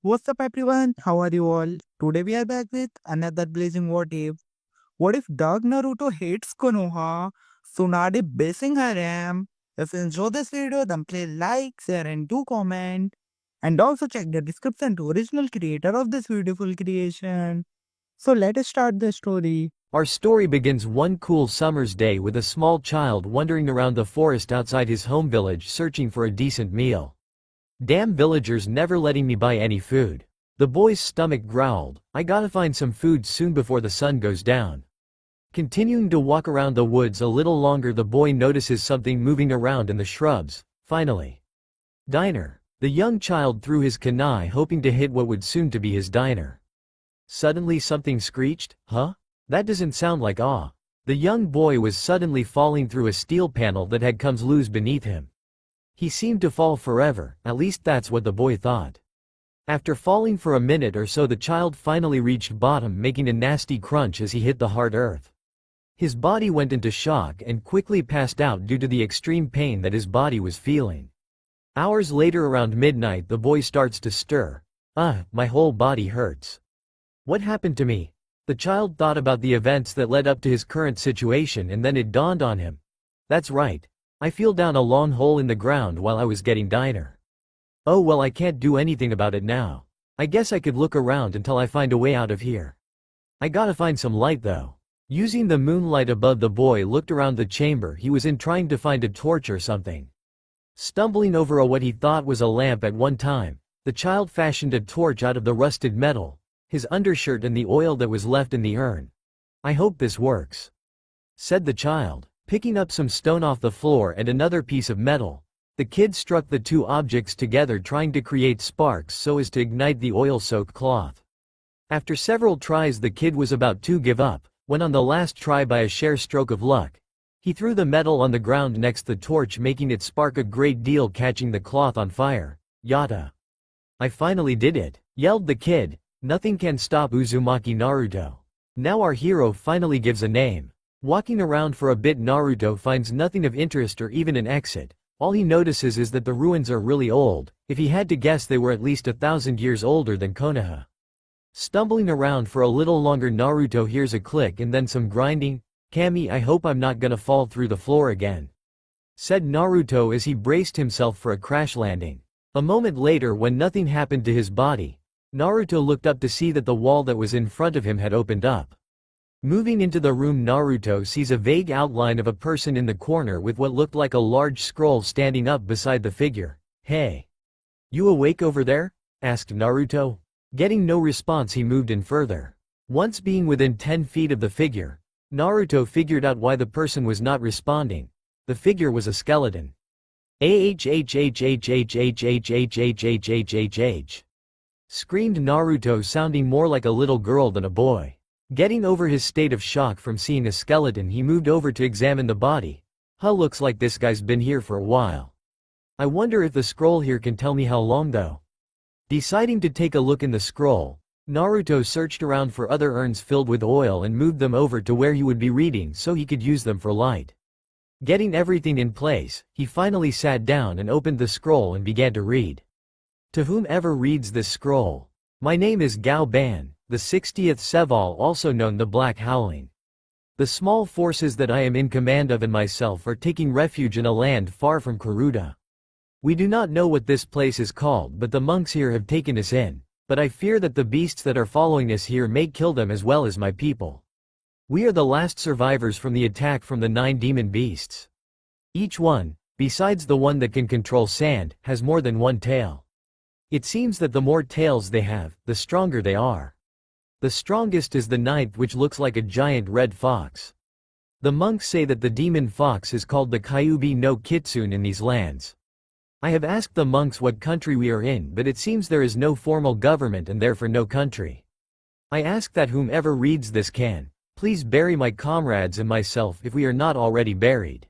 What's up, everyone? How are you all? Today we are back with another blazing what if. What if Dark Naruto hates Konoha? Tsunade basing Harem? If you enjoy this video, then please like, share, and do comment. And also check the description to original creator of this beautiful creation. So let us start the story. Our story begins one cool summer's day with a small child wandering around the forest outside his home village searching for a decent meal. Damn villagers never letting me buy any food. The boy's stomach growled, I gotta find some food soon before the sun goes down. Continuing to walk around the woods a little longer, the boy notices something moving around in the shrubs. Finally. Diner. The young child threw his kunai hoping to hit what would soon to be his diner. Suddenly something screeched, huh? That doesn't sound like awe. The young boy was suddenly falling through a steel panel that had come loose beneath him. He seemed to fall forever, at least that's what the boy thought. After falling for a minute or so, the child finally reached bottom, making a nasty crunch as he hit the hard earth. His body went into shock and quickly passed out due to the extreme pain that his body was feeling. Hours later, around midnight, the boy starts to stir. My whole body hurts. What happened to me? The child thought about the events that led up to his current situation, and then it dawned on him. That's right. I fell down a long hole in the ground while I was getting diner. Oh well, I can't do anything about it now. I guess I could look around until I find a way out of here. I gotta find some light though. Using the moonlight above, the boy looked around the chamber he was in, trying to find a torch or something. Stumbling over what he thought was a lamp at one time, the child fashioned a torch out of the rusted metal, his undershirt and the oil that was left in the urn. I hope this works, said the child. Picking up some stone off the floor and another piece of metal, the kid struck the two objects together, trying to create sparks so as to ignite the oil-soaked cloth. After several tries, the kid was about to give up, when on the last try, by a sheer stroke of luck, he threw the metal on the ground next the torch, making it spark a great deal, catching the cloth on fire. Yata. I finally did it, yelled the kid. Nothing can stop Uzumaki Naruto. Now our hero finally gives a name. Walking around for a bit, Naruto finds nothing of interest or even an exit. All he notices is that the ruins are really old. If he had to guess, they were at least 1,000 years older than Konoha. Stumbling around for a little longer, Naruto hears a click and then some grinding. Kami, I hope I'm not gonna fall through the floor again, said Naruto as he braced himself for a crash landing. A moment later, when nothing happened to his body, Naruto looked up to see that the wall that was in front of him had opened up. Moving into the room, Naruto sees a vague outline of a person in the corner with what looked like a large scroll standing up beside the figure. Hey! You awake over there? Asked Naruto. Getting no response, he moved in further. Once being within 10 feet of the figure, Naruto figured out why the person was not responding. The figure was a skeleton. Screamed Naruto, sounding more like a little girl than a boy. Getting over his state of shock from seeing a skeleton, he moved over to examine the body. Looks like this guy's been here for a while. I wonder if the scroll here can tell me how long though. Deciding to take a look in the scroll, Naruto searched around for other urns filled with oil and moved them over to where he would be reading so he could use them for light. Getting everything in place, he finally sat down and opened the scroll and began to read. To whomever reads this scroll, my name is Gao Ban, the 60th Seval, also known the Black Howling. The small forces that I am in command of and myself are taking refuge in a land far from Kuruda. We do not know what this place is called, but the monks here have taken us in, but I fear that the beasts that are following us here may kill them as well as my people. We are the last survivors from the attack from the 9 demon beasts. Each one, besides the one that can control sand, has more than one tail. It seems that the more tails they have, the stronger they are. The strongest is the 9th, which looks like a giant red fox. The monks say that the demon fox is called the Kyubi no Kitsune in these lands. I have asked the monks what country we are in, but it seems there is no formal government and therefore no country. I ask that whomever reads this can please bury my comrades and myself if we are not already buried.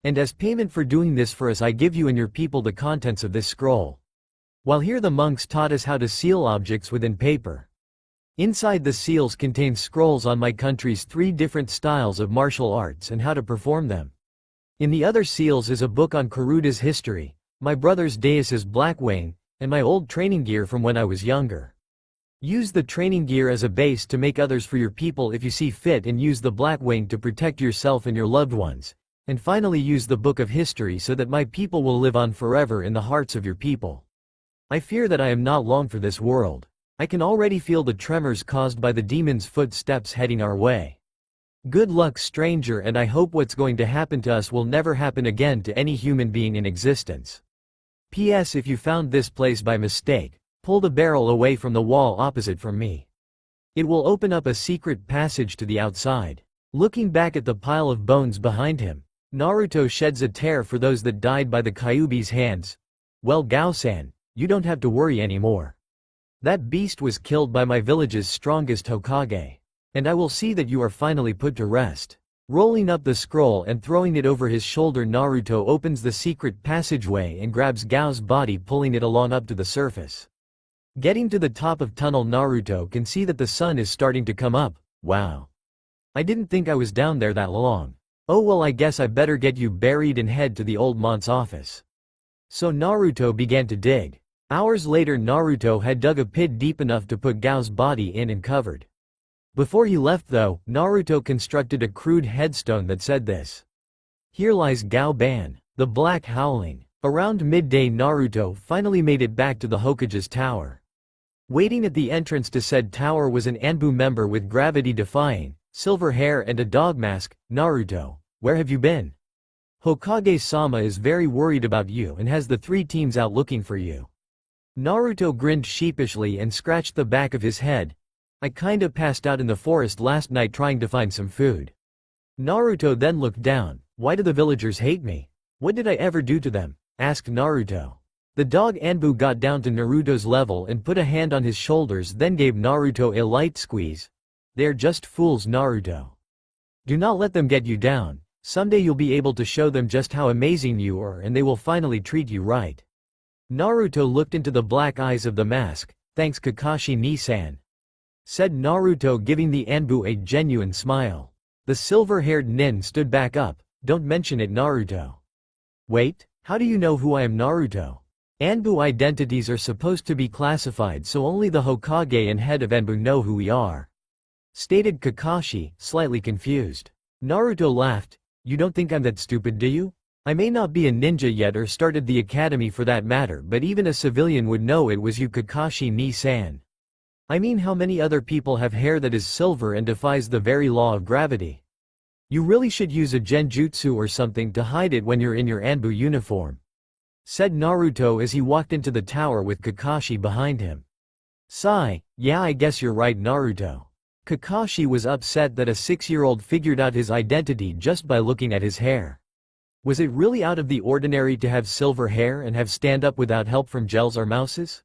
And as payment for doing this for us, I give you and your people the contents of this scroll. While here the monks taught us how to seal objects within paper. Inside the seals contain scrolls on my country's 3 different styles of martial arts and how to perform them. In the other seals is a book on Kuruda's history, my brother's Deus's Blackwing, and my old training gear from when I was younger. Use the training gear as a base to make others for your people if you see fit, and use the Black Wing to protect yourself and your loved ones. And finally use the Book of History so that my people will live on forever in the hearts of your people. I fear that I am not long for this world. I can already feel the tremors caused by the demon's footsteps heading our way. Good luck, stranger, and I hope what's going to happen to us will never happen again to any human being in existence. P.S. If you found this place by mistake, pull the barrel away from the wall opposite from me. It will open up a secret passage to the outside. Looking back at the pile of bones behind him, Naruto sheds a tear for those that died by the Kyuubi's hands. Well, Gao-san, you don't have to worry anymore. That beast was killed by my village's strongest Hokage. And I will see that you are finally put to rest. Rolling up the scroll and throwing it over his shoulder, Naruto opens the secret passageway and grabs Gao's body, pulling it along up to the surface. Getting to the top of tunnel, Naruto can see that the sun is starting to come up. Wow. I didn't think I was down there that long. Oh well, I guess I better get you buried and head to the old mont's office. So Naruto began to dig. Hours later, Naruto had dug a pit deep enough to put Gao's body in and covered. Before he left though, Naruto constructed a crude headstone that said this: "Here lies Gao Ban, the Black Howling." Around midday, Naruto finally made it back to the Hokage's tower. Waiting at the entrance to said tower was an Anbu member with gravity-defying, silver hair and a dog mask. "Naruto, where have you been? Hokage-sama is very worried about you and has the 3 teams out looking for you." Naruto grinned sheepishly and scratched the back of his head. "I kinda passed out in the forest last night trying to find some food." Naruto then looked down. "Why do the villagers hate me? What did I ever do to them?" asked Naruto. The dog Anbu got down to Naruto's level and put a hand on his shoulders, then gave Naruto a light squeeze. "They're just fools, Naruto. Do not let them get you down. Someday you'll be able to show them just how amazing you are and they will finally treat you right." Naruto looked into the black eyes of the mask. "Thanks, Kakashi-ni-san," said Naruto, giving the Anbu a genuine smile. The silver-haired nin stood back up. "Don't mention it, Naruto." "Wait, how do you know who I am, Naruto?" "Anbu identities are supposed to be classified, so only the Hokage and head of Anbu know who we are," stated Kakashi, slightly confused. Naruto laughed. "You don't think I'm that stupid, do you? I may not be a ninja yet or started the academy for that matter, but even a civilian would know it was you, Kakashi-ni-san. I mean, how many other people have hair that is silver and defies the very law of gravity? You really should use a genjutsu or something to hide it when you're in your Anbu uniform," said Naruto as he walked into the tower with Kakashi behind him. Sigh, "Yeah, I guess you're right, Naruto." Kakashi was upset that a 6-year-old figured out his identity just by looking at his hair. Was it really out of the ordinary to have silver hair and have stand up without help from gels or mouses?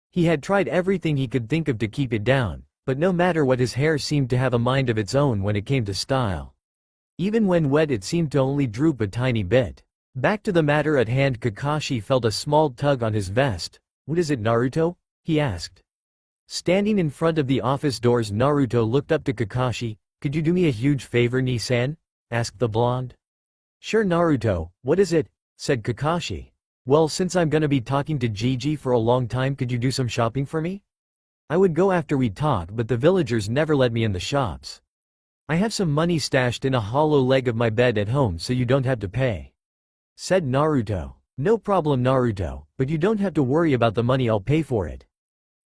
He had tried everything he could think of to keep it down, but no matter what, his hair seemed to have a mind of its own when it came to style. Even when wet, it seemed to only droop a tiny bit. Back to the matter at hand, Kakashi felt a small tug on his vest. "What is it, Naruto?" he asked. Standing in front of the office doors, Naruto looked up to Kakashi. "Could you do me a huge favor, Ni-san?" asked the blonde. "Sure, Naruto, what is it?" said Kakashi. "Well, since I'm gonna be talking to Gigi for a long time, could you do some shopping for me? I would go after we talk, but the villagers never let me in the shops. I have some money stashed in a hollow leg of my bed at home, so you don't have to pay," said Naruto. "No problem, Naruto, but you don't have to worry about the money, I'll pay for it,"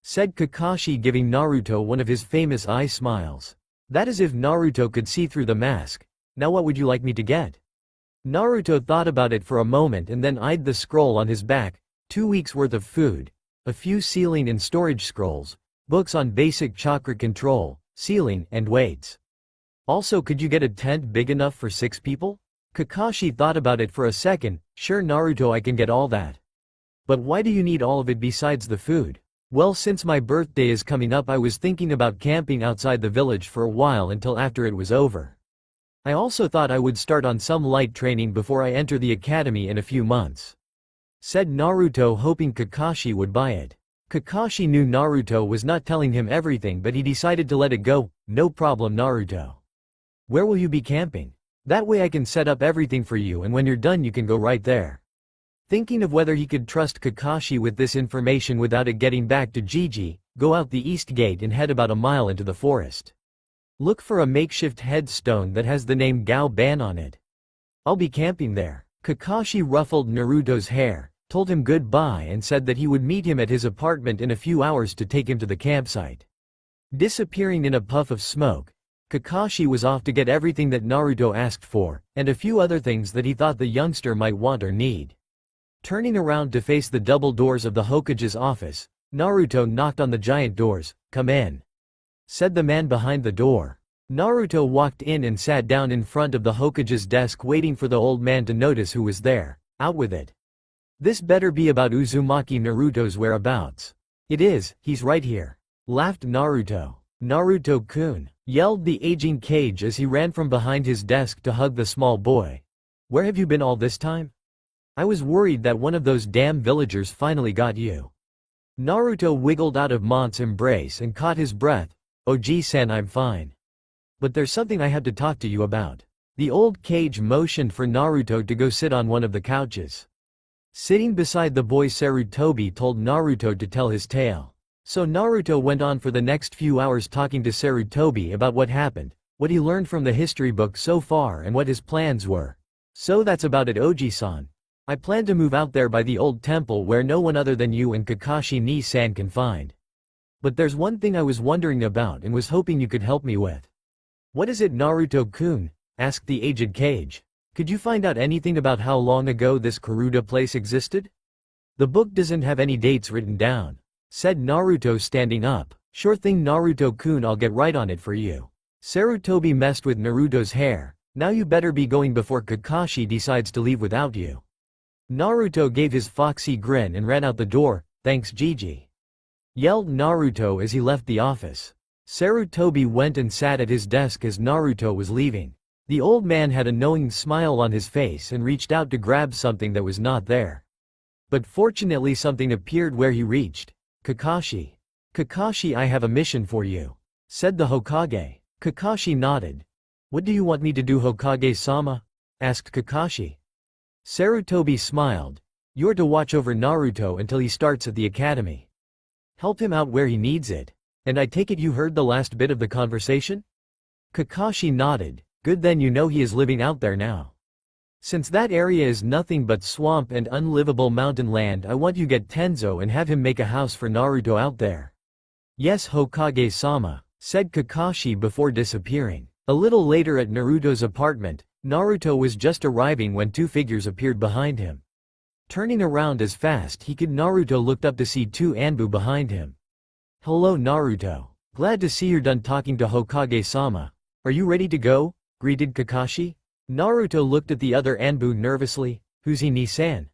said Kakashi, giving Naruto one of his famous eye smiles. That is if Naruto could see through the mask. "Now what would you like me to get?" Naruto thought about it for a moment and then eyed the scroll on his back. 2 weeks worth of food, a few sealing and storage scrolls, books on basic chakra control, sealing, and weights. Also, could you get a tent big enough for 6 people? Kakashi thought about it for a second. "Sure, Naruto, I can get all that. But why do you need all of it besides the food?" "Well, since my birthday is coming up, I was thinking about camping outside the village for a while until after it was over. I also thought I would start on some light training before I enter the academy in a few months," said Naruto, hoping Kakashi would buy it. Kakashi knew Naruto was not telling him everything, but he decided to let it go. "No problem, Naruto. Where will you be camping? That way I can set up everything for you, and when you're done you can go right there." Thinking of whether he could trust Kakashi with this information without it getting back to Gigi, go out the east gate and head about a mile into the forest. Look for a makeshift headstone that has the name Gao Ban on it. I'll be camping there. Kakashi ruffled Naruto's hair, told him goodbye and said that he would meet him at his apartment in a few hours to take him to the campsite. Disappearing in a puff of smoke, Kakashi was off to get everything that Naruto asked for, and a few other things that he thought the youngster might want or need. Turning around to face the double doors of the Hokage's office, Naruto knocked on the giant doors. "Come in," said the man behind the door. Naruto walked in and sat down in front of the Hokage's desk waiting for the old man to notice who was there. "Out with it. This better be about Uzumaki Naruto's whereabouts." "It is, he's right here," laughed Naruto. "Naruto-kun," yelled the aging Kage as he ran from behind his desk to hug the small boy. "Where have you been all this time? I was worried that one of those damn villagers finally got you." Naruto wiggled out of Mont's embrace and caught his breath. "Oji-san, I'm fine. But there's something I have to talk to you about." The old Kage motioned for Naruto to go sit on one of the couches. Sitting beside the boy, Sarutobi told Naruto to tell his tale. So Naruto went on for the next few hours talking to Sarutobi about what happened, what he learned from the history book so far and what his plans were. "So that's about it, Oji-san. I plan to move out there by the old temple where no one other than you and Kakashi ni-san can find. But there's one thing I was wondering about and was hoping you could help me with." "What is it, Naruto-kun?" asked the aged Kage. "Could you find out anything about how long ago this Karuta place existed?" "The book doesn't have any dates written down," said Naruto, standing up. "Sure thing, Naruto-kun, I'll get right on it for you." Sarutobi messed with Naruto's hair. "Now you better be going before Kakashi decides to leave without you." Naruto gave his foxy grin and ran out the door. "Thanks, Gigi," yelled Naruto as he left the office. Sarutobi went and sat at his desk as Naruto was leaving. The old man had a knowing smile on his face and reached out to grab something that was not there. But fortunately something appeared where he reached. "Kakashi. Kakashi, I have a mission for you," said the Hokage. Kakashi nodded. "What do you want me to do, Hokage-sama?" asked Kakashi. Sarutobi smiled. "You're to watch over Naruto until he starts at the academy. Help him out where he needs it. And I take it you heard the last bit of the conversation?" Kakashi nodded. "Good, then you know he is living out there now. Since that area is nothing but swamp and unlivable mountain land, I want you get Tenzo and have him make a house for Naruto out there." "Yes, Hokage-sama," said Kakashi before disappearing. A little later at Naruto's apartment, Naruto was just arriving when two figures appeared behind him. Turning around as fast he could, Naruto looked up to see two Anbu behind him. "Hello, Naruto. Glad to see you're done talking to Hokage-sama. Are you ready to go?" greeted Kakashi. Naruto looked at the other Anbu nervously. "Who's he, ni-san?"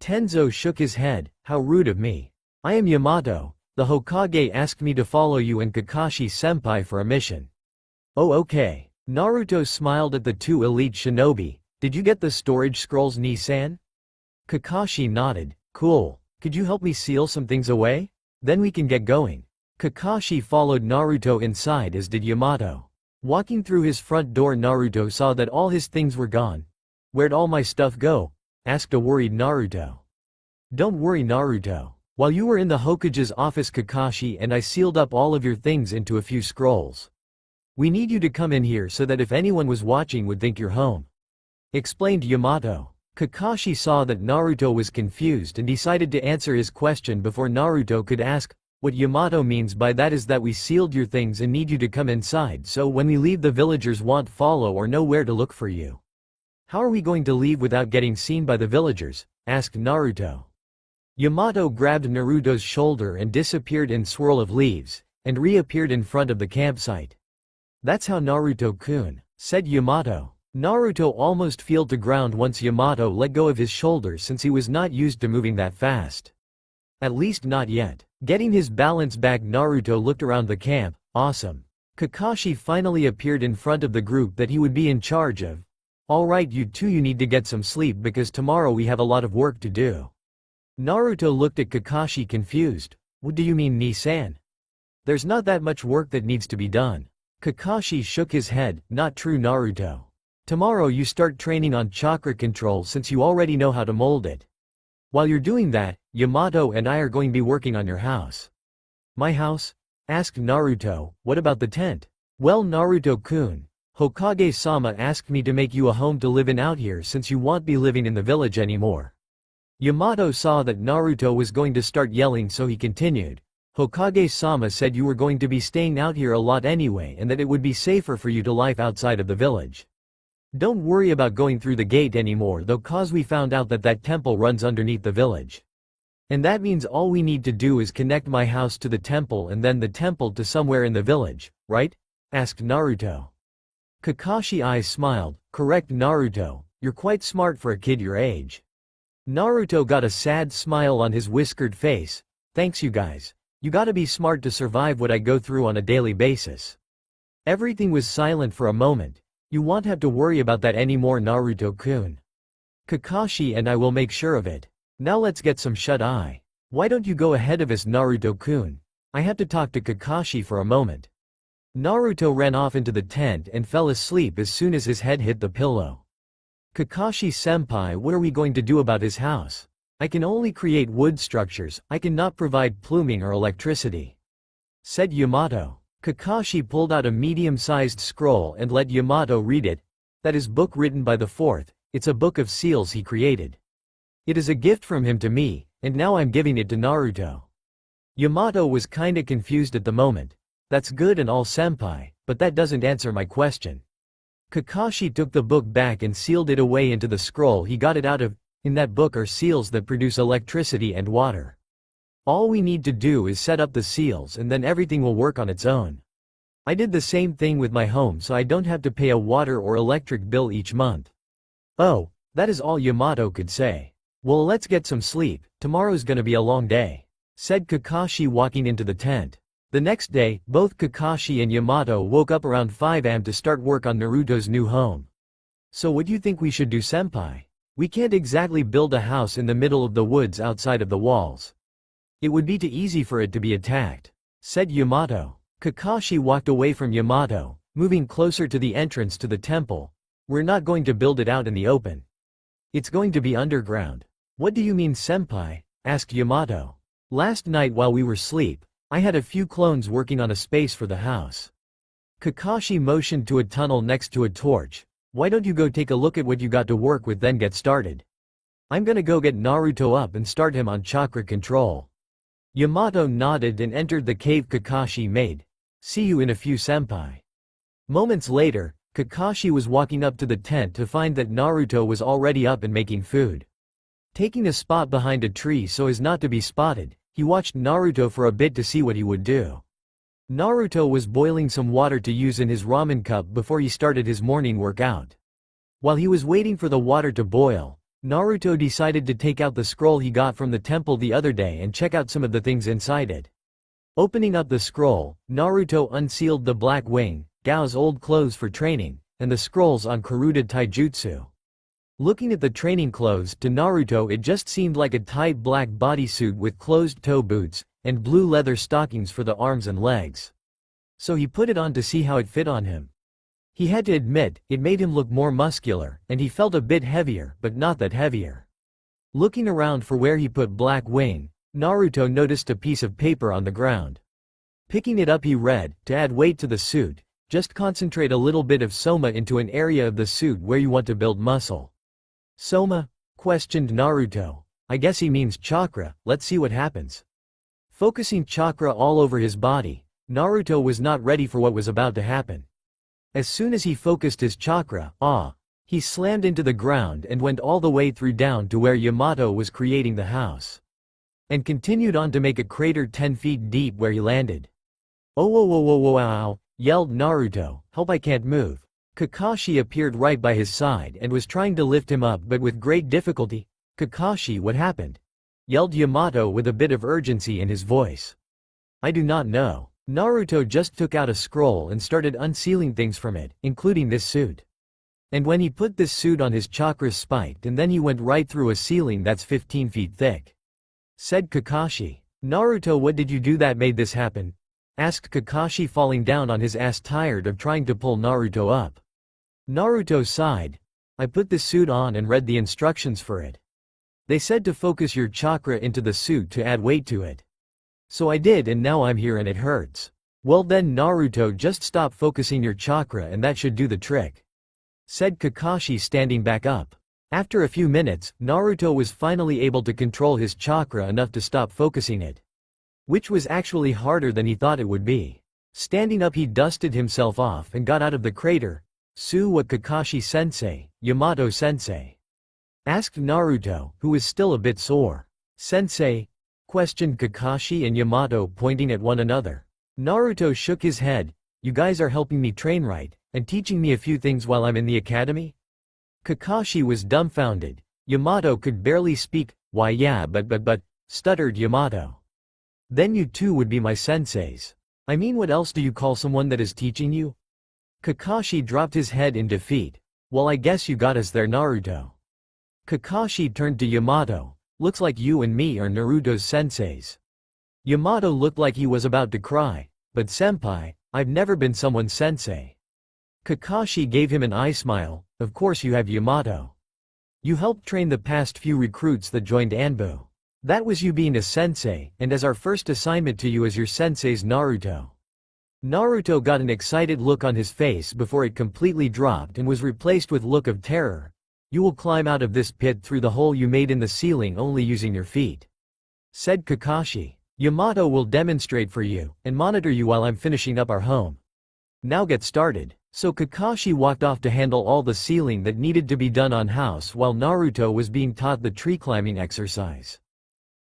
Tenzo shook his head. "How rude of me. I am Yamato. The Hokage asked me to follow you and Kakashi-senpai for a mission." "Oh, okay." Naruto smiled at the two elite shinobi. "Did you get the storage scrolls, ni-san?" Kakashi nodded. "Cool. Could you help me seal some things away? Then we can get going." Kakashi followed Naruto inside, as did Yamato. Walking through his front door, Naruto saw that all his things were gone. "Where'd all my stuff go?" asked a worried Naruto. "Don't worry, Naruto. While you were in the Hokage's office, Kakashi and I sealed up all of your things into a few scrolls. We need you to come in here so that if anyone was watching would think you're home," explained Yamato. Kakashi saw that Naruto was confused and decided to answer his question before Naruto could ask. "What Yamato means by that is that we sealed your things and need you to come inside, so when we leave the villagers won't follow or know where to look for you." "How are we going to leave without getting seen by the villagers?" asked Naruto. Yamato grabbed Naruto's shoulder and disappeared in swirl of leaves, and reappeared in front of the campsite. "That's how, Naruto-kun," said Yamato. Naruto almost fell to ground once Yamato let go of his shoulder, since he was not used to moving that fast. At least not yet. Getting his balance back, Naruto looked around the camp. Awesome. Kakashi finally appeared in front of the group that he would be in charge of. "Alright, you two, you need to get some sleep because tomorrow we have a lot of work to do." Naruto looked at Kakashi confused. "What do you mean, ni-san? There's not that much work that needs to be done." Kakashi shook his head. "Not true, Naruto. Tomorrow you start training on chakra control since you already know how to mold it. While you're doing that, Yamato and I are going to be working on your house. My house? Asked Naruto. What about the tent? Well, Naruto-kun, Hokage-sama asked me to make you a home to live in out here since you won't be living in the village anymore. Yamato saw that Naruto was going to start yelling, so he continued. Hokage-sama said you were going to be staying out here a lot anyway and that it would be safer for you to live outside of the village. Don't worry about going through the gate anymore though, cause we found out that temple runs underneath the village. And that means all we need to do is connect my house to the temple and then the temple to somewhere in the village, right? Asked Naruto. Kakashi's eyes smiled. Correct, Naruto, you're quite smart for a kid your age. Naruto got a sad smile on his whiskered face. Thanks you guys. You gotta be smart to survive what I go through on a daily basis. Everything was silent for a moment. You won't have to worry about that anymore, Naruto-kun. Kakashi and I will make sure of it. Now let's get some shut-eye. Why don't you go ahead of us, Naruto-kun? I have to talk to Kakashi for a moment. Naruto ran off into the tent and fell asleep as soon as his head hit the pillow. Kakashi-senpai, what are we going to do about his house? I can only create wood structures, I cannot provide plumbing or electricity. Said Yamato. Kakashi pulled out a medium-sized scroll and let Yamato read it. That is book written by the fourth, it's a book of seals he created. It is a gift from him to me, and now I'm giving it to Naruto. Yamato was kinda confused at the moment. That's good and all, senpai, but that doesn't answer my question. Kakashi took the book back and sealed it away into the scroll he got it out of. In that book are seals that produce electricity and water. All we need to do is set up the seals and then everything will work on its own. I did the same thing with my home so I don't have to pay a water or electric bill each month. Oh, that is all Yamato could say. Well, let's get some sleep, tomorrow's gonna be a long day, said Kakashi walking into the tent. The next day, both Kakashi and Yamato woke up around 5 am to start work on Naruto's new home. So what do you think we should do, senpai? We can't exactly build a house in the middle of the woods outside of the walls. It would be too easy for it to be attacked, said Yamato. Kakashi walked away from Yamato, moving closer to the entrance to the temple. We're not going to build it out in the open. It's going to be underground. What do you mean, senpai? Asked Yamato. Last night while we were asleep, I had a few clones working on a space for the house. Kakashi motioned to a tunnel next to a torch. Why don't you go take a look at what you got to work with, then get started? I'm gonna go get Naruto up and start him on chakra control. Yamato nodded and entered the cave Kakashi made. See you in a few, senpai. Moments later, Kakashi was walking up to the tent to find that Naruto was already up and making food. Taking a spot behind a tree so as not to be spotted, he watched Naruto for a bit to see what he would do. Naruto was boiling some water to use in his ramen cup before he started his morning workout. While he was waiting for the water to boil, Naruto decided to take out the scroll he got from the temple the other day and check out some of the things inside it. Opening up the scroll, Naruto unsealed the black wing, Gao's old clothes for training, and the scrolls on Karuta Taijutsu. Looking at the training clothes, to Naruto it just seemed like a tight black bodysuit with closed-toe boots, and blue leather stockings for the arms and legs. So he put it on to see how it fit on him. He had to admit, it made him look more muscular, and he felt a bit heavier, but not that heavier. Looking around for where he put black wing, Naruto noticed a piece of paper on the ground. Picking it up he read, to add weight to the suit, just concentrate a little bit of soma into an area of the suit where you want to build muscle. Soma? Questioned Naruto. I guess he means chakra, let's see what happens. Focusing chakra all over his body, Naruto was not ready for what was about to happen. As soon as he focused his chakra, he slammed into the ground and went all the way through down to where Yamato was creating the house. And continued on to make a crater 10 feet deep where he landed. Oh whoa whoa whoa whoa ow, yelled Naruto, help, I can't move. Kakashi appeared right by his side and was trying to lift him up but with great difficulty. Kakashi, what happened? Yelled Yamato with a bit of urgency in his voice. I do not know. Naruto just took out a scroll and started unsealing things from it, including this suit. And when he put this suit on, his chakras spiked and then he went right through a ceiling that's 15 feet thick. Said Kakashi. Naruto, what did you do that made this happen? Asked Kakashi, falling down on his ass, tired of trying to pull Naruto up. Naruto sighed. I put this suit on and read the instructions for it. They said to focus your chakra into the suit to add weight to it. So I did and now I'm here and it hurts. Well then Naruto, just stop focusing your chakra and that should do the trick," said Kakashi, standing back up. After a few minutes, Naruto was finally able to control his chakra enough to stop focusing it, which was actually harder than he thought it would be. Standing up, he dusted himself off and got out of the crater. "So what, Kakashi-sensei, Yamato-sensei?" asked Naruto, who was still a bit sore. "Sensei?" questioned Kakashi and Yamato, pointing at one another. Naruto shook his head. "You guys are helping me train right, and teaching me a few things while I'm in the academy?" Kakashi was dumbfounded. Yamato could barely speak. "Why yeah, but," stuttered Yamato. "Then you two would be my senseis. I mean, what else do you call someone that is teaching you?" Kakashi dropped his head in defeat. "Well, I guess you got us there, Naruto." Kakashi turned to Yamato. "Looks like you and me are Naruto's senseis." Yamato looked like he was about to cry. "But senpai, I've never been someone's sensei." Kakashi gave him an eye smile. "Of course you have, Yamato. You helped train the past few recruits that joined Anbu. That was you being a sensei, and as our first assignment to you as your sensei's Naruto." Naruto got an excited look on his face before it completely dropped and was replaced with look of terror. "You will climb out of this pit through the hole you made in the ceiling only using your feet," said Kakashi. "Yamato will demonstrate for you, and monitor you while I'm finishing up our home. Now get started." So Kakashi walked off to handle all the ceiling that needed to be done on house while Naruto was being taught the tree climbing exercise.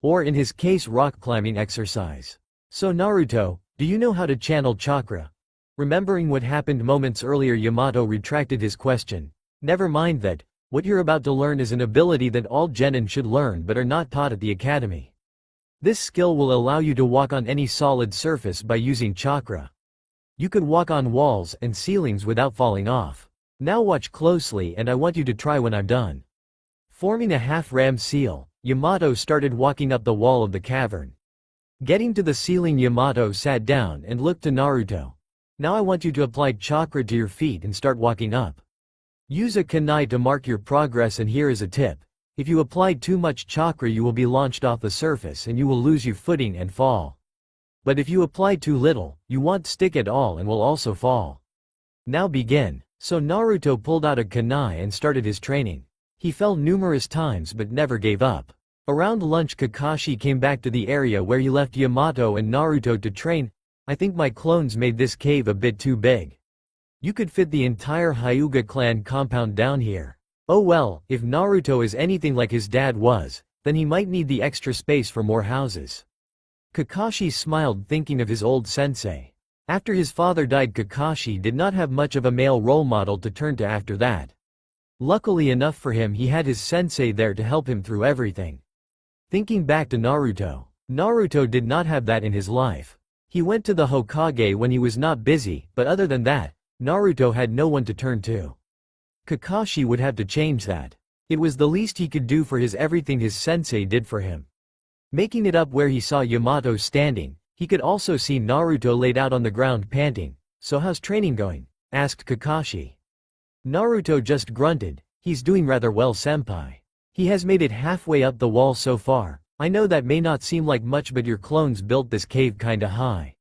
Or in his case, rock climbing exercise. "So Naruto, do you know how to channel chakra?" Remembering what happened moments earlier, Yamato retracted his question. "Never mind that. What you're about to learn is an ability that all genin should learn but are not taught at the academy. This skill will allow you to walk on any solid surface by using chakra. You could walk on walls and ceilings without falling off. Now watch closely and I want you to try when I'm done." Forming a half-ram seal, Yamato started walking up the wall of the cavern. Getting to the ceiling, Yamato sat down and looked to Naruto. "Now I want you to apply chakra to your feet and start walking up. Use a kunai to mark your progress, and here is a tip. If you apply too much chakra you will be launched off the surface and you will lose your footing and fall. But if you apply too little, you won't stick at all and will also fall. Now begin." So Naruto pulled out a kunai and started his training. He fell numerous times but never gave up. Around lunch, Kakashi came back to the area where he left Yamato and Naruto to train. "I think my clones made this cave a bit too big. You could fit the entire Hyuga clan compound down here. Oh well, if Naruto is anything like his dad was, then he might need the extra space for more houses." Kakashi smiled, thinking of his old sensei. After his father died, Kakashi did not have much of a male role model to turn to after that. Luckily enough for him, he had his sensei there to help him through everything. Thinking back to Naruto, Naruto did not have that in his life. He went to the Hokage when he was not busy, but other than that, Naruto had no one to turn to. Kakashi would have to change that. It was the least he could do for his everything his sensei did for him. Making it up where he saw Yamato standing, he could also see Naruto laid out on the ground panting. "So how's training going?" asked Kakashi. Naruto just grunted. "He's doing rather well, senpai. He has made it halfway up the wall so far. I know that may not seem like much, but your clones built this cave kinda high.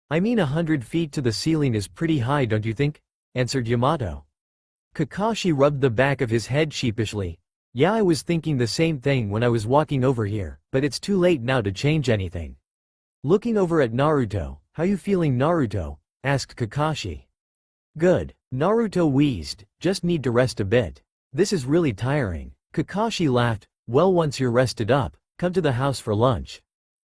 I mean 100 feet to the ceiling is pretty high, don't you think?" answered Yamato. Kakashi rubbed the back of his head sheepishly. "Yeah, I was thinking the same thing when I was walking over here, but it's too late now to change anything." Looking over at Naruto, "How you feeling, Naruto?" asked Kakashi. "Good." Naruto wheezed, "Just need to rest a bit. This is really tiring." Kakashi laughed. "Well, once you're rested up, come to the house for lunch.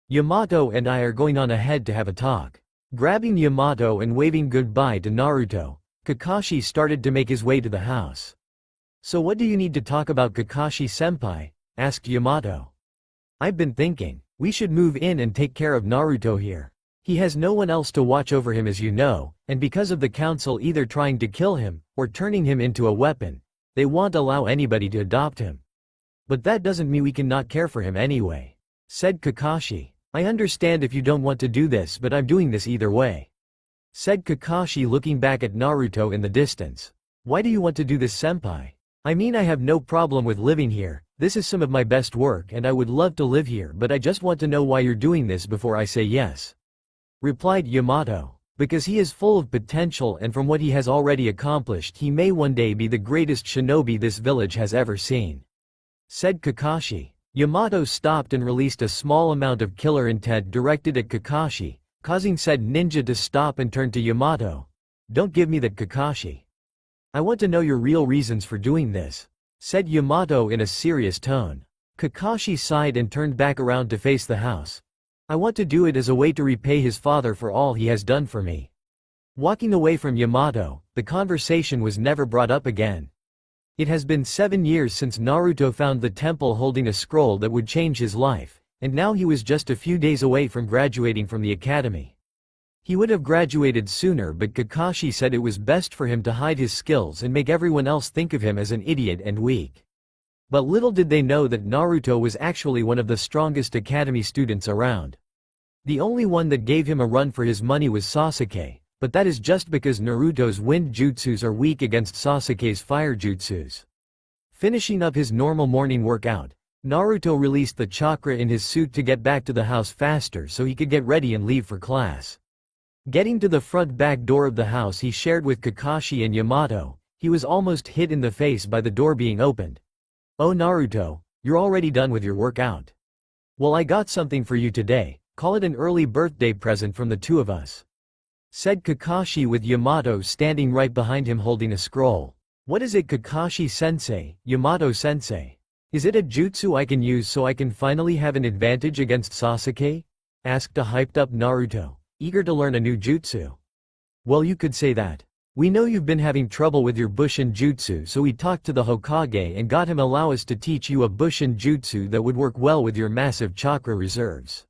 Yamato and I are going on ahead to have a talk." Grabbing Yamato and waving goodbye to Naruto, Kakashi started to make his way to the house. "So what do you need to talk about, Kakashi-senpai?" asked Yamato. "I've been thinking, we should move in and take care of Naruto here. He has no one else to watch over him, as you know, and because of the council either trying to kill him, or turning him into a weapon, they won't allow anybody to adopt him. But that doesn't mean we cannot care for him anyway," said Kakashi. "I understand if you don't want to do this, but I'm doing this either way," said Kakashi, looking back at Naruto in the distance. "Why do you want to do this, senpai?" I mean, I have no problem with living here. This is some of my best work and I would love to live here, but I just want to know why you're doing this before I say yes. Replied Yamato. Because he is full of potential and from what he has already accomplished he may one day be the greatest shinobi this village has ever seen. Said Kakashi. Yamato stopped and released a small amount of killer intent directed at Kakashi, causing said ninja to stop and turn to Yamato. Don't give me that, Kakashi. I want to know your real reasons for doing this. Said Yamato in a serious tone. Kakashi sighed and turned back around to face the house. I want to do it as a way to repay his father for all he has done for me. Walking away from Yamato, the conversation was never brought up again. It has been 7 years since Naruto found the temple holding a scroll that would change his life, and now he was just a few days away from graduating from the academy. He would have graduated sooner, but Kakashi said it was best for him to hide his skills and make everyone else think of him as an idiot and weak. But little did they know that Naruto was actually one of the strongest academy students around. The only one that gave him a run for his money was Sasuke, but that is just because Naruto's wind jutsus are weak against Sasuke's fire jutsus. Finishing up his normal morning workout, Naruto released the chakra in his suit to get back to the house faster so he could get ready and leave for class. Getting to the front back door of the house he shared with Kakashi and Yamato, he was almost hit in the face by the door being opened. Oh Naruto, you're already done with your workout. Well, I got something for you today, call it an early birthday present from the two of us. Said Kakashi with Yamato standing right behind him holding a scroll. What is it, Kakashi-sensei, Yamato-sensei? Is it a jutsu I can use so I can finally have an advantage against Sasuke? Asked a hyped-up Naruto, eager to learn a new jutsu. Well, you could say that. We know you've been having trouble with your Bushin jutsu, so we talked to the Hokage and got him allow us to teach you a Bushin jutsu that would work well with your massive chakra reserves.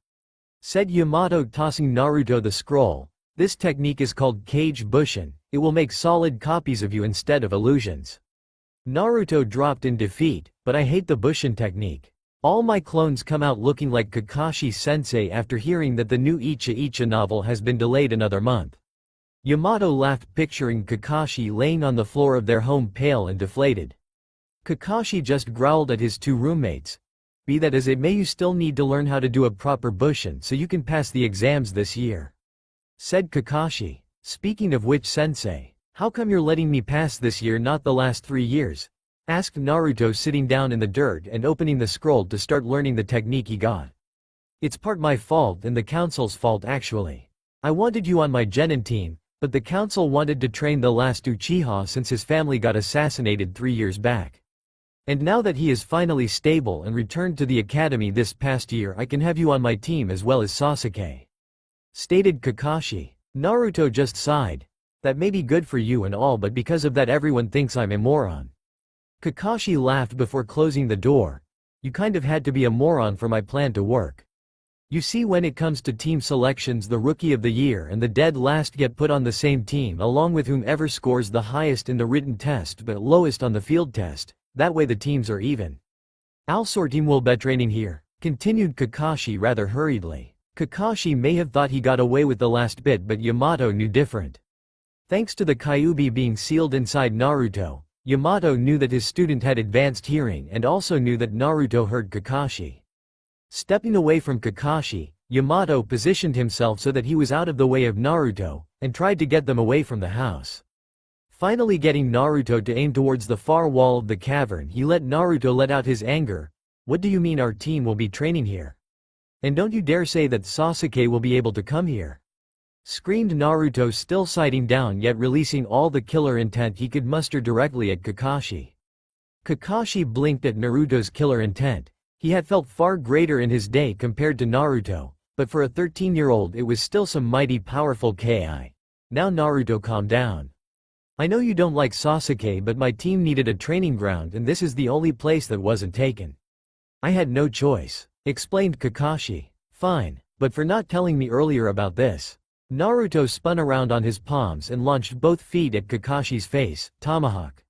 Said Yamato tossing Naruto the scroll. This technique is called Kage Bushin, it will make solid copies of you instead of illusions. Naruto dropped in defeat, but I hate the Bushin technique. All my clones come out looking like Kakashi-sensei after hearing that the new Icha Icha novel has been delayed another month. Yamato laughed, picturing Kakashi laying on the floor of their home pale and deflated. Kakashi just growled at his two roommates. Be that as it may, you still need to learn how to do a proper Bushin so you can pass the exams this year. Said Kakashi. Speaking of which, sensei, how come you're letting me pass this year, not the last 3 years? Asked Naruto, sitting down in the dirt and opening the scroll to start learning the technique he got. It's part my fault and the council's fault actually. I wanted you on my genin team, but the council wanted to train the last Uchiha since his family got assassinated 3 years back. And now that he is finally stable and returned to the academy this past year, I can have you on my team as well as Sasuke. Stated Kakashi. Naruto just sighed. That may be good for you and all, but because of that everyone thinks I'm a moron. Kakashi laughed before closing the door. You kind of had to be a moron for my plan to work. You see, when it comes to team selections, the rookie of the year and the dead last get put on the same team along with whomever scores the highest in the written test but lowest on the field test, that way the teams are even. Our team will be training here, continued Kakashi rather hurriedly. Kakashi may have thought he got away with the last bit, but Yamato knew different. Thanks to the Kyuubi being sealed inside Naruto, Yamato knew that his student had advanced hearing and also knew that Naruto heard Kakashi. Stepping away from Kakashi, Yamato positioned himself so that he was out of the way of Naruto, and tried to get them away from the house. Finally getting Naruto to aim towards the far wall of the cavern, he let Naruto let out his anger. What do you mean our team will be training here? And don't you dare say that Sasuke will be able to come here! Screamed Naruto, still sighting down yet releasing all the killer intent he could muster directly at Kakashi. Kakashi blinked at Naruto's killer intent. He had felt far greater in his day compared to Naruto, but for a 13-year-old it was still some mighty powerful ki. Now Naruto, calm down. I know you don't like Sasuke, but my team needed a training ground and this is the only place that wasn't taken. I had no choice, explained Kakashi. Fine, but for not telling me earlier about this. Naruto spun around on his palms and launched both feet at Kakashi's face, tomahawk.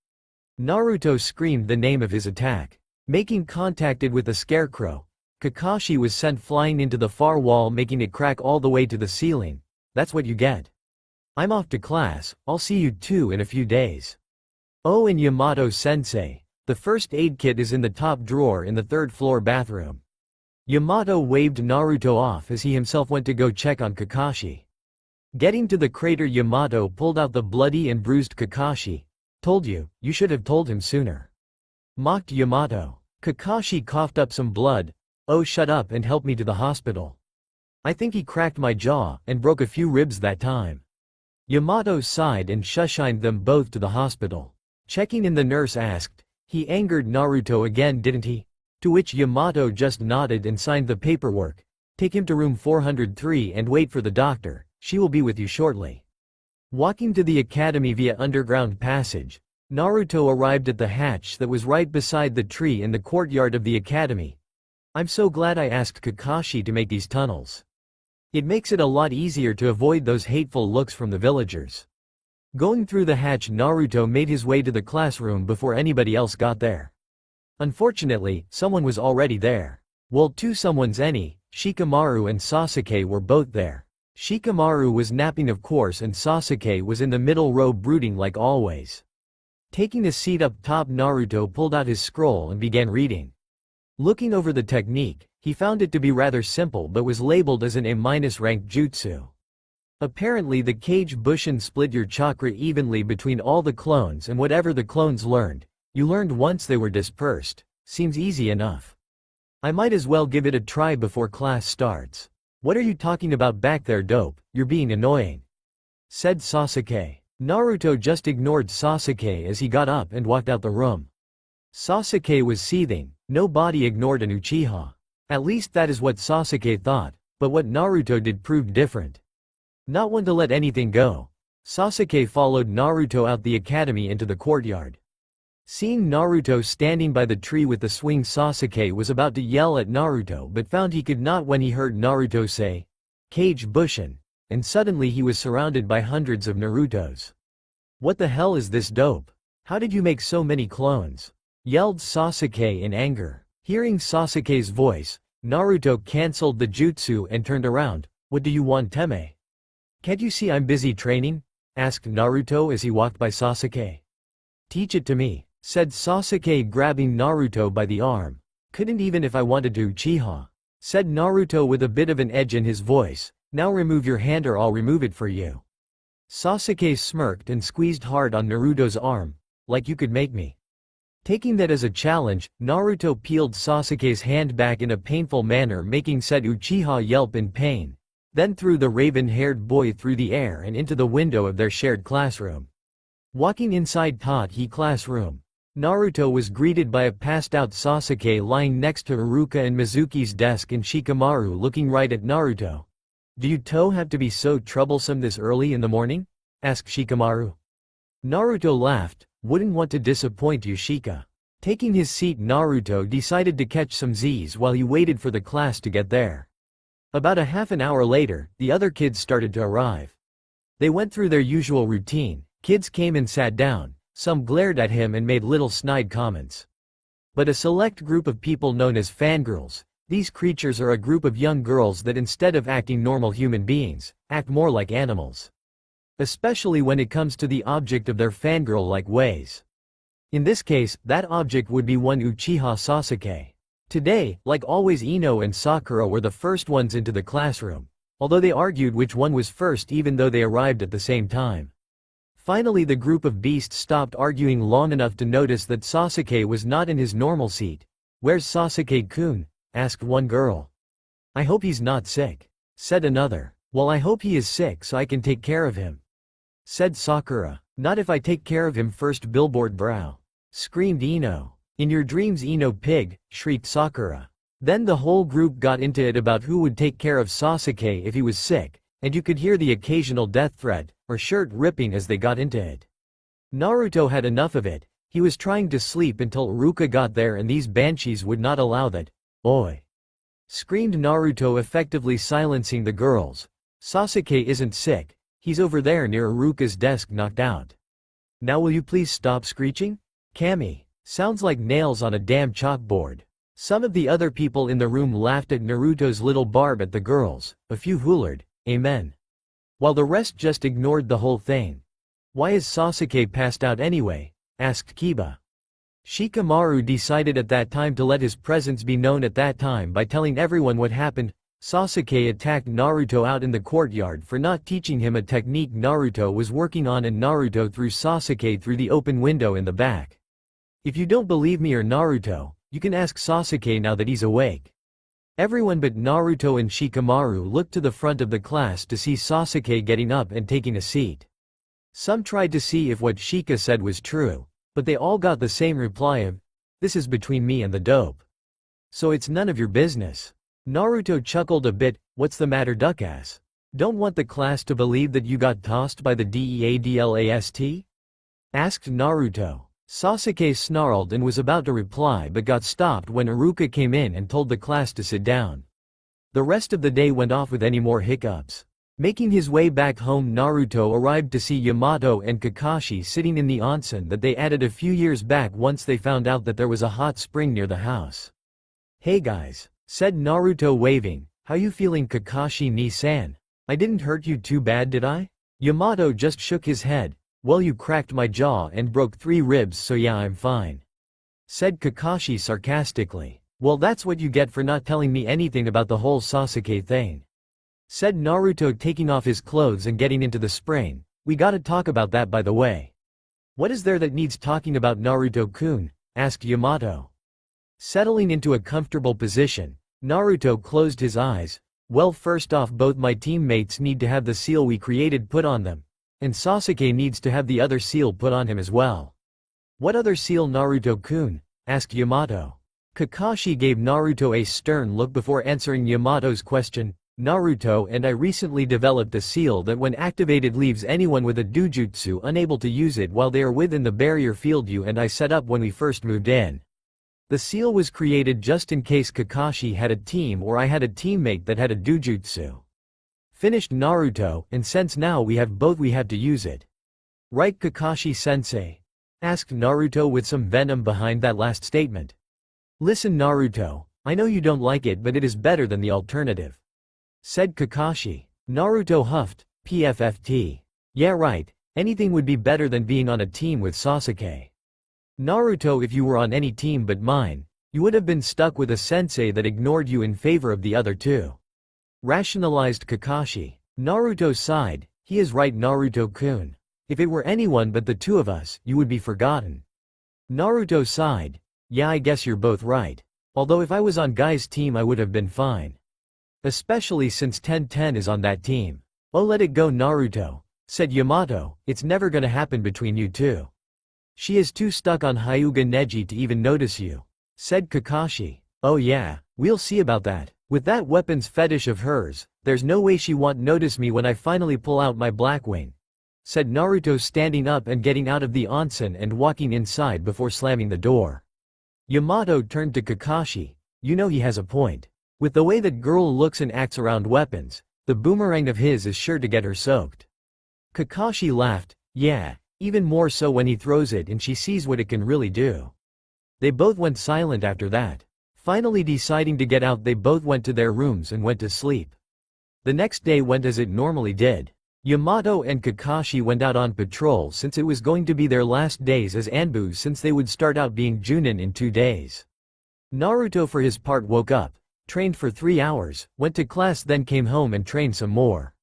Naruto screamed the name of his attack. Making contact with the scarecrow, Kakashi was sent flying into the far wall, making it crack all the way to the ceiling. That's what you get. I'm off to class, I'll see you two in a few days. Oh, and Yamato-sensei, The first aid kit is in the top drawer in the third floor bathroom. Yamato waved Naruto off as he himself went to go check on Kakashi. Getting to the crater, Yamato pulled out the bloody and bruised Kakashi. Told you, you should have told him sooner. Mocked Yamato. Kakashi coughed up some blood. Oh, shut up and help me to the hospital. I think he cracked my jaw and broke a few ribs that time. Yamato sighed and shushined them both to the hospital. Checking in, the nurse asked, he angered Naruto again, didn't he? To which Yamato just nodded and signed the paperwork. Take him to room 403 and wait for the doctor, she will be with you shortly. Walking to the academy via underground passage, Naruto arrived at the hatch that was right beside the tree in the courtyard of the academy. I'm so glad I asked Kakashi to make these tunnels. It makes it a lot easier to avoid those hateful looks from the villagers. Going through the hatch, Naruto made his way to the classroom before anybody else got there. Unfortunately, someone was already there. Well, two someones, Shikamaru and Sasuke were both there. Shikamaru was napping, of course, and Sasuke was in the middle row brooding like always. Taking a seat up top, Naruto pulled out his scroll and began reading. Looking over the technique, he found it to be rather simple but was labeled as an A-ranked jutsu. Apparently the Kage Bushin split your chakra evenly between all the clones, and whatever the clones learned, you learned once they were dispersed. Seems easy enough. I might as well give it a try before class starts. What are you talking about back there, dope? You're being annoying, said Sasuke. Naruto just ignored Sasuke as he got up and walked out the room. Sasuke was seething. Nobody ignored an Uchiha. At least that is what Sasuke thought, but what Naruto did proved different. Not one to let anything go, Sasuke followed Naruto out the academy into the courtyard. Seeing Naruto standing by the tree with the swing, Sasuke was about to yell at Naruto but found he could not when he heard Naruto say, Kage Bushin, and suddenly he was surrounded by hundreds of Narutos. What the hell is this dope? How did you make so many clones? Yelled Sasuke in anger. Hearing Sasuke's voice, Naruto cancelled the jutsu and turned around. What do you want, Teme? Can't you see I'm busy training? Asked Naruto as he walked by Sasuke. Teach it to me, said Sasuke, grabbing Naruto by the arm. Couldn't even if I wanted to, Uchiha, said Naruto with a bit of an edge in his voice. Now remove your hand or I'll remove it for you. Sasuke smirked and squeezed hard on Naruto's arm. Like you could make me. Taking that as a challenge, Naruto peeled Sasuke's hand back in a painful manner, making said Uchiha yelp in pain. Then threw the raven-haired boy through the air and into the window of their shared classroom. Walking inside Totchi classroom, Naruto was greeted by a passed-out Sasuke lying next to Iruka and Mizuki's desk and Shikamaru looking right at Naruto. Do you have to be so troublesome this early in the morning? Asked Shikamaru. Naruto laughed. Wouldn't want to disappoint you, Shika. Taking his seat, Naruto decided to catch some Z's while he waited for the class to get there. About a half an hour later, the other kids started to arrive. They went through their usual routine. Kids came and sat down, some glared at him and made little snide comments. But a select group of people known as fangirls, these creatures are a group of young girls that instead of acting normal human beings, act more like animals. Especially when it comes to the object of their fangirl-like ways. In this case, that object would be one Uchiha Sasuke. Today, like always, Ino and Sakura were the first ones into the classroom, although they argued which one was first even though they arrived at the same time. Finally, the group of beasts stopped arguing long enough to notice that Sasuke was not in his normal seat. Where's Sasuke-kun? Asked one girl. I hope he's not sick, said another. Well, I hope he is sick so I can take care of him, said Sakura. Not if I take care of him first, billboard brow, screamed Ino. In your dreams, Ino pig, shrieked Sakura. Then the whole group got into it about who would take care of Sasuke if he was sick, and you could hear the occasional death threat, or shirt ripping as they got into it. Naruto had enough of it. He was trying to sleep until Iruka got there and these banshees would not allow that. Oi! Screamed Naruto, effectively silencing the girls. Sasuke isn't sick. He's over there near Iruka's desk, knocked out. Now will you please stop screeching? Kami. Sounds like nails on a damn chalkboard. Some of the other people in the room laughed at Naruto's little barb at the girls. A few hoolered, amen, while the rest just ignored the whole thing. Why is Sasuke passed out anyway? Asked Kiba. Shikamaru decided at that time to let his presence be known at that time by telling everyone what happened. Sasuke attacked Naruto out in the courtyard for not teaching him a technique Naruto was working on, and Naruto threw Sasuke through the open window in the back. If you don't believe me or Naruto, you can ask Sasuke now that he's awake. Everyone but Naruto and Shikamaru looked to the front of the class to see Sasuke getting up and taking a seat. Some tried to see if what Shika said was true, but they all got the same reply of, "This is between me and the dope. So it's none of your business." Naruto chuckled a bit. "What's the matter, duckass? Don't want the class to believe that you got tossed by the DEADLAST?" asked Naruto. Sasuke snarled and was about to reply but got stopped when Iruka came in and told the class to sit down. The rest of the day went off with any more hiccups. Making his way back home, Naruto arrived to see Yamato and Kakashi sitting in the onsen that they added a few years back once they found out that there was a hot spring near the house. "Hey guys," said Naruto waving, "how you feeling, Kakashi-ni-san? I didn't hurt you too bad, did I?" Yamato just shook his head. "Well, you cracked my jaw and broke 3 ribs, so yeah, I'm fine," said Kakashi sarcastically. "Well, that's what you get for not telling me anything about the whole Sasuke thing," said Naruto, taking off his clothes and getting into the spring. "We gotta talk about that, by the way." "What is there that needs talking about, Naruto-kun?" asked Yamato. Settling into a comfortable position, Naruto closed his eyes. "Well, first off, both my teammates need to have the seal we created put on them. And Sasuke needs to have the other seal put on him as well." "What other seal, Naruto-kun?" asked Yamato. Kakashi gave Naruto a stern look before answering Yamato's question. "Naruto and I recently developed a seal that when activated leaves anyone with a dojutsu unable to use it while they are within the barrier field you and I set up when we first moved in. The seal was created just in case Kakashi had a team or I had a teammate that had a dojutsu," finished Naruto, "and since now we have both, we have to use it. Right, Kakashi-sensei?" asked Naruto with some venom behind that last statement. "Listen, Naruto, I know you don't like it, but it is better than the alternative," said Kakashi. Naruto huffed. "PFFT. Yeah, right, anything would be better than being on a team with Sasuke. Naruto, if you were on any team but mine, you would have been stuck with a sensei that ignored you in favor of the other two," rationalized Kakashi. Naruto sighed. "He is right, Naruto-kun. If it were anyone but the two of us, you would be forgotten." Naruto sighed. "Yeah, I guess you're both right. Although if I was on Guy's team I would have been fine. Especially since 10-10 is on that team." "Oh, let it go, Naruto," said Yamato. "It's never gonna happen between you two. She is too stuck on Hyuga Neji to even notice you," said Kakashi. "Oh yeah, we'll see about that. With that weapons fetish of hers, there's no way she won't notice me when I finally pull out my Blackwing," said Naruto, standing up and getting out of the onsen and walking inside before slamming the door. Yamato turned to Kakashi. "You know, he has a point. With the way that girl looks and acts around weapons, the boomerang of his is sure to get her soaked." Kakashi laughed. "Yeah, even more so when he throws it and she sees what it can really do." They both went silent after that. Finally deciding to get out, they both went to their rooms and went to sleep. The next day went as it normally did. Yamato and Kakashi went out on patrol since it was going to be their last days as Anbu, since they would start out being Junin in 2 days. Naruto for his part woke up, trained for 3 hours, went to class, then came home and trained some more.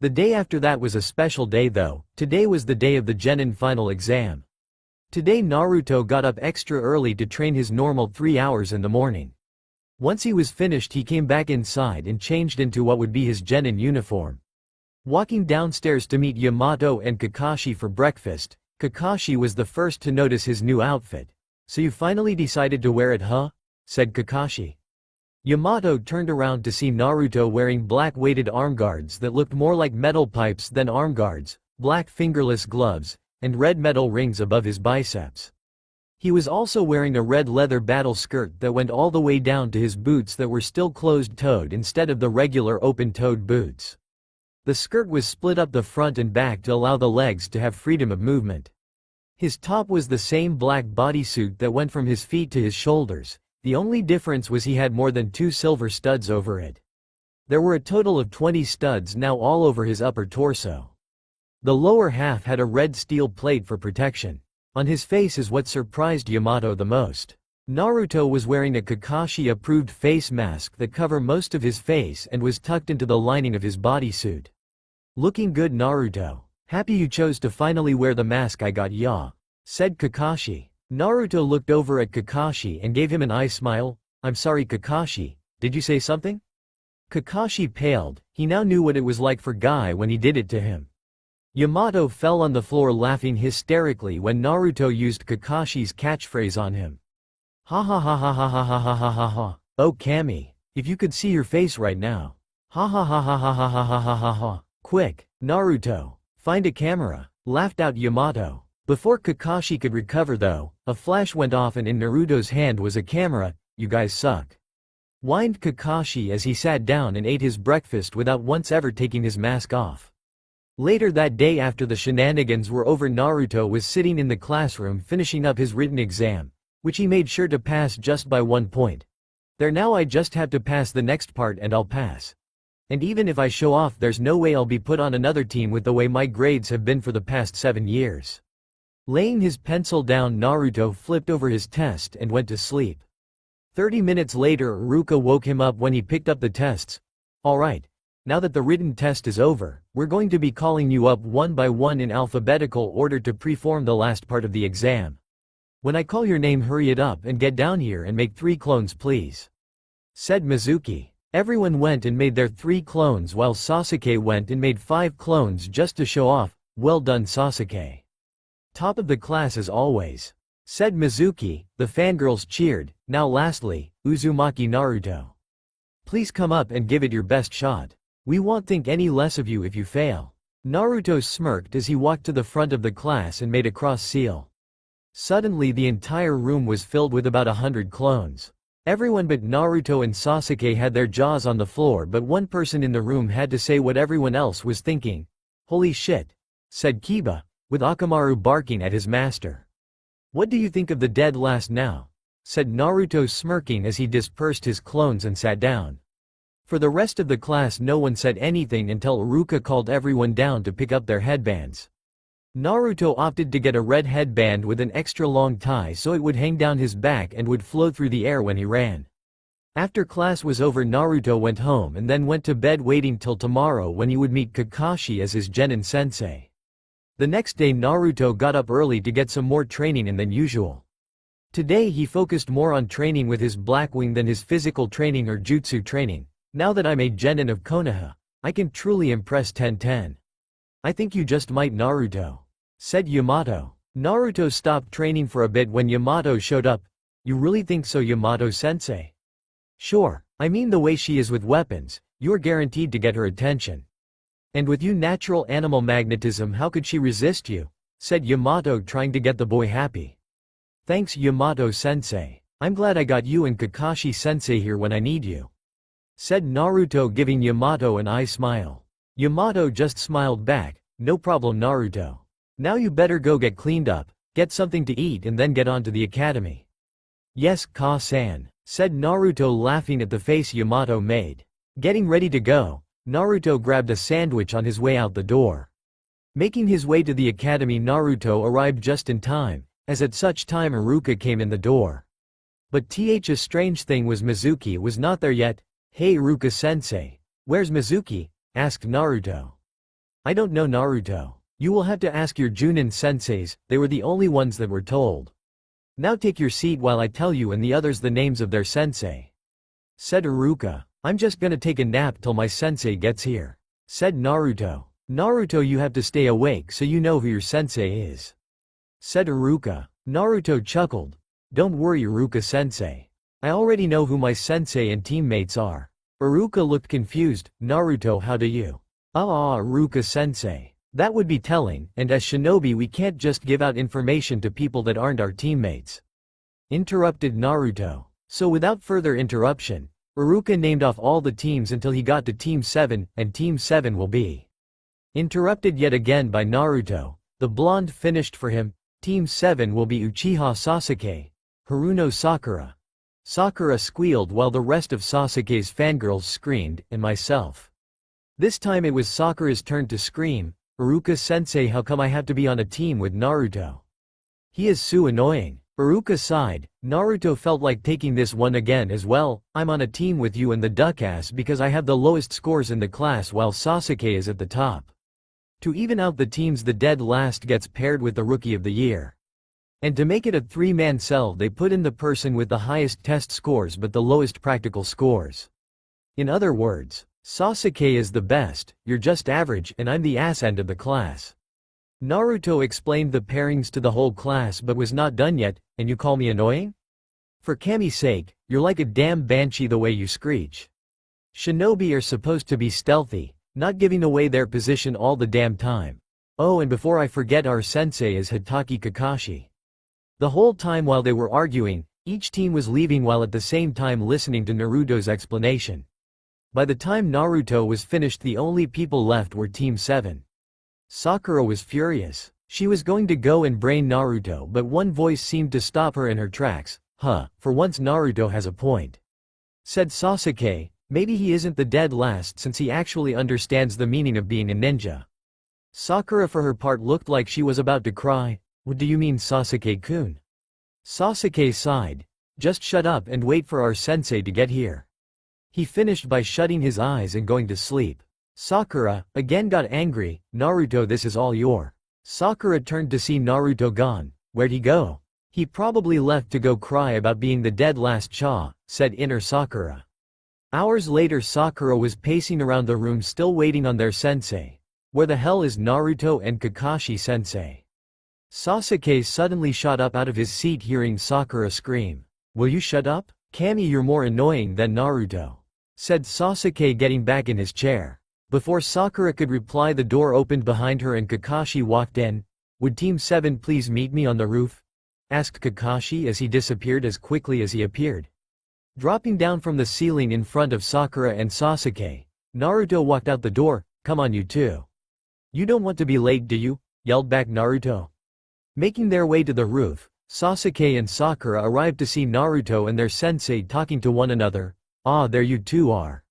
The day after that was a special day though. Today was the day of the Genin final exam. Today Naruto got up extra early to train his normal 3 hours in the morning. Once he was finished, he came back inside and changed into what would be his Genin uniform. Walking downstairs to meet Yamato and Kakashi for breakfast, Kakashi was the first to notice his new outfit. "So you finally decided to wear it, huh?" said Kakashi. Yamato turned around to see Naruto wearing black weighted arm guards that looked more like metal pipes than arm guards, black fingerless gloves, and red metal rings above his biceps. He was also wearing a red leather battle skirt that went all the way down to his boots that were still closed-toed instead of the regular open-toed boots. The skirt was split up the front and back to allow the legs to have freedom of movement. His top was the same black bodysuit that went from his feet to his shoulders. The only difference was he had more than 2 silver studs over it. There were a total of 20 studs now all over his upper torso. The lower half had a red steel plate for protection. On his face is what surprised Yamato the most. Naruto was wearing a Kakashi-approved face mask that covered most of his face and was tucked into the lining of his bodysuit. Looking good, Naruto. Happy you chose to finally wear the mask I got ya, said Kakashi. Naruto looked over at Kakashi and gave him an eye smile. I'm sorry Kakashi, did you say something? Kakashi paled. He now knew what it was like for Guy when he did it to him. Yamato fell on the floor laughing hysterically when Naruto used Kakashi's catchphrase on him. Ha ha ha ha ha ha ha ha ha ha ha. Oh Kami, if you could see your face right now. Ha ha ha ha ha ha ha ha ha ha ha. Quick, Naruto, find a camera, laughed out Yamato. Before Kakashi could recover though, a flash went off and in Naruto's hand was a camera. You guys suck, whined Kakashi as he sat down and ate his breakfast without once ever taking his mask off. Later that day after the shenanigans were over, Naruto was sitting in the classroom finishing up his written exam, which he made sure to pass just by 1 point. There, now I just have to pass the next part and I'll pass. And even if I show off, there's no way I'll be put on another team with the way my grades have been for the past 7 years. Laying his pencil down, Naruto flipped over his test and went to sleep. 30 minutes later, Iruka woke him up when he picked up the tests. Alright, now that the written test is over, we're going to be calling you up one by one in alphabetical order to perform the last part of the exam. When I call your name, hurry it up and get down here and make 3 clones please, said Mizuki. Everyone went and made their 3 clones while Sasuke went and made 5 clones just to show off. Well done Sasuke. Top of the class as always, said Mizuki. The fangirls cheered. Now lastly, Uzumaki Naruto. Please come up and give it your best shot. We won't think any less of you if you fail. Naruto smirked as he walked to the front of the class and made a cross seal. Suddenly the entire room was filled with about 100 clones. Everyone but Naruto and Sasuke had their jaws on the floor, but one person in the room had to say what everyone else was thinking. Holy shit, said Kiba, with Akamaru barking at his master. What do you think of the dead last now? Said Naruto smirking as he dispersed his clones and sat down. For the rest of the class no one said anything until Iruka called everyone down to pick up their headbands. Naruto opted to get a red headband with an extra long tie so it would hang down his back and would float through the air when he ran. After class was over, Naruto went home and then went to bed, waiting till tomorrow when he would meet Kakashi as his genin sensei. The next day Naruto got up early to get some more training in than usual. Today he focused more on training with his Black Wing than his physical training or jutsu training. Now that I'm a genin of Konoha, I can truly impress 10-10. I think you just might, Naruto, said Yamato. Naruto stopped training for a bit when Yamato showed up. You really think so, Yamato-sensei? Sure, I mean the way she is with weapons, you're guaranteed to get her attention. And with you natural animal magnetism, how could she resist you? Said Yamato, trying to get the boy happy. Thanks Yamato-sensei. I'm glad I got you and Kakashi-sensei here when I need you, said Naruto, giving Yamato an eye smile. Yamato just smiled back. No problem Naruto. Now you better go get cleaned up, get something to eat and then get on to the academy. Yes, Ka-san, said Naruto, laughing at the face Yamato made. Getting ready to go, Naruto grabbed a sandwich on his way out the door. Making his way to the academy, Naruto arrived just in time, as at such time Iruka came in the door. But a strange thing was Mizuki was not there yet. Hey Iruka-sensei, where's Mizuki? Asked Naruto. I don't know Naruto. You will have to ask your Junin senseis, they were the only ones that were told. Now take your seat while I tell you and the others the names of their sensei, said Iruka. I'm just gonna take a nap till my sensei gets here, said Naruto. Naruto, you have to stay awake so you know who your sensei is, said Iruka. Naruto chuckled. Don't worry Iruka-sensei. I already know who my sensei and teammates are. Iruka looked confused. Naruto, how do you? Iruka-sensei. That would be telling, and as shinobi we can't just give out information to people that aren't our teammates, interrupted Naruto. So without further interruption, Iruka named off all the teams until he got to Team 7, and Team 7 will be. Interrupted yet again by Naruto. The blonde finished for him. Team 7 will be Uchiha Sasuke, Haruno Sakura. Sakura squealed while the rest of Sasuke's fangirls screamed, and myself. This time it was Sakura's turn to scream. Iruka-sensei, how come I have to be on a team with Naruto? He is so annoying. Iruka sighed. Naruto felt like taking this one again as well. I'm on a team with you and the duckass because I have the lowest scores in the class while Sasuke is at the top. To even out the teams, the dead last gets paired with the rookie of the year. And to make it a three-man cell, they put in the person with the highest test scores but the lowest practical scores. In other words, Sasuke is the best, you're just average, and I'm the ass end of the class. Naruto explained the pairings to the whole class but was not done yet. And you call me annoying? For Kami's sake, you're like a damn banshee the way you screech. Shinobi are supposed to be stealthy, not giving away their position all the damn time. Oh, and before I forget, our sensei is Hitaki Kakashi. The whole time while they were arguing, each team was leaving while at the same time listening to Naruto's explanation. By the time Naruto was finished, the only people left were Team 7. Sakura was furious. She was going to go and brain Naruto, but one voice seemed to stop her in her tracks. For once Naruto has a point, said Sasuke. Maybe he isn't the dead last since he actually understands the meaning of being a ninja. Sakura for her part looked like she was about to cry. What do you mean, Sasuke-kun? Sasuke sighed. Just shut up and wait for our sensei to get here. He finished by shutting his eyes and going to sleep. Sakura again got angry. Naruto, this is all your. Sakura turned to see Naruto gone. Where'd he go? He probably left to go cry about being the dead last cha, said inner Sakura. Hours later, Sakura was pacing around the room still waiting on their sensei. Where the hell is Naruto and Kakashi sensei? Sasuke suddenly shot up out of his seat hearing Sakura scream. Will you shut up? Kami, you're more annoying than Naruto, said Sasuke getting back in his chair. Before Sakura could reply, the door opened behind her and Kakashi walked in. Would Team 7 please meet me on the roof? Asked Kakashi as he disappeared as quickly as he appeared. Dropping down from the ceiling in front of Sakura and Sasuke, Naruto walked out the door. Come on, you two. You don't want to be late, do you? Yelled back Naruto. Making their way to the roof, Sasuke and Sakura arrived to see Naruto and their sensei talking to one another. Ah, there you two are.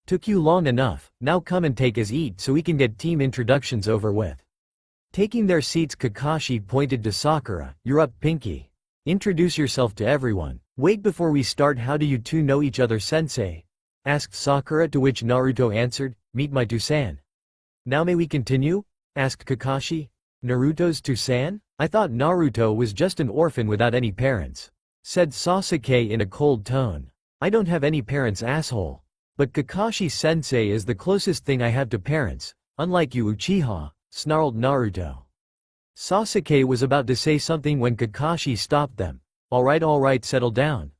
Took you long enough, now come and take his eat so we can get team introductions over with. Taking their seats, Kakashi pointed to Sakura. You're up, Pinky. Introduce yourself to everyone. Wait, before we start, how do you two know each other, sensei? Asked Sakura, to which Naruto answered, meet my Tusan. Now may we continue? Asked Kakashi. Naruto's Tusan? I thought Naruto was just an orphan without any parents, said Sasuke in a cold tone. I don't have any parents, asshole. But Kakashi-sensei is the closest thing I have to parents, unlike you, Uchiha, snarled Naruto. Sasuke was about to say something when Kakashi stopped them. Alright, settle down.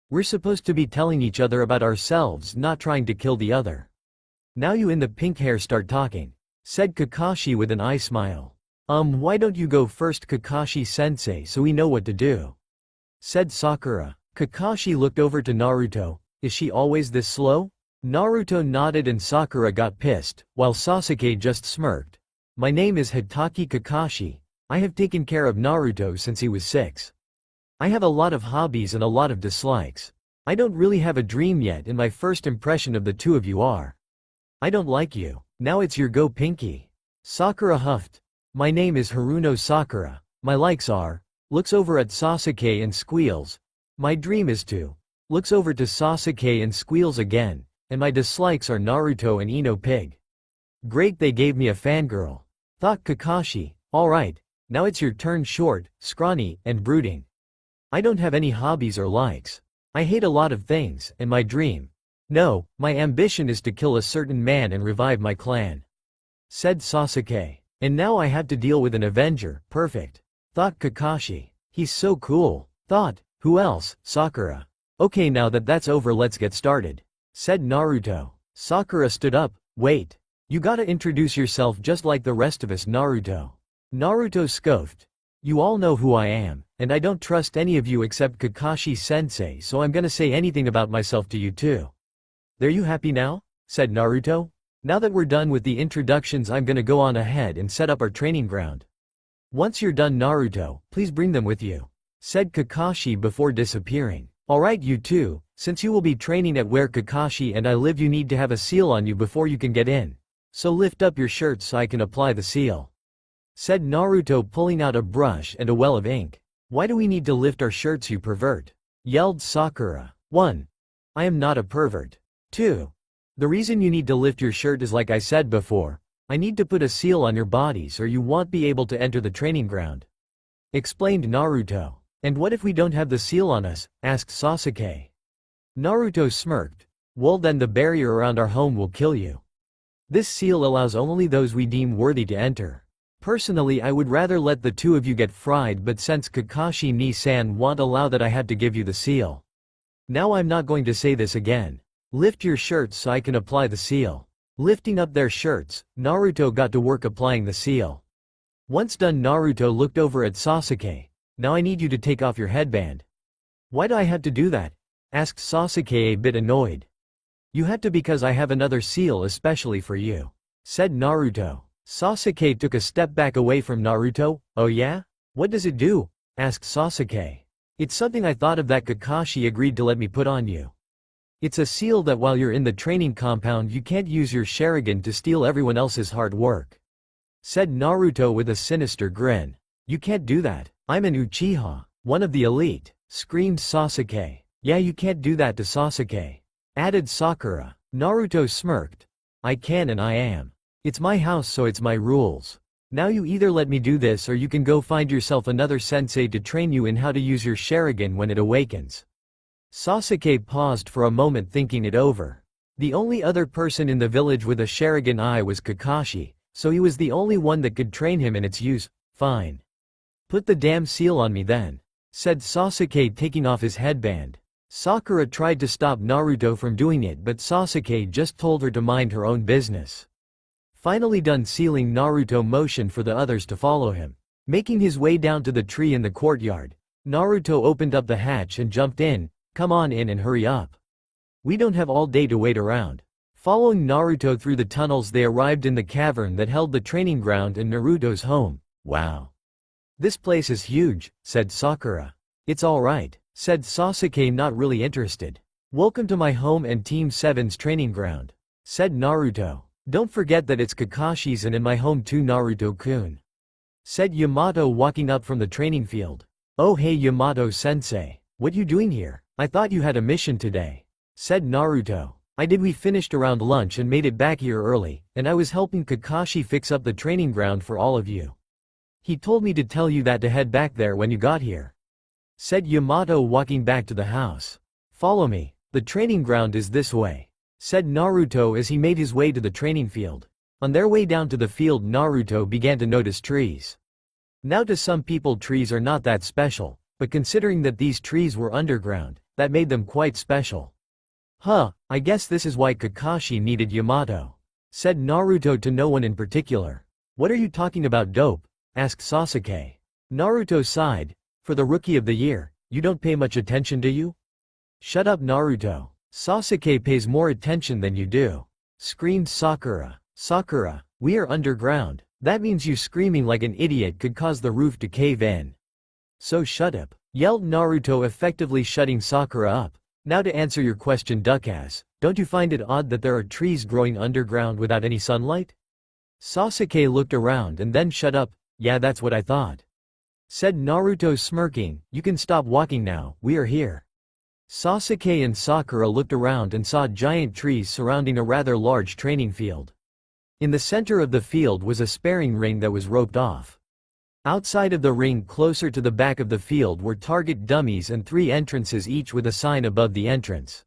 We're supposed to be telling each other about ourselves, not trying to kill the other. Now you in the pink hair start talking, said Kakashi with an eye smile. Why don't you go first, Kakashi-sensei, so we know what to do? Said Sakura. Kakashi looked over to Naruto. Is she always this slow? Naruto nodded and Sakura got pissed, while Sasuke just smirked. My name is Hitaki Kakashi. I have taken care of Naruto since he was 6. I have a lot of hobbies and a lot of dislikes. I don't really have a dream yet, and my first impression of the two of you are, I don't like you. Now it's your go, Pinky. Sakura huffed. My name is Haruno Sakura. My likes are, looks over at Sasuke and squeals. My dream is to, looks over to Sasuke and squeals again, and my dislikes are Naruto and Ino Pig. Great, they gave me a fangirl, thought Kakashi. Alright, now it's your turn, short, scrawny, and brooding. I don't have any hobbies or likes. I hate a lot of things, and my dream, no, my ambition is to kill a certain man and revive my clan, said Sasuke. And now I have to deal with an Avenger. Perfect, thought Kakashi. He's so cool, thought, who else? Sakura. Okay, now that that's over, let's get started, said Naruto. Sakura stood up. Wait. You gotta introduce yourself just like the rest of us, Naruto. Naruto scoffed. You all know who I am, and I don't trust any of you except Kakashi-sensei, so I'm gonna say anything about myself to you too. There, you happy now? Said Naruto. Now that we're done with the introductions, I'm gonna go on ahead and set up our training ground. Once you're done, Naruto, please bring them with you, said Kakashi before disappearing. Alright, you two, since you will be training at where Kakashi and I live, you need to have a seal on you before you can get in. So lift up your shirts so I can apply the seal. said Naruto, pulling out a brush and a well of ink. Why do we need to lift our shirts, you pervert? Yelled Sakura. 1. I am not a pervert. 2. The reason you need to lift your shirt is like I said before, I need to put a seal on your bodies or you won't be able to enter the training ground. Explained Naruto. And what if we don't have the seal on us? Asked Sasuke. Naruto smirked. Well, then the barrier around our home will kill you. This seal allows only those we deem worthy to enter. Personally, I would rather let the two of you get fried, but since Kakashi Ni-san won't allow that, I had to give you the seal. Now I'm not going to say this again. Lift your shirts so I can apply the seal. Lifting up their shirts, Naruto got to work applying the seal. Once done, Naruto looked over at Sasuke. Now I need you to take off your headband. Why do I have to do that? Asked Sasuke, a bit annoyed. You had to because I have another seal especially for you, said Naruto. Sasuke took a step back away from Naruto. Oh yeah? What does it do? Asked Sasuke. It's something I thought of that Kakashi agreed to let me put on you. It's a seal that while you're in the training compound you can't use your Sharingan to steal everyone else's hard work, said Naruto with a sinister grin. You can't do that. I'm an Uchiha, one of the elite, screamed Sasuke. Yeah, you can't do that to Sasuke, added Sakura. Naruto smirked. I can and I am. It's my house, so it's my rules. Now you either let me do this or you can go find yourself another sensei to train you in how to use your Sharingan when it awakens. Sasuke paused for a moment, thinking it over. The only other person in the village with a Sharingan eye was Kakashi, so he was the only one that could train him in its use. Fine. Put the damn seal on me then, said Sasuke, taking off his headband. Sakura tried to stop Naruto from doing it, but Sasuke just told her to mind her own business. Finally done sealing, Naruto motioned for the others to follow him. Making his way down to the tree in the courtyard, Naruto opened up the hatch and jumped in. Come on in and hurry up. We don't have all day to wait around. Following Naruto through the tunnels, they arrived in the cavern that held the training ground and Naruto's home. Wow. This place is huge, said Sakura. It's alright, said Sasuke, not really interested. Welcome to my home and Team 7's training ground, said Naruto. Don't forget that it's Kakashi's and in my home too, Naruto-kun, said Yamato, walking up from the training field. Oh hey Yamato-sensei, what you doing here? I thought you had a mission today, said Naruto. I did. We finished around lunch and made it back here early, and I was helping Kakashi fix up the training ground for all of you. He told me to tell you that to head back there when you got here, said Yamato, walking back to the house. Follow me, the training ground is this way, said Naruto as he made his way to the training field. On their way down to the field, Naruto began to notice trees. Now to some people trees are not that special, but considering that these trees were underground, that made them quite special. Huh, I guess this is why Kakashi needed Yamato, said Naruto to no one in particular. What are you talking about, dope? Asked Sasuke. Naruto sighed. For the rookie of the year, you don't pay much attention, do you? Shut up, Naruto. Sasuke pays more attention than you do, screamed Sakura. Sakura, we are underground. That means you screaming like an idiot could cause the roof to cave in. So shut up, yelled Naruto, effectively shutting Sakura up. Now to answer your question, Duckass, don't you find it odd that there are trees growing underground without any sunlight? Sasuke looked around and then shut up. Yeah, that's what I thought, said Naruto, smirking. You can stop walking now, we are here. Sasuke and Sakura looked around and saw giant trees surrounding a rather large training field. In the center of the field was a sparring ring that was roped off. Outside of the ring, closer to the back of the field, were target dummies and 3 entrances, each with a sign above the entrance.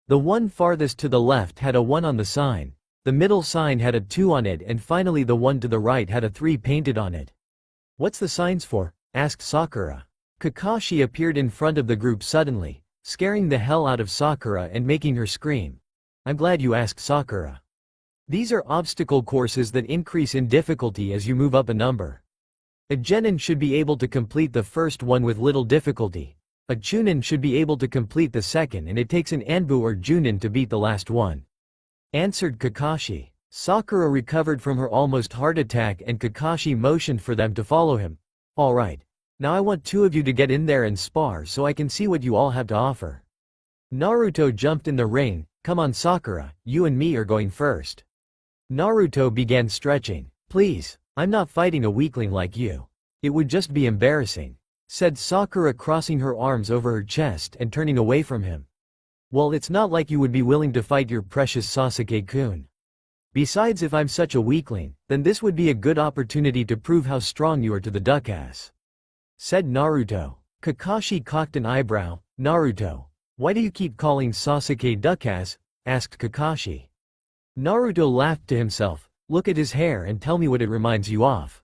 The one farthest to the left had a 1 on the sign, the middle sign had a 2 on it, and finally the one to the right had a 3 painted on it. What's the signs for? Asked Sakura. Kakashi appeared in front of the group suddenly, scaring the hell out of Sakura and making her scream. I'm glad you asked, Sakura. These are obstacle courses that increase in difficulty as you move up a number. A genin should be able to complete the first one with little difficulty. A chunin should be able to complete the second, and it takes an anbu or junin to beat the last one, answered Kakashi. Sakura recovered from her almost heart attack and Kakashi motioned for them to follow him. Alright. Now I want 2 of you to get in there and spar so I can see what you all have to offer. Naruto jumped in the ring. Come on Sakura, you and me are going first. Naruto began stretching. Please, I'm not fighting a weakling like you. It would just be embarrassing, said Sakura, crossing her arms over her chest and turning away from him. Well, it's not like you would be willing to fight your precious Sasuke-kun. Besides, if I'm such a weakling, then this would be a good opportunity to prove how strong you are to the duck-ass, said Naruto. Kakashi cocked an eyebrow. Naruto, why do you keep calling Sasuke duck-ass? Asked Kakashi. Naruto laughed to himself. Look at his hair and tell me what it reminds you of.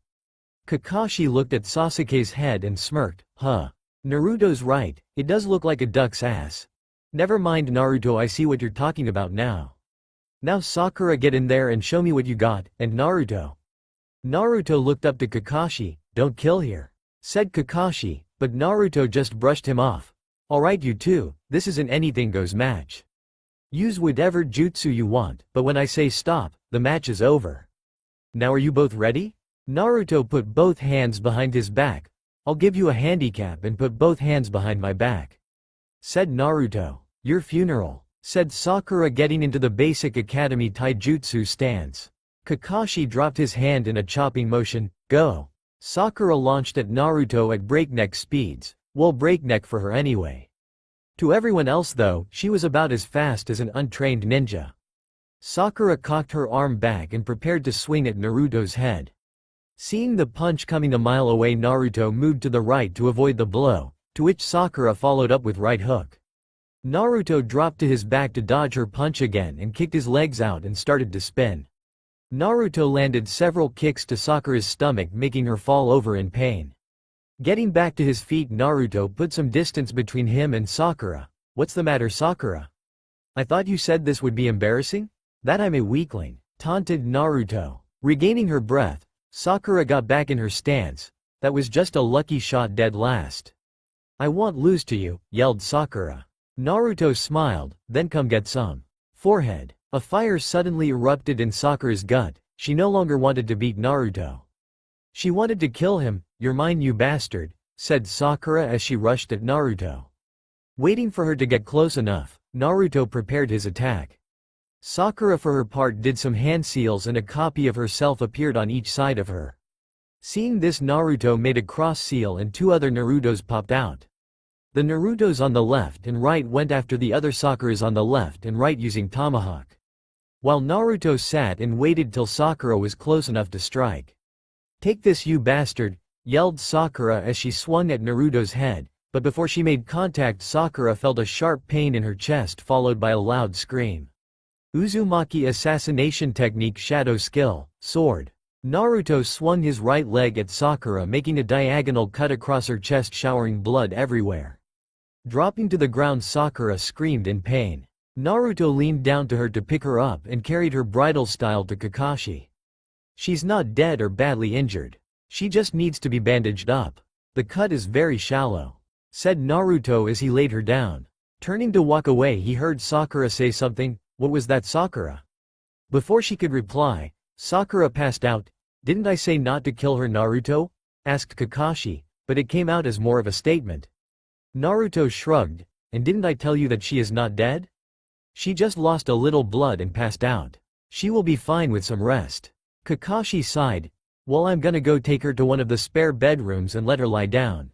Kakashi looked at Sasuke's head and smirked. Huh. Naruto's right, it does look like a duck's ass. Never mind Naruto, I see what you're talking about now. Now Sakura, get in there and show me what you got. And Naruto looked up to Kakashi. Don't kill here, said Kakashi, but Naruto just brushed him off. Alright you two, this is an anything goes match. Use whatever jutsu you want, but when I say stop, the match is over. Now are you both ready? Naruto put both hands behind his back. I'll give you a handicap and put both hands behind my back, said Naruto. Your funeral, said Sakura, getting into the basic academy taijutsu stance. Kakashi dropped his hand in a chopping motion. Go. Sakura launched at Naruto at breakneck speeds. Well, breakneck for her anyway. To everyone else though, she was about as fast as an untrained ninja. Sakura cocked her arm back and prepared to swing at Naruto's head. Seeing the punch coming a mile away, Naruto moved to the right to avoid the blow, to which Sakura followed up with right hook. Naruto dropped to his back to dodge her punch again and kicked his legs out and started to spin. Naruto landed several kicks to Sakura's stomach, making her fall over in pain. Getting back to his feet, Naruto put some distance between him and Sakura. What's the matter, Sakura? I thought you said this would be embarrassing? That I'm a weakling, taunted Naruto. Regaining her breath, Sakura got back in her stance. That was just a lucky shot, dead last. I won't lose to you, yelled Sakura. Naruto smiled, then come get some. Forehead. A fire suddenly erupted in Sakura's gut. She no longer wanted to beat Naruto. She wanted to kill him. You're mine, you bastard, said Sakura as she rushed at Naruto. Waiting for her to get close enough, Naruto prepared his attack. Sakura for her part did some hand seals and a copy of herself appeared on each side of her. Seeing this, Naruto made a cross seal and two other Narutos popped out. The Narutos on the left and right went after the other Sakuras on the left and right using tomahawk, while Naruto sat and waited till Sakura was close enough to strike. Take this, you bastard, yelled Sakura as she swung at Naruto's head, but before she made contact, Sakura felt a sharp pain in her chest followed by a loud scream. Uzumaki assassination technique, shadow skill, sword. Naruto swung his right leg at Sakura, making a diagonal cut across her chest, showering blood everywhere. Dropping to the ground, Sakura screamed in pain. Naruto leaned down to her to pick her up and carried her bridal style to Kakashi. She's not dead or badly injured. She just needs to be bandaged up. The cut is very shallow, said Naruto as he laid her down. Turning to walk away, he heard Sakura say something. What was that, Sakura? Before she could reply, Sakura passed out. Didn't I say not to kill her, Naruto? Asked Kakashi, but it came out as more of a statement. Naruto shrugged. And didn't I tell you that she is not dead? She just lost a little blood and passed out. She will be fine with some rest. Kakashi sighed. Well, I'm gonna go take her to one of the spare bedrooms and let her lie down.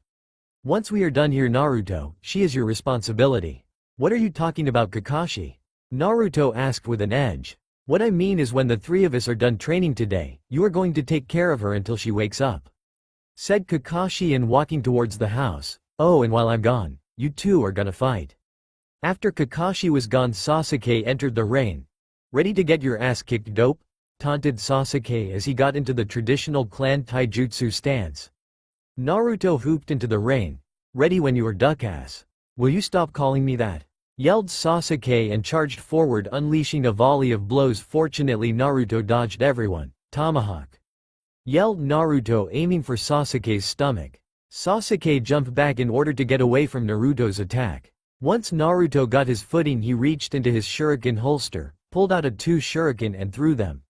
Once we are done here, Naruto, she is your responsibility. What are you talking about, Kakashi? Naruto asked with an edge. What I mean is, when the three of us are done training today, you are going to take care of her until she wakes up, said Kakashi, and walking towards the house. Oh, and while I'm gone, you two are gonna fight. After Kakashi was gone, Sasuke entered the ring. Ready to get your ass kicked, dope? Taunted Sasuke as he got into the traditional clan taijutsu stance. Naruto hooped into the ring. Ready when you are, duck-ass. Will you stop calling me that? Yelled Sasuke and charged forward, unleashing a volley of blows. Fortunately, Naruto dodged everyone. Tomahawk, yelled Naruto, aiming for Sasuke's stomach. Sasuke jumped back in order to get away from Naruto's attack. Once Naruto got his footing, he reached into his shuriken holster, pulled out two shuriken and threw them.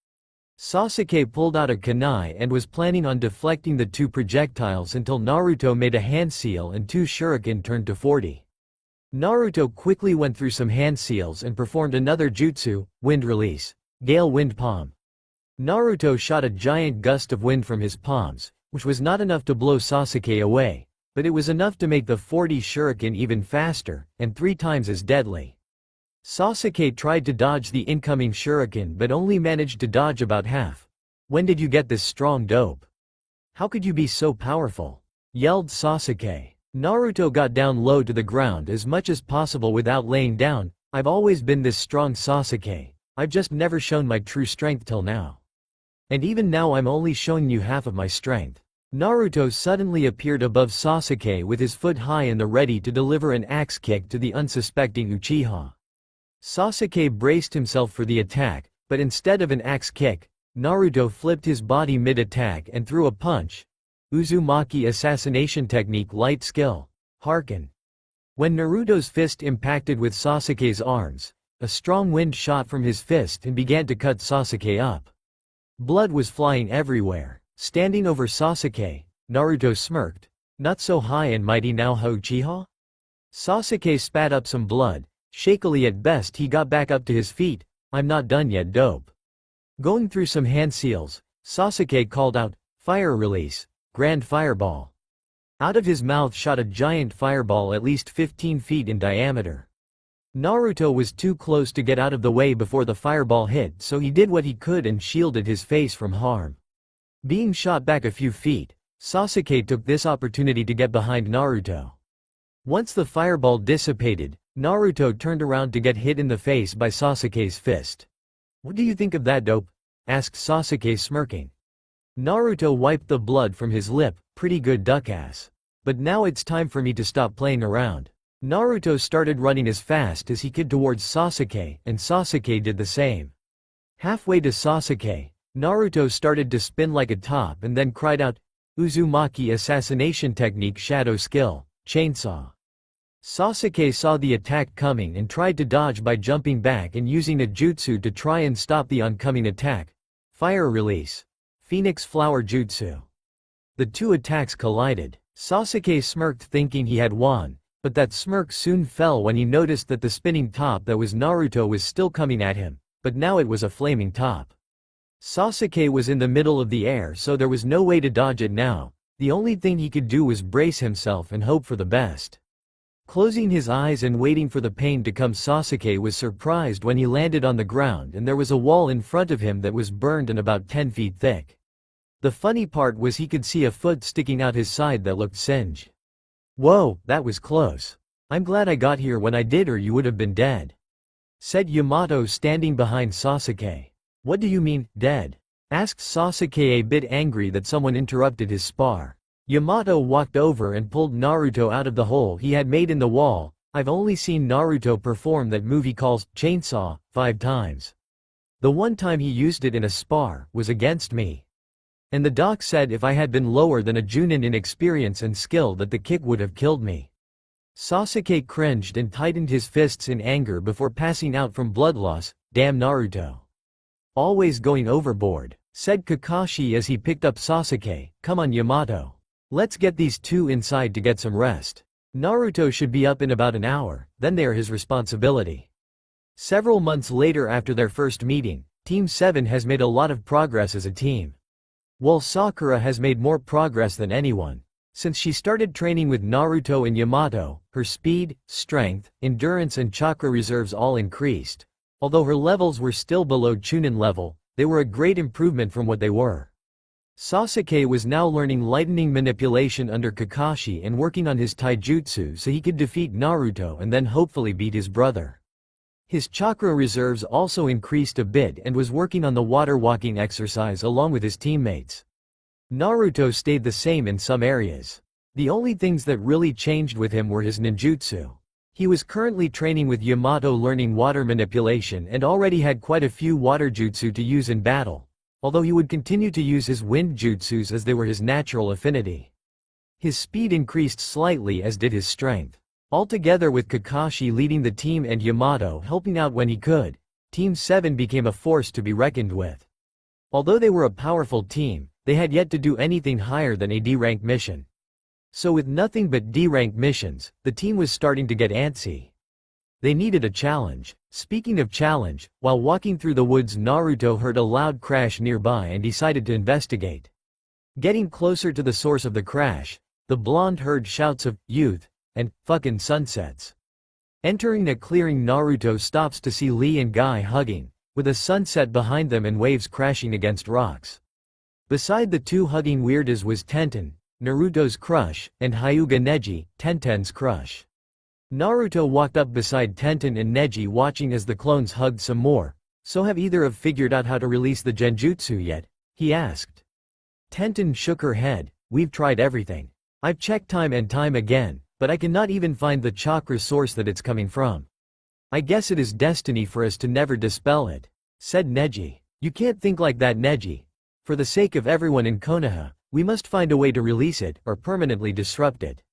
Sasuke pulled out a kunai and was planning on deflecting the two projectiles until Naruto made a hand seal and two shuriken turned to 40. Naruto quickly went through some hand seals and performed another jutsu, wind release, gale wind palm. Naruto shot a giant gust of wind from his palms, which was not enough to blow Sasuke away, but it was enough to make the 40 shuriken even faster, and 3 times as deadly. Sasuke tried to dodge the incoming shuriken but only managed to dodge about half. "When did you get this strong dope? How could you be so powerful?" yelled Sasuke. Naruto got down low to the ground as much as possible without laying down. "I've always been this strong, Sasuke. I've just never shown my true strength till now. And even now I'm only showing you half of my strength." Naruto suddenly appeared above Sasuke with his foot high in the ready to deliver an axe kick to the unsuspecting Uchiha. Sasuke braced himself for the attack, but instead of an axe kick, Naruto flipped his body mid-attack and threw a punch. Uzumaki assassination technique light skill. Harken. When Naruto's fist impacted with Sasuke's arms, a strong wind shot from his fist and began to cut Sasuke up. Blood was flying everywhere. Standing over Sasuke, Naruto smirked. "Not so high and mighty now, Uchiha?" Sasuke spat up some blood. Shakily at best he got back up to his feet. "I'm not done yet, dope." Going through some hand seals, Sasuke called out, "Fire release, grand fireball." Out of his mouth shot a giant fireball at least 15 feet in diameter. Naruto was too close to get out of the way before the fireball hit, so he did what he could and shielded his face from harm. Being shot back a few feet, Sasuke took this opportunity to get behind Naruto. Once the fireball dissipated, Naruto turned around to get hit in the face by Sasuke's fist. "What do you think of that, dope?" asked Sasuke smirking. Naruto wiped the blood from his lip. "Pretty good, duckass. But now it's time for me to stop playing around." Naruto started running as fast as he could towards Sasuke, and Sasuke did the same. Halfway to Sasuke, Naruto started to spin like a top and then cried out, "Uzumaki assassination technique shadow skill, chainsaw." Sasuke saw the attack coming and tried to dodge by jumping back and using a jutsu to try and stop the oncoming attack. Fire release. Phoenix flower jutsu. The two attacks collided. Sasuke smirked thinking he had won, but that smirk soon fell when he noticed that the spinning top that was Naruto was still coming at him, but now it was a flaming top. Sasuke was in the middle of the air, so there was no way to dodge it now. The only thing he could do was brace himself and hope for the best. Closing his eyes and waiting for the pain to come, Sasuke was surprised when he landed on the ground and there was a wall in front of him that was burned and about 10 feet thick. The funny part was he could see a foot sticking out his side that looked singed. "Whoa, that was close. I'm glad I got here when I did or you would have been dead," said Yamato standing behind Sasuke. "What do you mean, dead?" asked Sasuke, a bit angry that someone interrupted his spar. Yamato walked over and pulled Naruto out of the hole he had made in the wall. "I've only seen Naruto perform that move he calls chainsaw 5 times. The one time he used it in a spar was against me. And the doc said if I had been lower than a Junin in experience and skill that the kick would have killed me." Sasuke cringed and tightened his fists in anger before passing out from blood loss. "Damn Naruto. Always going overboard," said Kakashi as he picked up Sasuke. "Come on, Yamato. Let's get these two inside to get some rest. Naruto should be up in about an hour, then they are his responsibility." Several months later, after their first meeting, Team 7 has made a lot of progress as a team. While Sakura has made more progress than anyone. Since she started training with Naruto and Yamato, her speed, strength, endurance and chakra reserves all increased. Although her levels were still below Chunin level, they were a great improvement from what they were. Sasuke was now learning lightning manipulation under Kakashi and working on his taijutsu so he could defeat Naruto and then hopefully beat his brother. His chakra reserves also increased a bit and was working on the water walking exercise along with his teammates. Naruto stayed the same in some areas. The only things that really changed with him were his ninjutsu. He was currently training with Yamato learning water manipulation and already had quite a few water jutsu to use in battle, although he would continue to use his wind jutsus as they were his natural affinity. His speed increased slightly as did his strength. Altogether, with Kakashi leading the team and Yamato helping out when he could, Team 7 became a force to be reckoned with. Although they were a powerful team, they had yet to do anything higher than a D-rank mission. So with nothing but D-rank missions, the team was starting to get antsy. They needed a challenge. Speaking of challenge, while walking through the woods Naruto heard a loud crash nearby and decided to investigate. Getting closer to the source of the crash, the blonde heard shouts of "youth" and "fucking sunsets." Entering a clearing, Naruto stops to see Lee and Guy hugging, with a sunset behind them and waves crashing against rocks. Beside the two hugging weirdos was Tenten, Naruto's crush, and Hyuga Neji, Tenten's crush. Naruto walked up beside Tenten and Neji watching as the clones hugged some more. "So have either of figured out how to release the genjutsu yet?" he asked. Tenten shook her head. "We've tried everything. I've checked time and time again, but I cannot even find the chakra source that it's coming from. I guess it is destiny for us to never dispel it," said Neji. "You can't think like that, Neji. For the sake of everyone in Konoha, we must find a way to release it or permanently disrupt it,"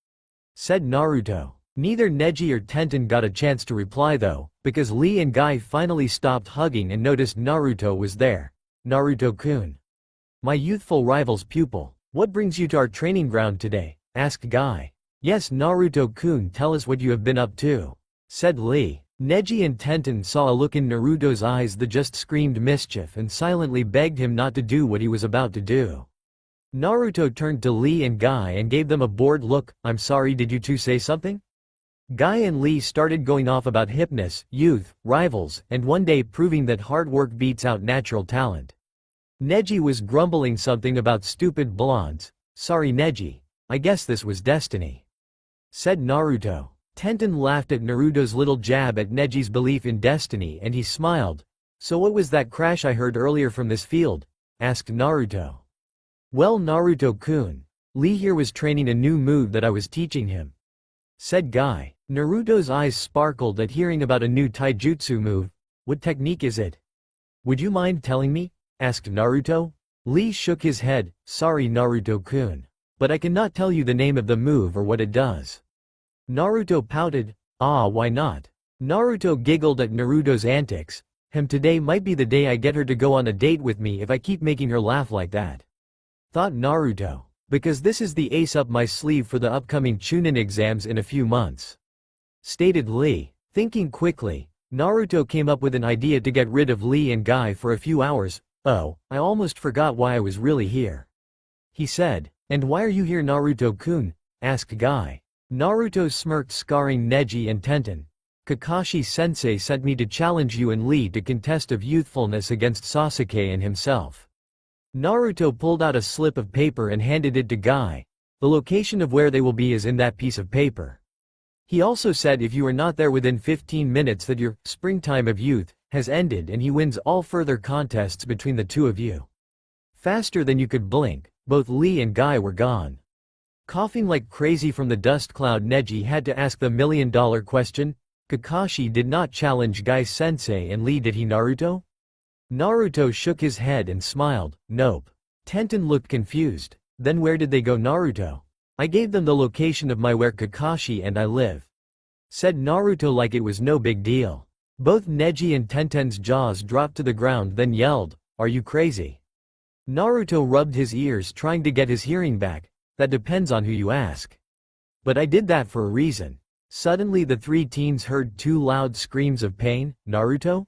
said Naruto. Neither Neji or Tenten got a chance to reply though, because Lee and Guy finally stopped hugging and noticed Naruto was there. "Naruto-kun. My youthful rival's pupil. What brings you to our training ground today?" asked Guy. "Yes, Naruto-kun, tell us what you have been up to," said Lee. Neji and Tenten saw a look in Naruto's eyes that just screamed mischief and silently begged him not to do what he was about to do. Naruto turned to Lee and Guy and gave them a bored look. "I'm sorry, did you two say something?" Guy and Lee started going off about hipness, youth, rivals, and one day proving that hard work beats out natural talent. Neji was grumbling something about stupid blondes. "Sorry Neji, I guess this was destiny," said Naruto. Tenten laughed at Naruto's little jab at Neji's belief in destiny and he smiled. "So what was that crash I heard earlier from this field?" asked Naruto. "Well, Naruto-kun, Lee here was training a new move that I was teaching him," said Guy. Naruto's eyes sparkled at hearing about a new taijutsu move. "What technique is it? Would you mind telling me?" asked Naruto. Lee shook his head. "Sorry Naruto-kun, but I cannot tell you the name of the move or what it does." Naruto pouted. "Ah, why not?" Naruto giggled at Naruto's antics. Today might be the day I get her to go on a date with me if I keep making her laugh like that," thought Naruto. "Because this is the ace up my sleeve for the upcoming Chunin exams in a few months," stated Lee. Thinking quickly, Naruto came up with an idea to get rid of Lee and Guy for a few hours. "Oh, I almost forgot why I was really here," he said. "And why are you here, Naruto-kun?" asked Guy. Naruto smirked, scarring Neji and Tenten. "Kakashi-sensei sent me to challenge you and Lee to contest of youthfulness against Sasuke and himself." Naruto pulled out a slip of paper and handed it to Guy. "The location of where they will be is in that piece of paper. He also said if you are not there within 15 minutes that your springtime of youth has ended and he wins all further contests between the two of you." Faster than you could blink, both Lee and Guy were gone. Coughing like crazy from the dust cloud, Neji had to ask the million-dollar question. "Kakashi did not challenge Guy-sensei and Lee, did he, Naruto?" Naruto shook his head and smiled. "Nope." Tenten looked confused. "Then where did they go, Naruto?" "I gave them the location of where Kakashi and I live," said Naruto like it was no big deal. Both Neji and Tenten's jaws dropped to the ground, then yelled, "Are you crazy?" Naruto rubbed his ears trying to get his hearing back. "That depends on who you ask. But I did that for a reason." Suddenly the three teens heard two loud screams of pain. "Naruto?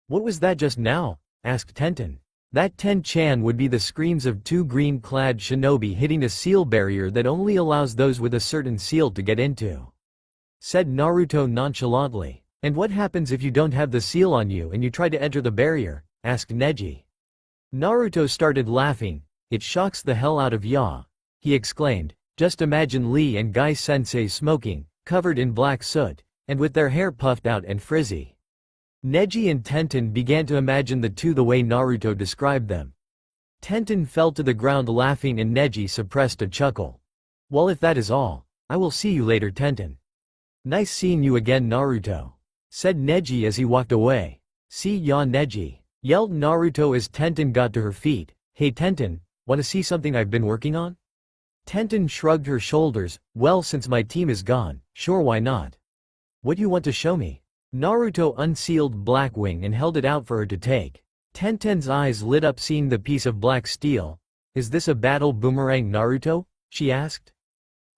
What was that just now?" asked Tenten. "That Ten-chan would be the screams of two green-clad shinobi hitting a seal barrier that only allows those with a certain seal to get into," said Naruto nonchalantly. "And what happens if you don't have the seal on you and you try to enter the barrier?" asked Neji. Naruto started laughing. "It shocks the hell out of ya," he exclaimed. "Just imagine Lee and Guy-sensei smoking, covered in black soot, and with their hair puffed out and frizzy." Neji and Tenten began to imagine the two the way Naruto described them. Tenten fell to the ground laughing and Neji suppressed a chuckle. "Well, if that is all, I will see you later, Tenten." "Nice seeing you again, Naruto," said Neji as he walked away. "See ya, Neji," yelled Naruto as Tenten got to her feet. "Hey Tenten, wanna see something I've been working on?" Tenten shrugged her shoulders. "Well, since my team is gone, sure, why not? What do you want to show me?" Naruto unsealed Blackwing and held it out for her to take. Tenten's eyes lit up seeing the piece of black steel. "Is this a battle boomerang, Naruto?" she asked.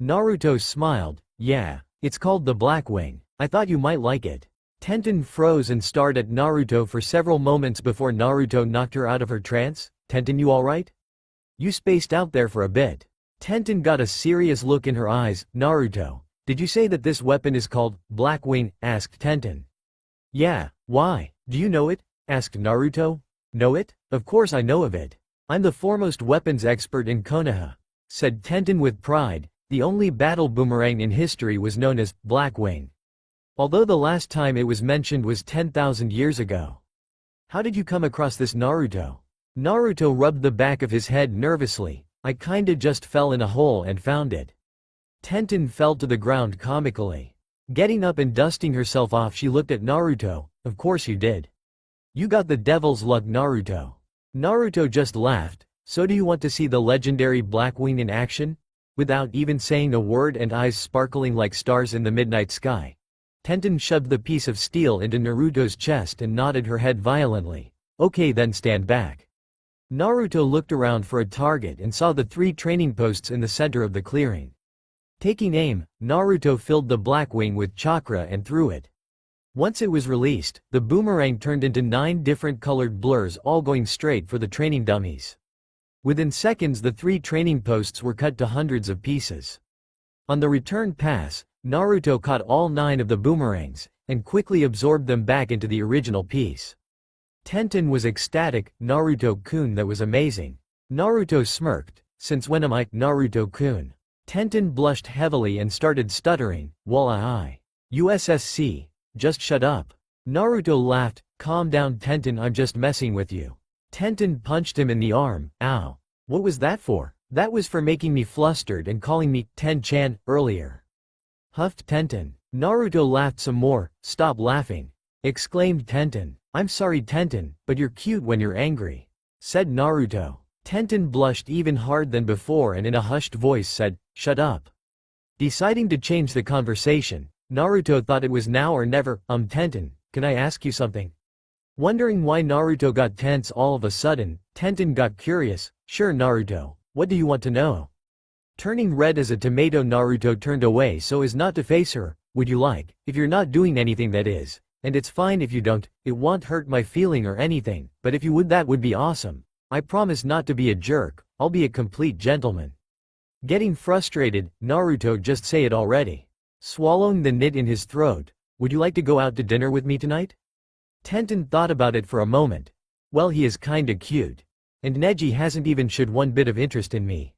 Naruto smiled. "Yeah, it's called the Blackwing. I thought you might like it." Tenten froze and stared at Naruto for several moments before Naruto knocked her out of her trance. Tenten, you alright? You spaced out there for a bit. Tenten got a serious look in her eyes. Naruto, did you say that this weapon is called Black Wing? Asked Tenten. Yeah, why? Do you know it? Asked Naruto. Know it? Of course I know of it. I'm the foremost weapons expert in Konoha, said Tenten with pride. The only battle boomerang in history was known as Black Wing, although the last time it was mentioned was 10,000 years ago. How did you come across this, Naruto? Naruto rubbed the back of his head nervously. I kinda just fell in a hole and found it. Tenten fell to the ground comically. Getting up and dusting herself off, she looked at Naruto. Of course you did. You got the devil's luck, Naruto. Naruto just laughed. So do you want to see the legendary Black Wing in action? Without even saying a word and eyes sparkling like stars in the midnight sky, Tenten shoved the piece of steel into Naruto's chest and nodded her head violently. Okay, then stand back. Naruto looked around for a target and saw the 3 training posts in the center of the clearing. Taking aim, Naruto filled the Black Wing with chakra and threw it. Once it was released, the boomerang turned into 9 different colored blurs, all going straight for the training dummies. Within seconds, the 3 training posts were cut to hundreds of pieces. On the return pass, Naruto caught all 9 of the boomerangs, and quickly absorbed them back into the original piece. Tenten was ecstatic. Naruto-kun, that was amazing. Naruto smirked. Since when am I Naruto-kun? Tenten blushed heavily and started stuttering. Wall-I. USSC. Just shut up. Naruto laughed. Calm down, Tenten, I'm just messing with you. Tenten punched him in the arm. Ow. What was that for? That was for making me flustered and calling me Ten-chan earlier, huffed Tenten. Naruto laughed some more. Stop laughing, exclaimed Tenten. I'm sorry, Tenten, but you're cute when you're angry, said Naruto. Tenten blushed even harder than before and in a hushed voice said, shut up. Deciding to change the conversation, Naruto thought it was now or never. Tenten, can I ask you something? Wondering why Naruto got tense all of a sudden, Tenten got curious. Sure, Naruto, what do you want to know? Turning red as a tomato, Naruto turned away so as not to face her. Would you like, if you're not doing anything, that is, and it's fine if you don't, it won't hurt my feeling or anything, but if you would, that would be awesome. I promise not to be a jerk, I'll be a complete gentleman. Getting frustrated, Naruto, just say it already. Swallowing the knit in his throat. Would you like to go out to dinner with me tonight? Tenten thought about it for a moment. Well, he is kinda cute. And Neji hasn't even showed one bit of interest in me.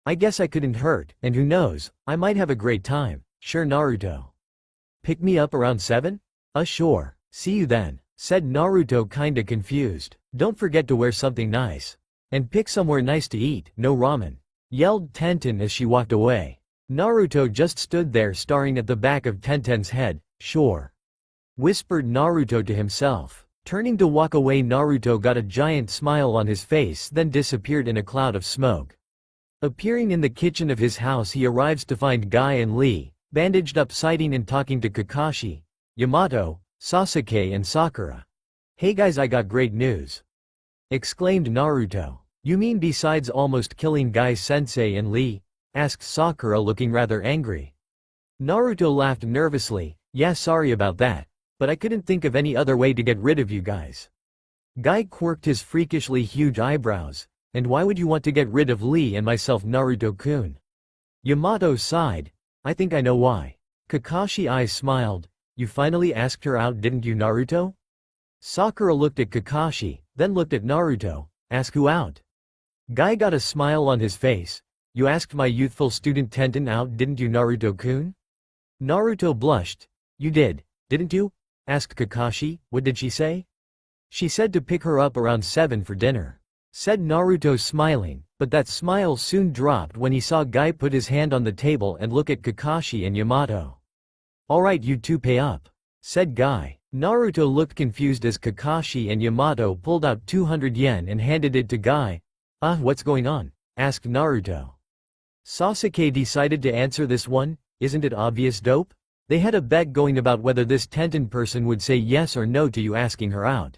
I guess I couldn't hurt, and who knows, I might have a great time. Sure, Naruto. Pick me up around 7? Sure. See you then, said Naruto, kinda confused. Don't forget to wear something nice. And pick somewhere nice to eat. No ramen, yelled Tenten as she walked away. Naruto just stood there staring at the back of Tenten's head. Sure, whispered Naruto to himself. Turning to walk away, Naruto got a giant smile on his face, then disappeared in a cloud of smoke. Appearing in the kitchen of his house, he arrives to find Guy and Lee, bandaged up, sighting and talking to Kakashi, Yamato, Sasuke and Sakura. Hey guys, I got great news, exclaimed Naruto. You mean besides almost killing Guy-sensei and Lee? Asked Sakura, looking rather angry. Naruto laughed nervously. Yeah, sorry about that, but I couldn't think of any other way to get rid of you guys. Guy quirked his freakishly huge eyebrows. And why would you want to get rid of Lee and myself, Naruto-kun? Yamato sighed. I think I know why. Kakashi's eyes smiled. You finally asked her out, didn't you, Naruto? Sakura looked at Kakashi, then looked at Naruto. Ask who out? Guy got a smile on his face. You asked my youthful student Tenten out, didn't you, Naruto-kun? Naruto blushed. You did, didn't you? Asked Kakashi. What did she say? She said to pick her up around 7 for dinner, said Naruto, smiling, but that smile soon dropped when he saw Guy put his hand on the table and look at Kakashi and Yamato. Alright, you two pay up, said Guy. Naruto looked confused as Kakashi and Yamato pulled out 200 yen and handed it to Guy. What's going on? Asked Naruto. Sasuke decided to answer this one. Isn't it obvious, dope? They had a bet going about whether this Tenten person would say yes or no to you asking her out,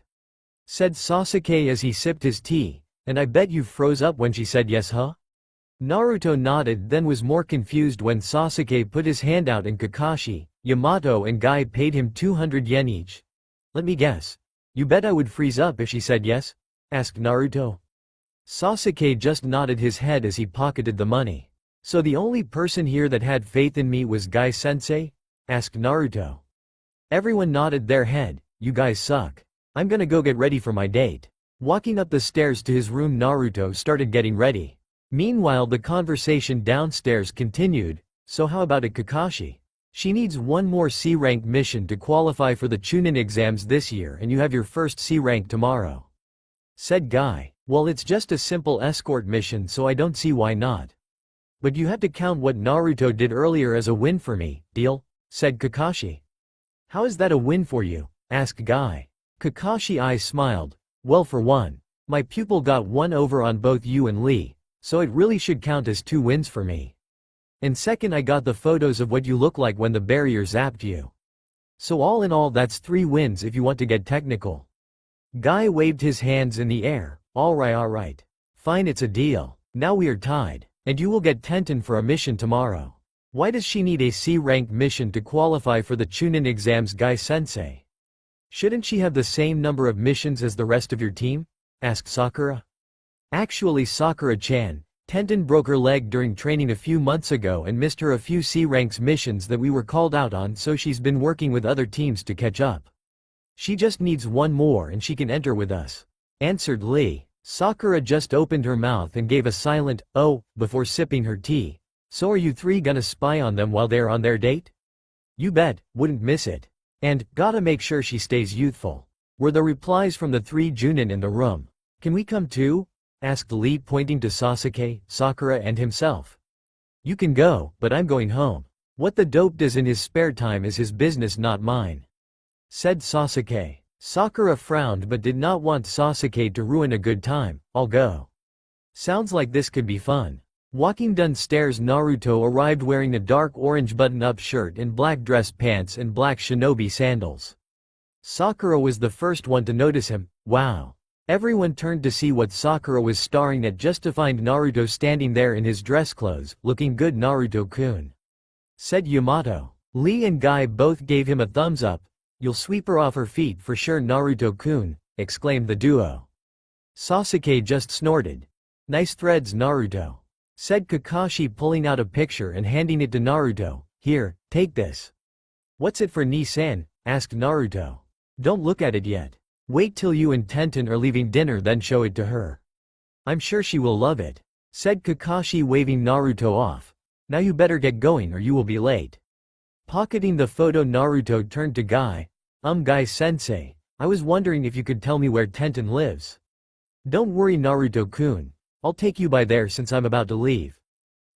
said Sasuke as he sipped his tea. And I bet you froze up when she said yes, huh? Naruto nodded, then was more confused when Sasuke put his hand out and Kakashi, Yamato and Guy paid him 200 yen each. Let me guess. You bet I would freeze up if she said yes? Asked Naruto. Sasuke just nodded his head as he pocketed the money. So the only person here that had faith in me was Guy-sensei? Asked Naruto. Everyone nodded their head. You guys suck. I'm gonna go get ready for my date. Walking up the stairs to his room, Naruto started getting ready. Meanwhile, the conversation downstairs continued. So how about it, Kakashi? She needs one more C-rank mission to qualify for the Chunin exams this year, and you have your first C-rank tomorrow. Said Guy. Well, it's just a simple escort mission, so I don't see why not. But you have to count what Naruto did earlier as a win for me, deal? Said Kakashi. How is that a win for you? Asked Guy. Kakashi eyes smiled. Well, for one, my pupil got one over on both you and Lee, so it really should count as 2 wins for me. And second, I got the photos of what you look like when the barrier zapped you. So all in all, that's 3 wins if you want to get technical. Guy waved his hands in the air. Alright. Fine, it's a deal. Now we are tied. And you will get Tenten for a mission tomorrow. Why does she need a C-rank mission to qualify for the Chunin exams, Guy-sensei? Shouldn't she have the same number of missions as the rest of your team? Asked Sakura. Actually, Sakura-chan, Tenten broke her leg during training a few months ago and missed her a few C-ranks missions that we were called out on, so she's been working with other teams to catch up. She just needs one more and she can enter with us. Answered Lee. Sakura just opened her mouth and gave a silent, oh, before sipping her tea. So are you 3 gonna spy on them while they're on their date? You bet, wouldn't miss it. And, gotta make sure she stays youthful. Were the replies from the 3 Junin in the room. Can we come too? Asked Lee, pointing to Sasuke, Sakura and himself. You can go, but I'm going home. What the dope does in his spare time is his business, not mine. Said Sasuke. Sakura frowned but did not want Sasuke to ruin a good time. I'll go. Sounds like this could be fun. Walking downstairs, Naruto arrived wearing a dark orange button-up shirt and black dress pants and black shinobi sandals. Sakura was the first one to notice him. Wow. Everyone turned to see what Sakura was staring at, just to find Naruto standing there in his dress clothes, looking good. Naruto-kun. Said Yamato. Lee and Guy both gave him a thumbs up. You'll sweep her off her feet for sure, Naruto-kun, exclaimed the duo. Sasuke just snorted. Nice threads, Naruto. Said Kakashi, pulling out a picture and handing it to Naruto. Here, take this. What's it for, Ni-san? Asked Naruto. Don't look at it yet. Wait till you and Tenten are leaving dinner, then show it to her. I'm sure she will love it. Said Kakashi, waving Naruto off. Now you better get going or you will be late. Pocketing the photo, Naruto turned to Guy. Guy-sensei, I was wondering if you could tell me where Tenten lives. Don't worry, Naruto-kun. I'll take you by there since I'm about to leave.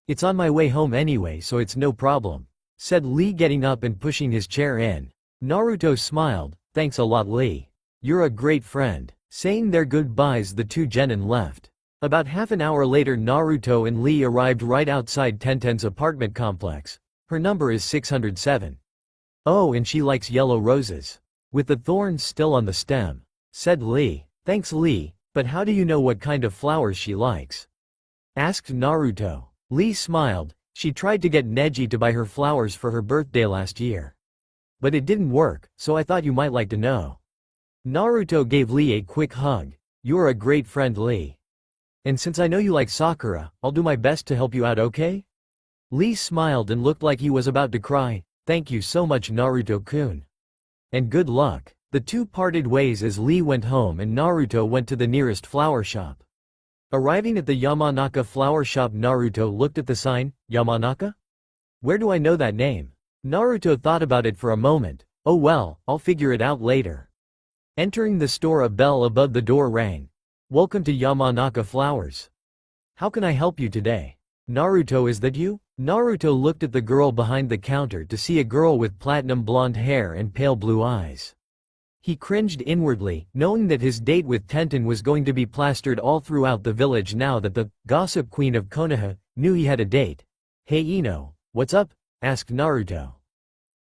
It's on my way home anyway, so it's no problem. Said Lee, getting up and pushing his chair in. Naruto smiled. Thanks a lot, Lee. You're a great friend. Saying their goodbyes, the 2 genin left. About half an hour later, Naruto and Lee arrived right outside Tenten's apartment complex. Her number is 607. Oh, and she likes yellow roses. With the thorns still on the stem. Said Lee. Thanks, Lee, but how do you know what kind of flowers she likes? Asked Naruto. Lee smiled. She tried to get Neji to buy her flowers for her birthday last year. But it didn't work, so I thought you might like to know. Naruto gave Lee a quick hug. You're a great friend, Lee. And since I know you like Sakura, I'll do my best to help you out, okay? Lee smiled and looked like he was about to cry. Thank you so much, Naruto-kun. And good luck. The 2 parted ways as Lee went home and Naruto went to the nearest flower shop. Arriving at the Yamanaka flower shop, Naruto looked at the sign. Yamanaka? Where do I know that name? Naruto thought about it for a moment. Oh well, I'll figure it out later. Entering the store, a bell above the door rang. Welcome to Yamanaka Flowers. How can I help you today? Naruto, is that you? Naruto looked at the girl behind the counter to see a girl with platinum blonde hair and pale blue eyes. He cringed inwardly, knowing that his date with Tenten was going to be plastered all throughout the village now that the gossip queen of Konoha knew he had a date. Hey Ino, what's up? Asked Naruto.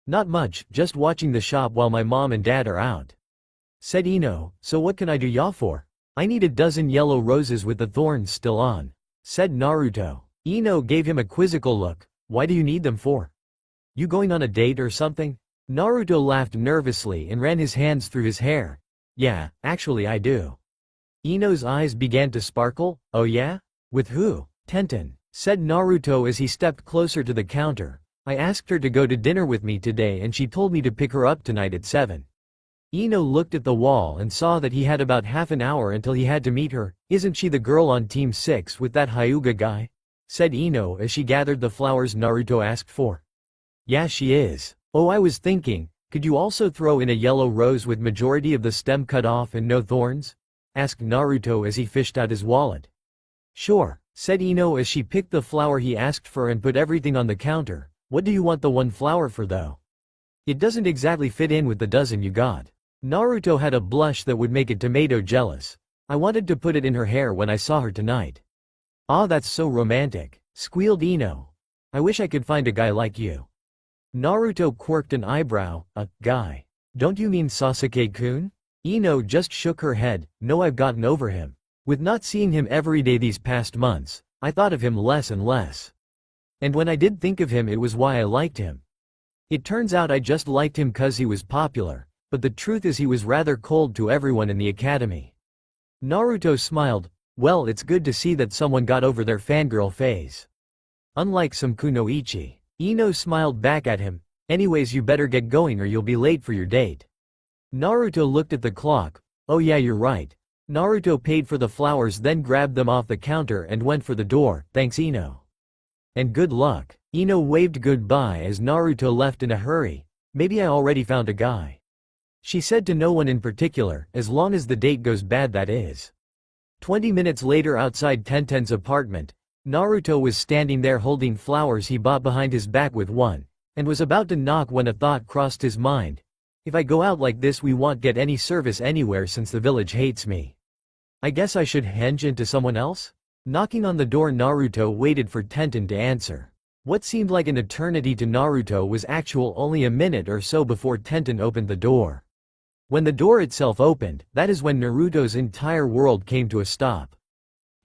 Not much, just watching the shop while my mom and dad are out. Said Ino. So what can I do ya for? I need a dozen yellow roses with the thorns still on. Said Naruto. Ino gave him a quizzical look. Why do you need them for? You going on a date or something? Naruto laughed nervously and ran his hands through his hair. Yeah, actually I do. Ino's eyes began to sparkle. Oh yeah? With who? Tenten, said Naruto as he stepped closer to the counter. I asked her to go to dinner with me today and she told me to pick her up tonight at 7. Ino looked at the wall and saw that he had about half an hour until he had to meet her. Isn't she the girl on Team 6 with that Hyuga guy? Said Ino as she gathered the flowers Naruto asked for. Yeah, she is. Oh, I was thinking, could you also throw in a yellow rose with majority of the stem cut off and no thorns? Asked Naruto as he fished out his wallet. Sure, said Ino as she picked the flower he asked for and put everything on the counter. What do you want the one flower for though? It doesn't exactly fit in with the dozen you got. Naruto had a blush that would make a tomato jealous. I wanted to put it in her hair when I saw her tonight. Ah, that's so romantic, squealed Ino. I wish I could find a guy like you. Naruto quirked an eyebrow. A guy? Don't you mean Sasuke-kun? Ino just shook her head. No, I've gotten over him. With not seeing him every day these past months, I thought of him less and less. And when I did think of him, it was why I liked him. It turns out I just liked him 'cause he was popular, but the truth is he was rather cold to everyone in the academy. Naruto smiled. Well, it's good to see that someone got over their fangirl phase. Unlike some kunoichi. Ino smiled back at him. Anyways, you better get going or you'll be late for your date. Naruto looked at the clock. Oh yeah, you're right. Naruto paid for the flowers, then grabbed them off the counter and went for the door. Thanks, Ino. And good luck. Ino waved goodbye as Naruto left in a hurry. Maybe I already found a guy. She said to no one in particular, as long as the date goes bad, that is. 20 minutes later, outside Tenten's apartment, Naruto was standing there holding flowers he bought behind his back with one, and was about to knock when a thought crossed his mind. If I go out like this, we won't get any service anywhere since the village hates me. I guess I should henge into someone else? Knocking on the door, Naruto waited for Tenten to answer. What seemed like an eternity to Naruto was actual only a minute or so before Tenten opened the door. When the door itself opened, that is when Naruto's entire world came to a stop.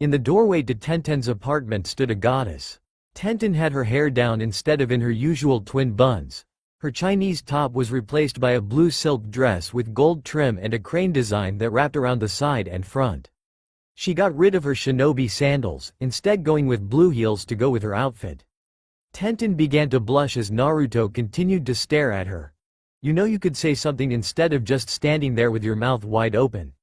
In the doorway to Tenten's apartment stood a goddess. Tenten had her hair down instead of in her usual twin buns. Her Chinese top was replaced by a blue silk dress with gold trim and a crane design that wrapped around the side and front. She got rid of her shinobi sandals, instead going with blue heels to go with her outfit. Tenten began to blush as Naruto continued to stare at her. You know, you could say something instead of just standing there with your mouth wide open.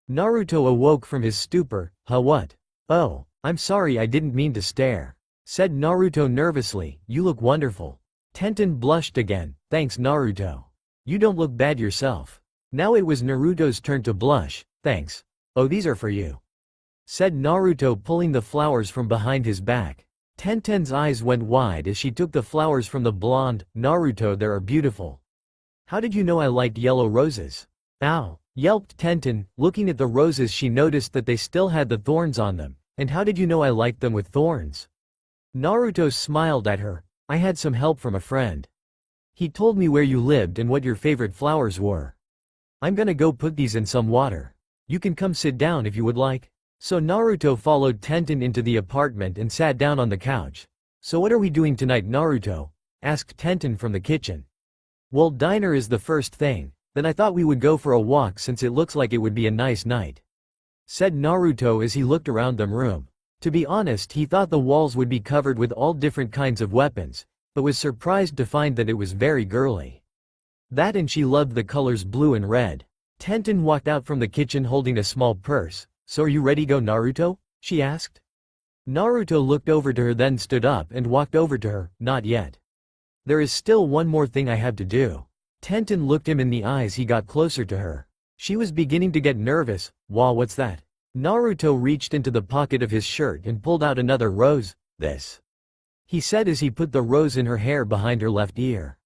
Naruto awoke from his stupor. Huh, what? Oh, I'm sorry, I didn't mean to stare, said Naruto nervously. You look wonderful. Tenten blushed again. Thanks, Naruto. You don't look bad yourself. Now it was Naruto's turn to blush. Thanks. Oh, these are for you, said Naruto, pulling the flowers from behind his back. Tenten's eyes went wide as she took the flowers from the blonde. Naruto, they are beautiful. How did you know I liked yellow roses? Ow, yelped Tenten. Looking at the roses, she noticed that they still had the thorns on them. And how did you know I liked them with thorns? Naruto smiled at her. I had some help from a friend. He told me where you lived and what your favorite flowers were. I'm gonna go put these in some water. You can come sit down if you would like. So Naruto followed Tenten into the apartment and sat down on the couch. So what are we doing tonight, Naruto? Asked Tenten from the kitchen. Well, dinner is the first thing. Then I thought we would go for a walk since it looks like it would be a nice night, said Naruto as he looked around the room. To be honest, he thought the walls would be covered with all different kinds of weapons, but was surprised to find that it was very girly. That, and she loved the colors blue and red. Tenten walked out from the kitchen holding a small purse. So are you ready to go, Naruto? She asked. Naruto looked over to her, then stood up and walked over to her. Not yet. There is still one more thing I have to do. Tenten looked him in the eyes. He got closer to her. She was beginning to get nervous. Wow, what's that? Naruto reached into the pocket of his shirt and pulled out another rose. This, he said as he put the rose in her hair behind her left ear.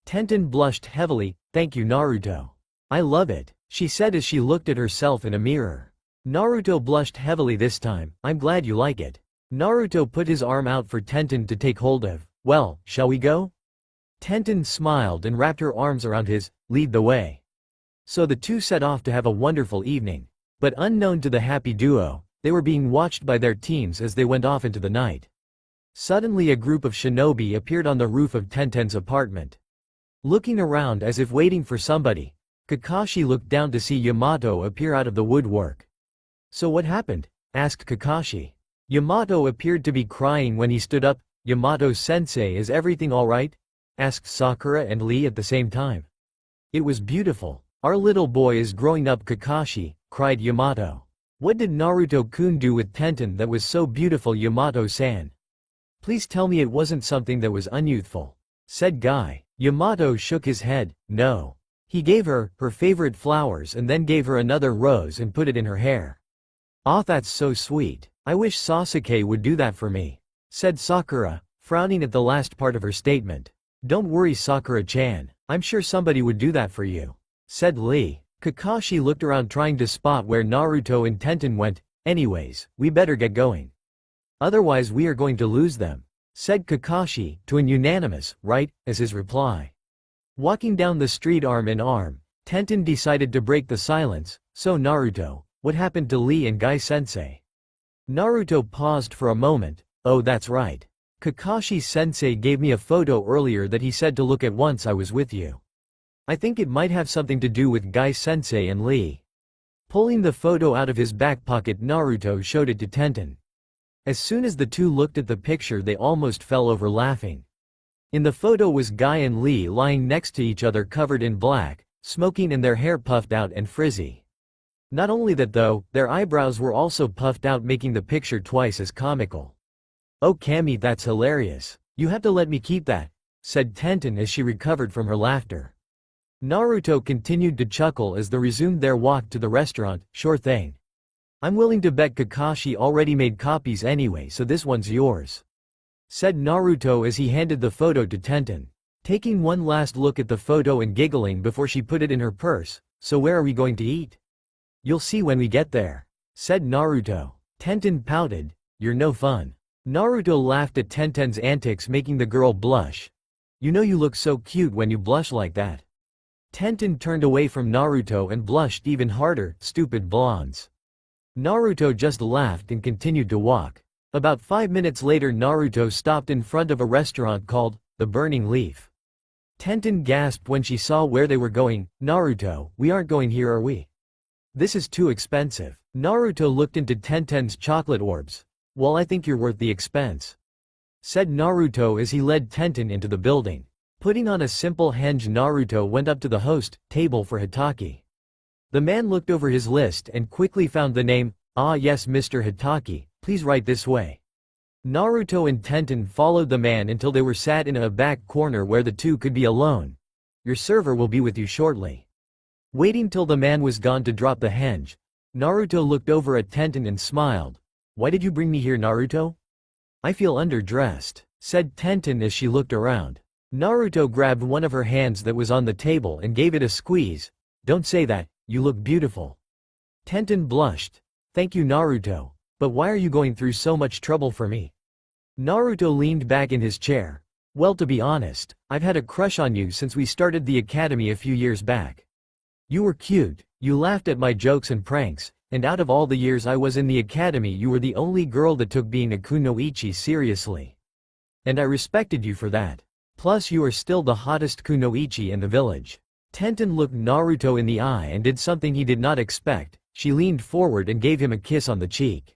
Tenten blushed heavily. Thank you, Naruto. I love it, she said as she looked at herself in a mirror. Naruto blushed heavily this time. I'm glad you like it. Naruto put his arm out for Tenten to take hold of. Well, shall we go? Tenten smiled and wrapped her arms around his. Lead the way. So the two set off to have a wonderful evening. But unknown to the happy duo, they were being watched by their teams as they went off into the night. Suddenly a group of shinobi appeared on the roof of Tenten's apartment. Looking around as if waiting for somebody, Kakashi looked down to see Yamato appear out of the woodwork. "So what happened?" asked Kakashi. Yamato appeared to be crying when he stood up. "Yamato-sensei, is everything alright?" asked Sakura and Lee at the same time. "It was beautiful. Our little boy is growing up, Kakashi," cried Yamato. "What did Naruto-kun do with Tenten that was so beautiful, Yamato-san? Please tell me it wasn't something that was unyouthful," said Guy. Yamato shook his head. "No. He gave her her favorite flowers and then gave her another rose and put it in her hair." "Ah, that's so sweet. I wish Sasuke would do that for me," said Sakura, frowning at the last part of her statement. "Don't worry, Sakura-chan, I'm sure somebody would do that for you," said Lee. Kakashi looked around trying to spot where Naruto and Tenten went. "Anyways, we better get going. Otherwise we are going to lose them," said Kakashi, to an unanimous "right" as his reply. Walking down the street arm in arm, Tenten decided to break the silence. "So Naruto, what happened to Lee and Guy-sensei?" Naruto paused for a moment. "Oh, that's right. Kakashi-sensei gave me a photo earlier that he said to look at once I was with you. I think it might have something to do with Guy-sensei and Lee." Pulling the photo out of his back pocket, Naruto showed it to Tenten. As soon as the two looked at the picture, they almost fell over laughing. In the photo was Guy and Lee lying next to each other, covered in black, smoking, and their hair puffed out and frizzy. Not only that though, their eyebrows were also puffed out, making the picture twice as comical. "Oh Kami, that's hilarious. You have to let me keep that," said Tenten as she recovered from her laughter. Naruto continued to chuckle as they resumed their walk to the restaurant. "Sure thing. I'm willing to bet Kakashi already made copies anyway, so this one's yours," said Naruto as he handed the photo to Tenten. Taking one last look at the photo and giggling before she put it in her purse. "So where are we going to eat?" "You'll see when we get there," said Naruto. Tenten pouted. "You're no fun." Naruto laughed at Tenten's antics, making the girl blush. "You know you look so cute when you blush like that." Tenten turned away from Naruto and blushed even harder. "Stupid blondes." Naruto just laughed and continued to walk. About 5 minutes later, Naruto stopped in front of a restaurant called The Burning Leaf. Tenten gasped when she saw where they were going. "Naruto, we aren't going here, are we? This is too expensive." Naruto looked into Tenten's chocolate orbs. "Well, I think you're worth the expense," said Naruto as he led Tenten into the building. Putting on a simple henge, Naruto went up to the host table for Hitaki. The man looked over his list and quickly found the name. "Ah yes, Mr. Hitaki, please write this way." Naruto and Tenten followed the man until they were sat in a back corner where the two could be alone. "Your server will be with you shortly." Waiting till the man was gone to drop the henge, Naruto looked over at Tenten and smiled. "Why did you bring me here, Naruto?" "I feel underdressed," said Tenten as she looked around. Naruto grabbed one of her hands that was on the table and gave it a squeeze. "Don't say that, you look beautiful." Tenten blushed. "Thank you, Naruto, but why are you going through so much trouble for me?" Naruto leaned back in his chair. "Well, to be honest, I've had a crush on you since we started the academy a few years back. You were cute, you laughed at my jokes and pranks, and out of all the years I was in the academy, you were the only girl that took being a kunoichi seriously. And I respected you for that. Plus you are still the hottest kunoichi in the village." Tenten looked Naruto in the eye and did something he did not expect. She leaned forward and gave him a kiss on the cheek.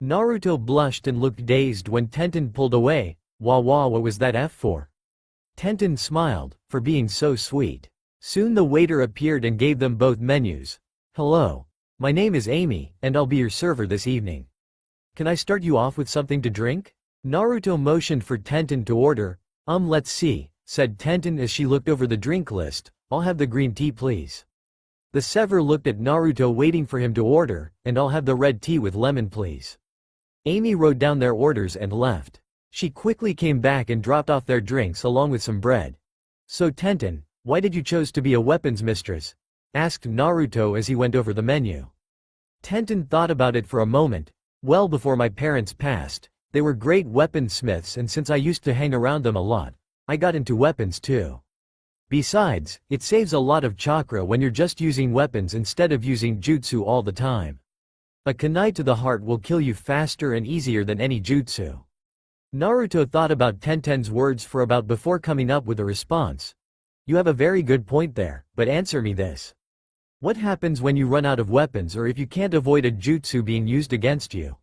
Naruto blushed and looked dazed when Tenten pulled away. What was that F for?" Tenten smiled, "For being so sweet." Soon the waiter appeared and gave them both menus. "Hello. My name is Amy, and I'll be your server this evening. Can I start you off with something to drink?" Naruto motioned for Tenten to order. Let's see," said Tenten as she looked over the drink list. "I'll have the green tea, please." The server looked at Naruto waiting for him to order, and "I'll have the red tea with lemon, please." Amy wrote down their orders and left. She quickly came back and dropped off their drinks along with some bread. "So Tenten, why did you choose to be a weapons mistress?" asked Naruto as he went over the menu. Tenten thought about it for a moment. "Well, before my parents passed, they were great weaponsmiths, and since I used to hang around them a lot, I got into weapons too. Besides, it saves a lot of chakra when you're just using weapons instead of using jutsu all the time. A kunai to the heart will kill you faster and easier than any jutsu." Naruto thought about Tenten's words for about before coming up with a response. You have a very good point there, but answer me this. What happens when you run out of weapons or if you can't avoid a jutsu being used against you?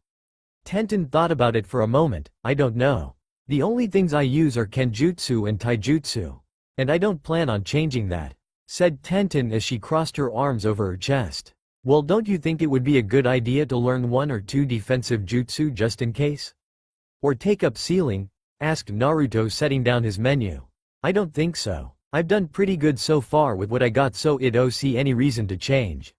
Tenten thought about it for a moment. I don't know. The only things I use are kenjutsu and taijutsu. And I don't plan on changing that, said Tenten as she crossed her arms over her chest. Well, don't you think it would be a good idea to learn one or two defensive jutsu just in case? Or take up sealing? Asked Naruto, setting down his menu. I don't think so. I've done pretty good so far with what I got, so I don't see any reason to change,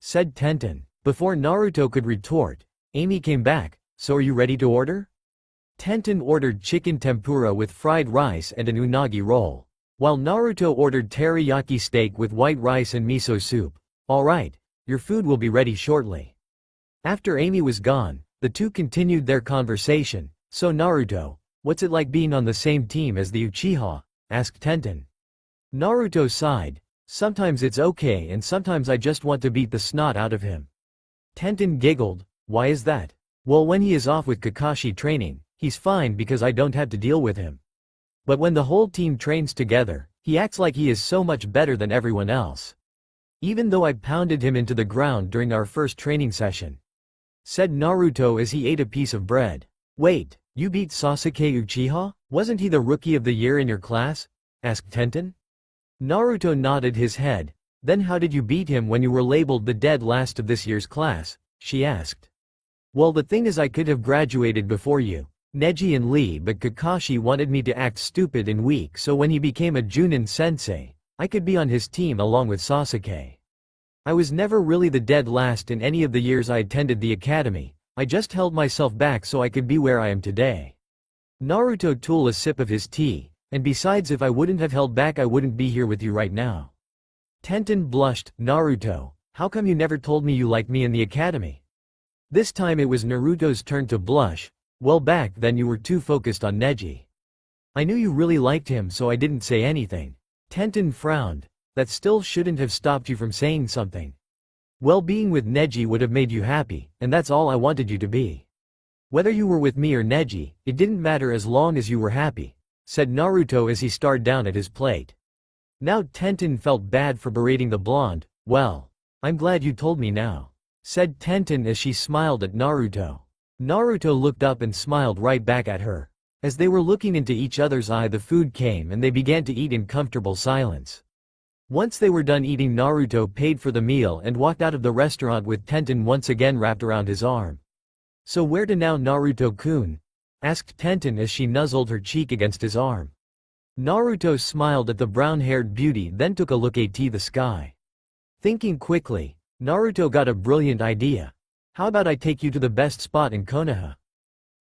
said Tenten. Before Naruto could retort, Amy came back. So are you ready to order? Tenten ordered chicken tempura with fried rice and an unagi roll, while Naruto ordered teriyaki steak with white rice and miso soup. All right, your food will be ready shortly. After Amy was gone, the two continued their conversation. So Naruto, what's it like being on the same team as the Uchiha? Asked Tenten. Naruto sighed. Sometimes it's okay and sometimes I just want to beat the snot out of him. Tenten giggled. Why is that? Well, when he is off with Kakashi training, he's fine because I don't have to deal with him. But when the whole team trains together, he acts like he is so much better than everyone else. Even though I pounded him into the ground during our first training session, said Naruto as he ate a piece of bread. Wait, you beat Sasuke Uchiha? Wasn't he the rookie of the year in your class? Asked Tenten. Naruto nodded his head. Then how did you beat him when you were labeled the dead last of this year's class? She asked. Well, the thing is I could have graduated before you, Neji and Lee, but Kakashi wanted me to act stupid and weak, so when he became a Junin sensei, I could be on his team along with Sasuke. I was never really the dead last in any of the years I attended the academy. I just held myself back so I could be where I am today. Naruto took a sip of his tea. And besides, if I wouldn't have held back, I wouldn't be here with you right now. Tenten blushed. Naruto, how come you never told me you liked me in the academy? This time it was Naruto's turn to blush. Well, back then you were too focused on Neji. I knew you really liked him, so I didn't say anything. Tenten frowned. That still shouldn't have stopped you from saying something. Well, being with Neji would have made you happy, and that's all I wanted you to be. Whether you were with me or Neji, it didn't matter as long as you were happy, said Naruto as he stared down at his plate. Now Tenten felt bad for berating the blonde. Well, I'm glad you told me now, said Tenten as she smiled at Naruto. Naruto looked up and smiled right back at her. As they were looking into each other's eye, the food came and they began to eat in comfortable silence. Once they were done eating, Naruto paid for the meal and walked out of the restaurant with Tenten once again wrapped around his arm. So where to now, Naruto-kun? Asked Tenten as she nuzzled her cheek against his arm. Naruto smiled at the brown-haired beauty, then took a look at the sky. Thinking quickly, Naruto got a brilliant idea. How about I take you to the best spot in Konoha?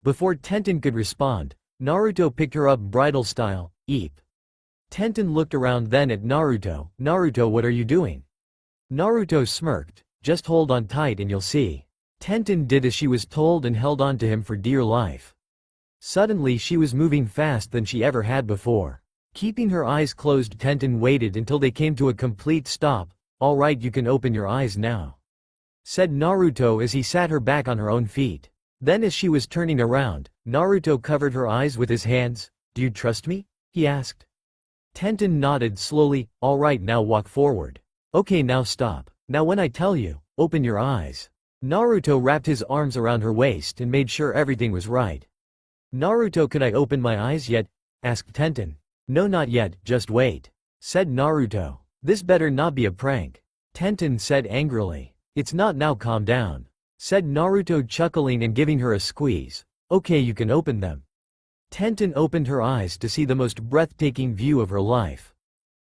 Before Tenten could respond, Naruto picked her up bridal style. Eep. Tenten looked around then at Naruto. Naruto, what are you doing? Naruto smirked. Just hold on tight and you'll see. Tenten did as she was told and held on to him for dear life. Suddenly she was moving faster than she ever had before. Keeping her eyes closed, Tenten waited until they came to a complete stop. All right, you can open your eyes now, said Naruto as he sat her back on her own feet. Then as she was turning around, Naruto covered her eyes with his hands. Do you trust me? He asked. Tenten nodded slowly. All right, now walk forward. Okay, now stop. Now when I tell you, open your eyes. Naruto wrapped his arms around her waist and made sure everything was right. Naruto, can I open my eyes yet? Asked Tenten. No, not yet, just wait, said Naruto. This better not be a prank, Tenten said angrily. It's not now, calm down, said Naruto, chuckling and giving her a squeeze. Okay, you can open them. Tenten opened her eyes to see the most breathtaking view of her life.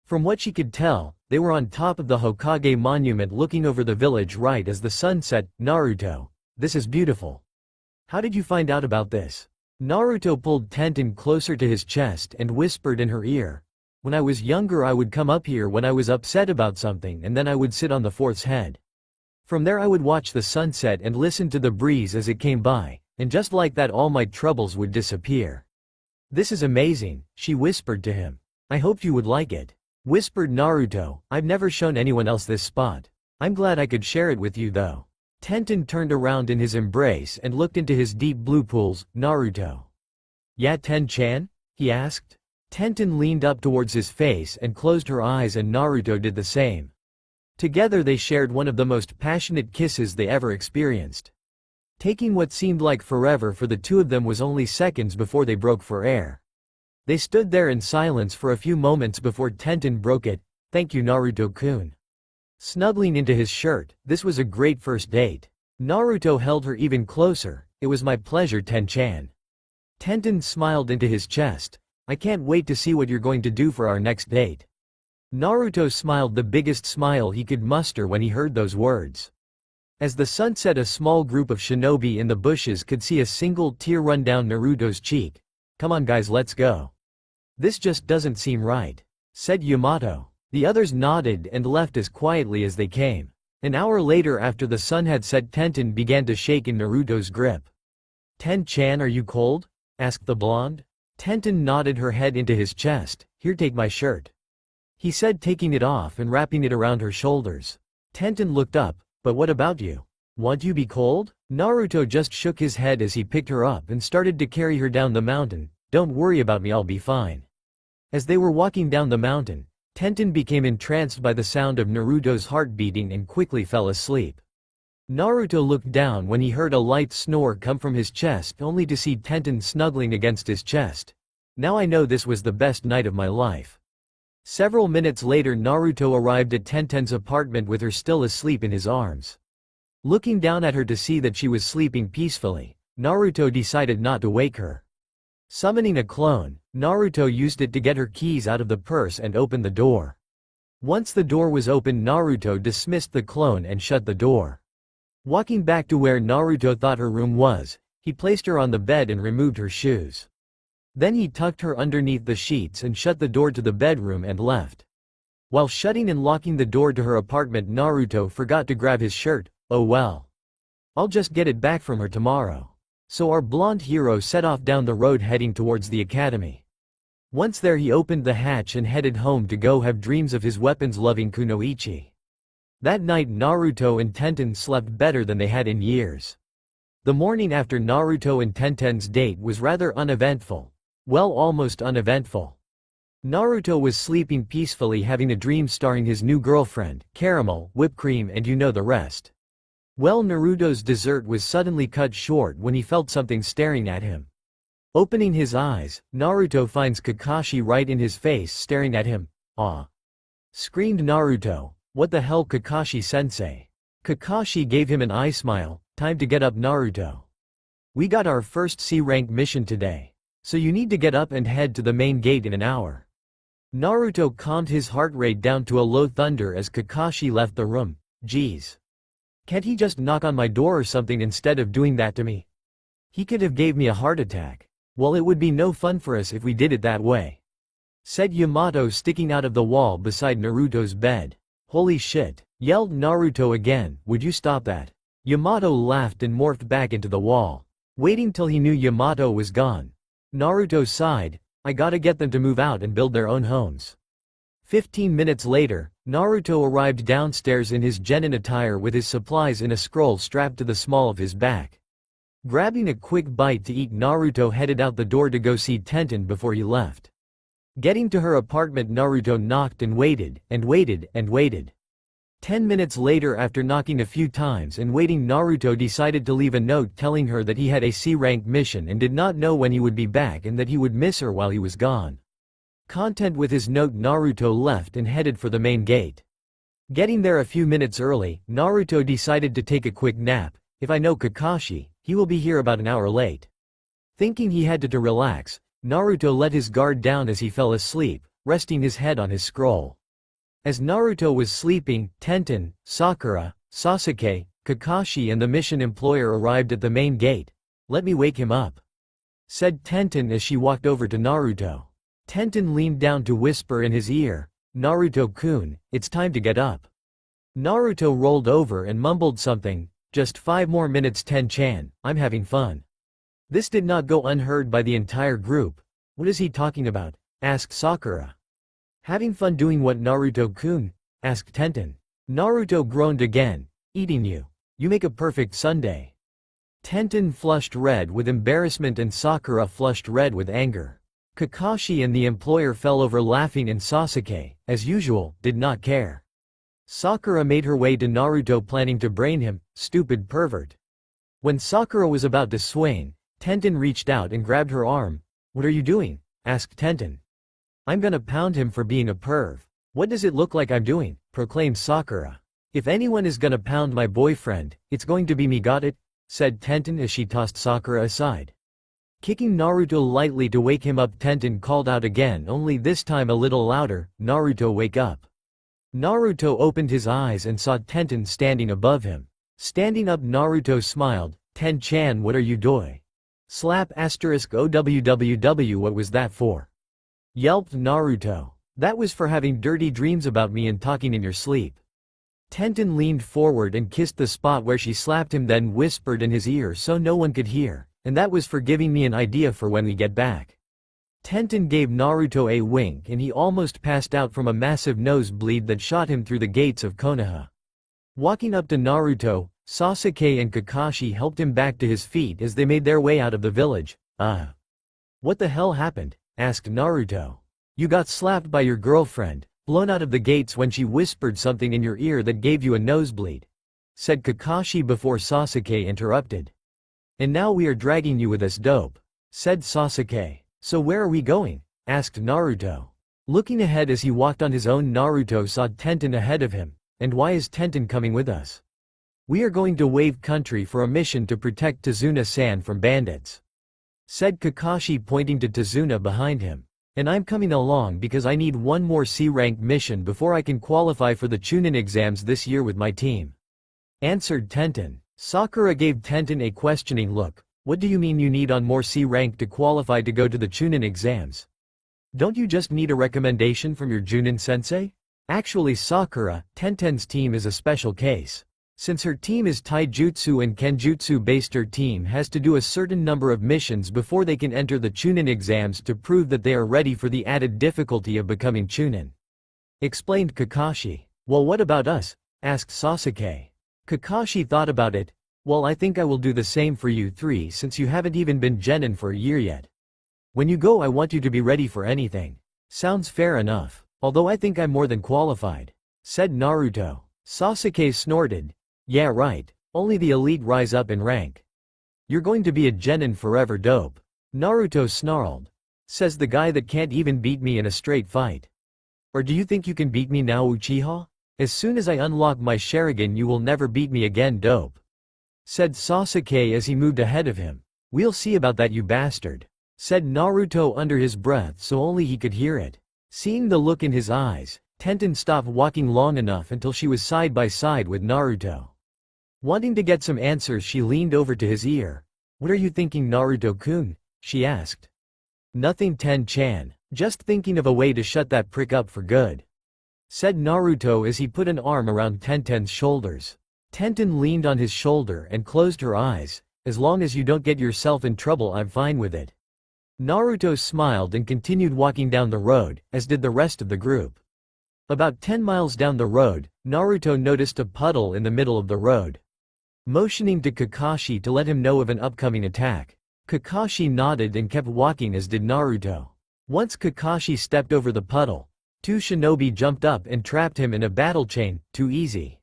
From what she could tell, they were on top of the Hokage monument looking over the village right as the sun set. Naruto, this is beautiful. How did you find out about this? Naruto pulled Tenten closer to his chest and whispered in her ear. When I was younger, I would come up here when I was upset about something, and then I would sit on the fort's head. From there I would watch the sunset and listen to the breeze as it came by, and just like that all my troubles would disappear. This is amazing, she whispered to him. I hoped you would like it, whispered Naruto. I've never shown anyone else this spot. I'm glad I could share it with you though. Tenten turned around in his embrace and looked into his deep blue pools. Naruto, Yeah, Ten-chan? He asked. Tenten leaned up towards his face and closed her eyes, and Naruto did the same. Together they shared one of the most passionate kisses they ever experienced. Taking what seemed like forever for the two of them was only seconds before they broke for air. They stood there in silence for a few moments before Tenten broke it. Thank you, Naruto-kun. Snuggling into his shirt, this was a great first date. Naruto held her even closer. It was my pleasure, Ten-chan. Tenten smiled into his chest. I can't wait to see what you're going to do for our next date. Naruto smiled the biggest smile he could muster when he heard those words. As the sun set, a small group of shinobi in the bushes could see a single tear run down Naruto's cheek. Come on guys, let's go. This just doesn't seem right, said Yamato. The others nodded and left as quietly as they came. An hour later, after the sun had set, Tenten began to shake in Naruto's grip. Ten-chan, are you cold? Asked the blonde. Tenten nodded her head into his chest. Here, take my shirt, he said, taking it off and wrapping it around her shoulders. Tenten looked up. But what about you? Won't you be cold? Naruto just shook his head as he picked her up and started to carry her down the mountain. Don't worry about me, I'll be fine. As they were walking down the mountain, Tenten became entranced by the sound of Naruto's heart beating and quickly fell asleep. Naruto looked down when he heard a light snore come from his chest, only to see Tenten snuggling against his chest. Now I know this was the best night of my life. Several minutes later, Naruto arrived at Tenten's apartment with her still asleep in his arms. Looking down at her to see that she was sleeping peacefully, Naruto decided not to wake her. Summoning a clone, Naruto used it to get her keys out of the purse and open the door. Once the door was open, Naruto dismissed the clone and shut the door. Walking back to where Naruto thought her room was, he placed her on the bed and removed her shoes. Then he tucked her underneath the sheets and shut the door to the bedroom and left. While shutting and locking the door to her apartment, Naruto forgot to grab his shirt. Oh well. I'll just get it back from her tomorrow. So our blonde hero set off down the road heading towards the academy. Once there, he opened the hatch and headed home to go have dreams of his weapons-loving kunoichi. That night, Naruto and Tenten slept better than they had in years. The morning after Naruto and Tenten's date was rather uneventful. Well, almost uneventful. Naruto was sleeping peacefully, having a dream starring his new girlfriend, caramel, whipped cream, and you know the rest. Well, Naruto's dessert was suddenly cut short when he felt something staring at him. Opening his eyes, Naruto finds Kakashi right in his face staring at him. "Ah!" screamed Naruto. "What the hell, Kakashi-sensei?" Kakashi gave him an eye smile. "Time to get up, Naruto. We got our first C-rank mission today. So you need to get up and head to the main gate in an hour." Naruto calmed his heart rate down to a low thunder as Kakashi left the room. Geez. Can't he just knock on my door or something instead of doing that to me? He could have gave me a heart attack. Well, it would be no fun for us if we did it that way, said Yamato, sticking out of the wall beside Naruto's bed. Holy shit, yelled Naruto again. Would you stop that? Yamato laughed and morphed back into the wall. Waiting till he knew Yamato was gone, Naruto sighed. I gotta get them to move out and build their own homes. 15 minutes later, Naruto arrived downstairs in his genin attire with his supplies in a scroll strapped to the small of his back. Grabbing a quick bite to eat, Naruto headed out the door to go see Tenten before he left. Getting to her apartment, Naruto knocked and waited, and waited, and waited. 10 minutes later, after knocking a few times and waiting, Naruto decided to leave a note telling her that he had a C-rank mission and did not know when he would be back and that he would miss her while he was gone. Content with his note, Naruto left and headed for the main gate. Getting there a few minutes early, Naruto decided to take a quick nap. If I know Kakashi, he will be here about an hour late. Thinking he had to relax, Naruto let his guard down as he fell asleep, resting his head on his scroll. As Naruto was sleeping, Tenten, Sakura, Sasuke, Kakashi and the mission employer arrived at the main gate. Let me wake him up, said Tenten as she walked over to Naruto. Tenten leaned down to whisper in his ear, Naruto-kun, it's time to get up. Naruto rolled over and mumbled something. Just 5 more minutes, Ten-chan, I'm having fun. This did not go unheard by the entire group. What is he talking about? Asked Sakura. Having fun doing what, Naruto-kun? Asked Tenten. Naruto groaned again. Eating you. You make a perfect sundae. Tenten flushed red with embarrassment and Sakura flushed red with anger. Kakashi and the employer fell over laughing and Sasuke, as usual, did not care. Sakura made her way to Naruto planning to brain him, stupid pervert. When Sakura was about to swing, Tenten reached out and grabbed her arm. "What are you doing?" asked Tenten. "I'm gonna pound him for being a perv." "What does it look like I'm doing?" proclaimed Sakura. "If anyone is gonna pound my boyfriend, it's going to be me, got it?" said Tenten as she tossed Sakura aside. Kicking Naruto lightly to wake him up, Tenten called out again, only this time a little louder, "Naruto, wake up." Naruto opened his eyes and saw Tenten standing above him. Standing up, Naruto smiled. "Ten-chan, what are you doing?" Slap asterisk OWWW, what was that for? Yelped Naruto. "That was for having dirty dreams about me and talking in your sleep." Tenten leaned forward and kissed the spot where she slapped him, then whispered in his ear so no one could hear, "And that was for giving me an idea for when we get back." Tenten gave Naruto a wink and he almost passed out from a massive nosebleed that shot him through the gates of Konoha. Walking up to Naruto, Sasuke and Kakashi helped him back to his feet as they made their way out of the village. What the hell happened?" asked Naruto. "You got slapped by your girlfriend, blown out of the gates when she whispered something in your ear that gave you a nosebleed," said Kakashi before Sasuke interrupted. "And now we are dragging you with us, dope," said Sasuke. "So where are we going?" asked Naruto. Looking ahead as he walked on his own, Naruto saw Tenten ahead of him. "And why is Tenten coming with us?" "We are going to Wave Country for a mission to protect Tazuna-san from bandits," said Kakashi pointing to Tazuna behind him. "And I'm coming along because I need one more C-rank mission before I can qualify for the Chunin exams this year with my team," answered Tenten. Sakura gave Tenten a questioning look. "What do you mean you need on more C-rank to qualify to go to the Chunin exams? Don't you just need a recommendation from your Junin-sensei?" Actually, Sakura, Tenten's team is a special case. Since her team is taijutsu and kenjutsu based, her team has to do a certain number of missions before they can enter the Chunin exams to prove that they are ready for the added difficulty of becoming Chunin, explained Kakashi. "Well, what about us?" asked Sasuke. Kakashi thought about it. "Well, I think I will do the same for you three since you haven't even been genin for a year yet. When you go, I want you to be ready for anything." "Sounds fair enough. Although I think I'm more than qualified," said Naruto. Sasuke snorted. "Yeah, right. Only the elite rise up in rank. You're going to be a genin forever, dope." Naruto snarled. "Says the guy that can't even beat me in a straight fight. Or do you think you can beat me now, Uchiha? As soon as I unlock my Sharingan you will never beat me again, dope," said Sasuke as he moved ahead of him. "We'll see about that, you bastard," said Naruto under his breath so only he could hear it. Seeing the look in his eyes, Tenten stopped walking long enough until she was side by side with Naruto. Wanting to get some answers, she leaned over to his ear. "What are you thinking, Naruto-kun?" she asked. "Nothing, Ten-chan. Just thinking of a way to shut that prick up for good," said Naruto as he put an arm around Tenten's shoulders. Tenten leaned on his shoulder and closed her eyes. "As long as you don't get yourself in trouble, I'm fine with it." Naruto smiled and continued walking down the road, as did the rest of the group. About 10 miles down the road, Naruto noticed a puddle in the middle of the road. Motioning to Kakashi to let him know of an upcoming attack, Kakashi nodded and kept walking, as did Naruto. Once Kakashi stepped over the puddle, 2 shinobi jumped up and trapped him in a battle chain. "Too easy,"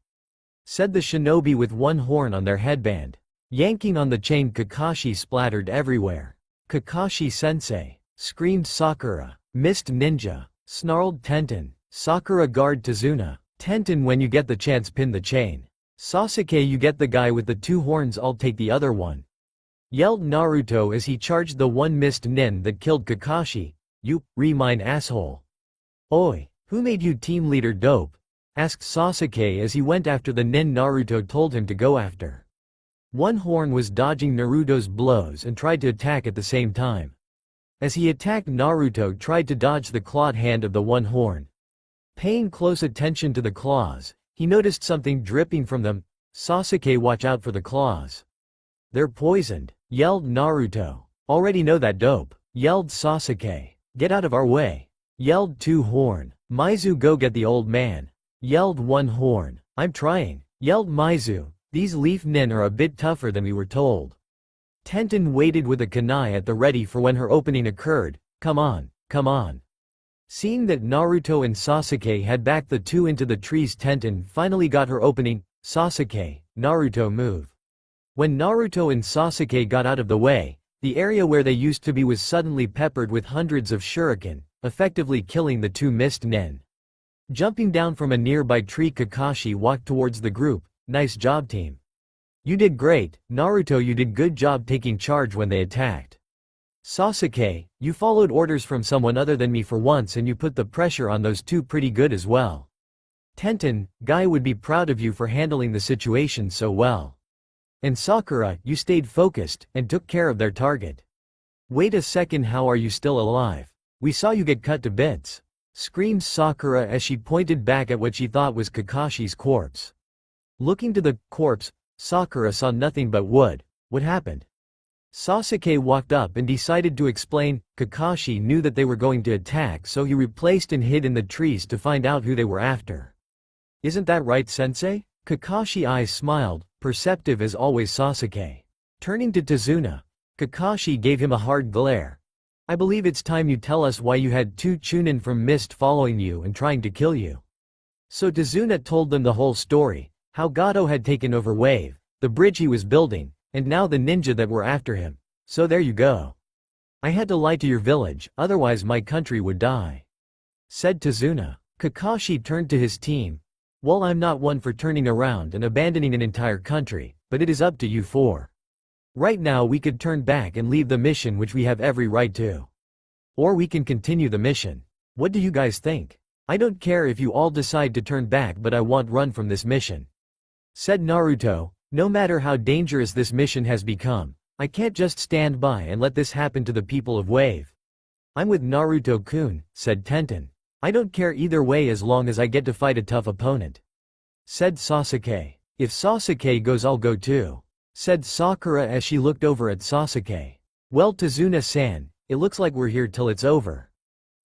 said the shinobi with one horn on their headband. Yanking on the chain, Kakashi splattered everywhere. "Kakashi-sensei!" screamed Sakura. "Mist ninja!" snarled Tenten. Sakura, guard Tazuna. Tenten, when you get the chance, pin the chain. Sasuke, you get the guy with the 2 horns, I'll take the other one, yelled Naruto as he charged the one mist nin that killed Kakashi. "You, mine asshole." "Oi, who made you team leader, dope?" asked Sasuke as he went after the nin Naruto told him to go after. One horn was dodging Naruto's blows and tried to attack at the same time. As he attacked, Naruto tried to dodge the clawed hand of the one horn. Paying close attention to the claws, he noticed something dripping from them. "Sasuke, watch out for the claws. They're poisoned," yelled Naruto. "Already know that, dope," yelled Sasuke. "Get out of our way," yelled 2 horn. "Mizu, go get the old man," yelled 1 horn. "I'm trying," yelled Mizu. "These leaf nin are a bit tougher than we were told." Tenten waited with a kunai at the ready for when her opening occurred. Come on, come on. Seeing that Naruto and Sasuke had backed the two into the trees, Tenten finally got her opening. Sasuke, Naruto move. When Naruto and Sasuke got out of the way, the area where they used to be was suddenly peppered with hundreds of shuriken, effectively killing the two mist nen. Jumping down from a nearby tree, Kakashi walked towards the group. Nice job, team. You did great, Naruto. You did good job taking charge when they attacked. Sasuke, you followed orders from someone other than me for once and you put the pressure on those two pretty good as well. Tenten, Guy would be proud of you for handling the situation so well. And Sakura, you stayed focused and took care of their target. Wait a second, how are you still alive? We saw you get cut to bits. Screamed Sakura as she pointed back at what she thought was Kakashi's corpse. Looking to the corpse, Sakura saw nothing but wood. What happened? Sasuke walked up and decided to explain. Kakashi knew that they were going to attack, so he replaced and hid in the trees to find out who they were after. Isn't that right, sensei? Kakashi's eyes smiled, perceptive as always. Sasuke. Turning to Tazuna, Kakashi gave him a hard glare. I believe it's time you tell us why you had two Chunin from Mist following you and trying to kill you. So Tazuna told them the whole story, how Gato had taken over Wave, the bridge he was building, and now the ninja that were after him. So there you go. I had to lie to your village, otherwise my country would die. Said Tazuna. Kakashi turned to his team. Well, I'm not one for turning around and abandoning an entire country, but it is up to you four. Right now we could turn back and leave the mission, which we have every right to. Or we can continue the mission. What do you guys think? I don't care if you all decide to turn back, but I won't run from this mission. Said Naruto, no matter how dangerous this mission has become, I can't just stand by and let this happen to the people of Wave. I'm with Naruto-kun, said Tenten. I don't care either way as long as I get to fight a tough opponent. Said Sasuke. If Sasuke goes, I'll go too. Said Sakura as she looked over at Sasuke. Well, Tazuna-san, it looks like we're here till it's over.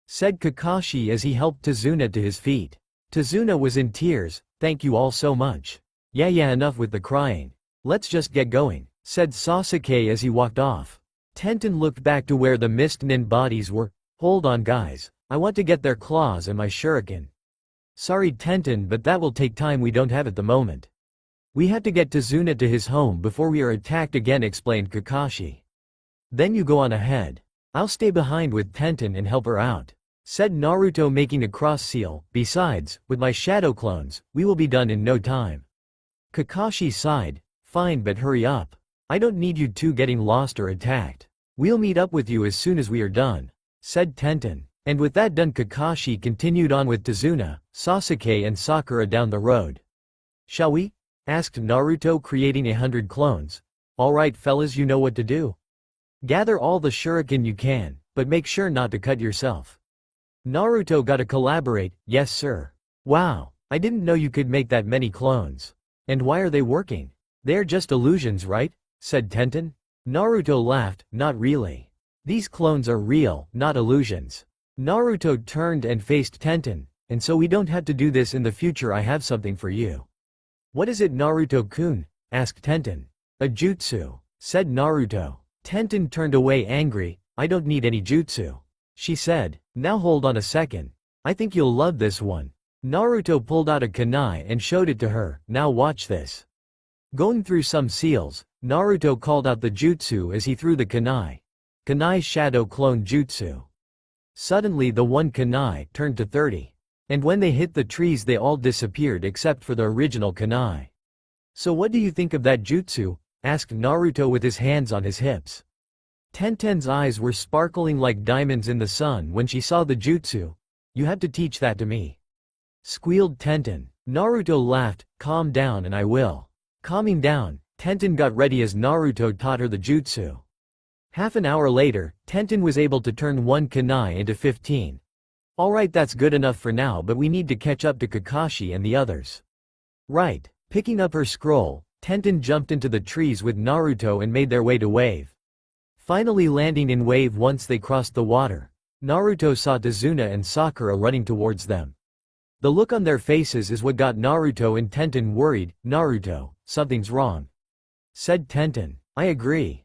Said Kakashi as he helped Tazuna to his feet. Tazuna was in tears. Thank you all so much. Yeah, enough with the crying. Let's just get going, said Sasuke as he walked off. Tenten looked back to where the mist nin bodies were. Hold on guys, I want to get their claws and my shuriken. Sorry Tenten, but that will take time, we don't have at the moment. We have to get Tazuna to his home before we are attacked again, explained Kakashi. Then you go on ahead. I'll stay behind with Tenten and help her out, said Naruto, making a cross seal. Besides, with my shadow clones, we will be done in no time. Kakashi sighed. Fine, but hurry up. I don't need you two getting lost or attacked. We'll meet up with you as soon as we are done, said Tenten. And with that done, Kakashi continued on with Tazuna, Sasuke and Sakura down the road. Shall we? Asked Naruto, creating 100 clones. Alright fellas, you know what to do. Gather all the shuriken you can, but make sure not to cut yourself. Naruto gotta collaborate. Yes sir. Wow, I didn't know you could make that many clones. And why are they working? They're just illusions, right? Said Tenten. Naruto laughed. Not really. These clones are real, not illusions. Naruto turned and faced Tenten. And so we don't have to do this in the future. I have something for you. What is it, Naruto-kun? Asked Tenten. A jutsu, said Naruto. Tenten turned away angry. I don't need any jutsu, she said. Now hold on a second. I think you'll love this one. Naruto pulled out a kunai and showed it to her. Now watch this. Going through some seals, Naruto called out the jutsu as he threw the kunai. Kunai shadow clone jutsu. Suddenly the one kunai turned to 30. And when they hit the trees they all disappeared except for the original kunai. So what do you think of that jutsu? Asked Naruto with his hands on his hips. Tenten's eyes were sparkling like diamonds in the sun when she saw the jutsu. You have to teach that to me, squealed Tenten. Naruto laughed. Calm down and I will. Calming down, Tenten got ready as Naruto taught her the jutsu. Half an hour later, Tenten was able to turn one kunai into 15. Alright, that's good enough for now, but we need to catch up to Kakashi and the others. Right. Picking up her scroll, Tenten jumped into the trees with Naruto and made their way to Wave. Finally landing in Wave once they crossed the water, Naruto saw Tazuna and Sakura running towards them. The look on their faces is what got Naruto and Tenten worried. Naruto, something's wrong, said Tenten. I agree.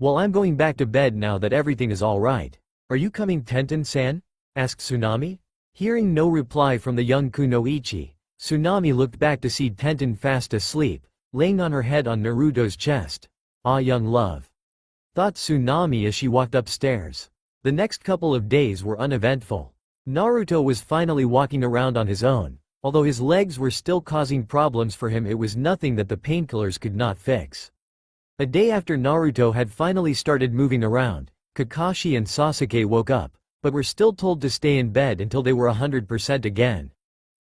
Well, I'm going back to bed now that everything is alright. Are you coming, Tenten-san? Asked Tsunami. Hearing no reply from the young Kunoichi, Tsunami looked back to see Tenten fast asleep, laying on her head on Naruto's chest. Ah, young love, thought Tsunami as she walked upstairs. The next couple of days were uneventful. Naruto was finally walking around on his own. Although his legs were still causing problems for him, it was nothing that the painkillers could not fix. A day after Naruto had finally started moving around, Kakashi and Sasuke woke up, but were still told to stay in bed until they were 100% again.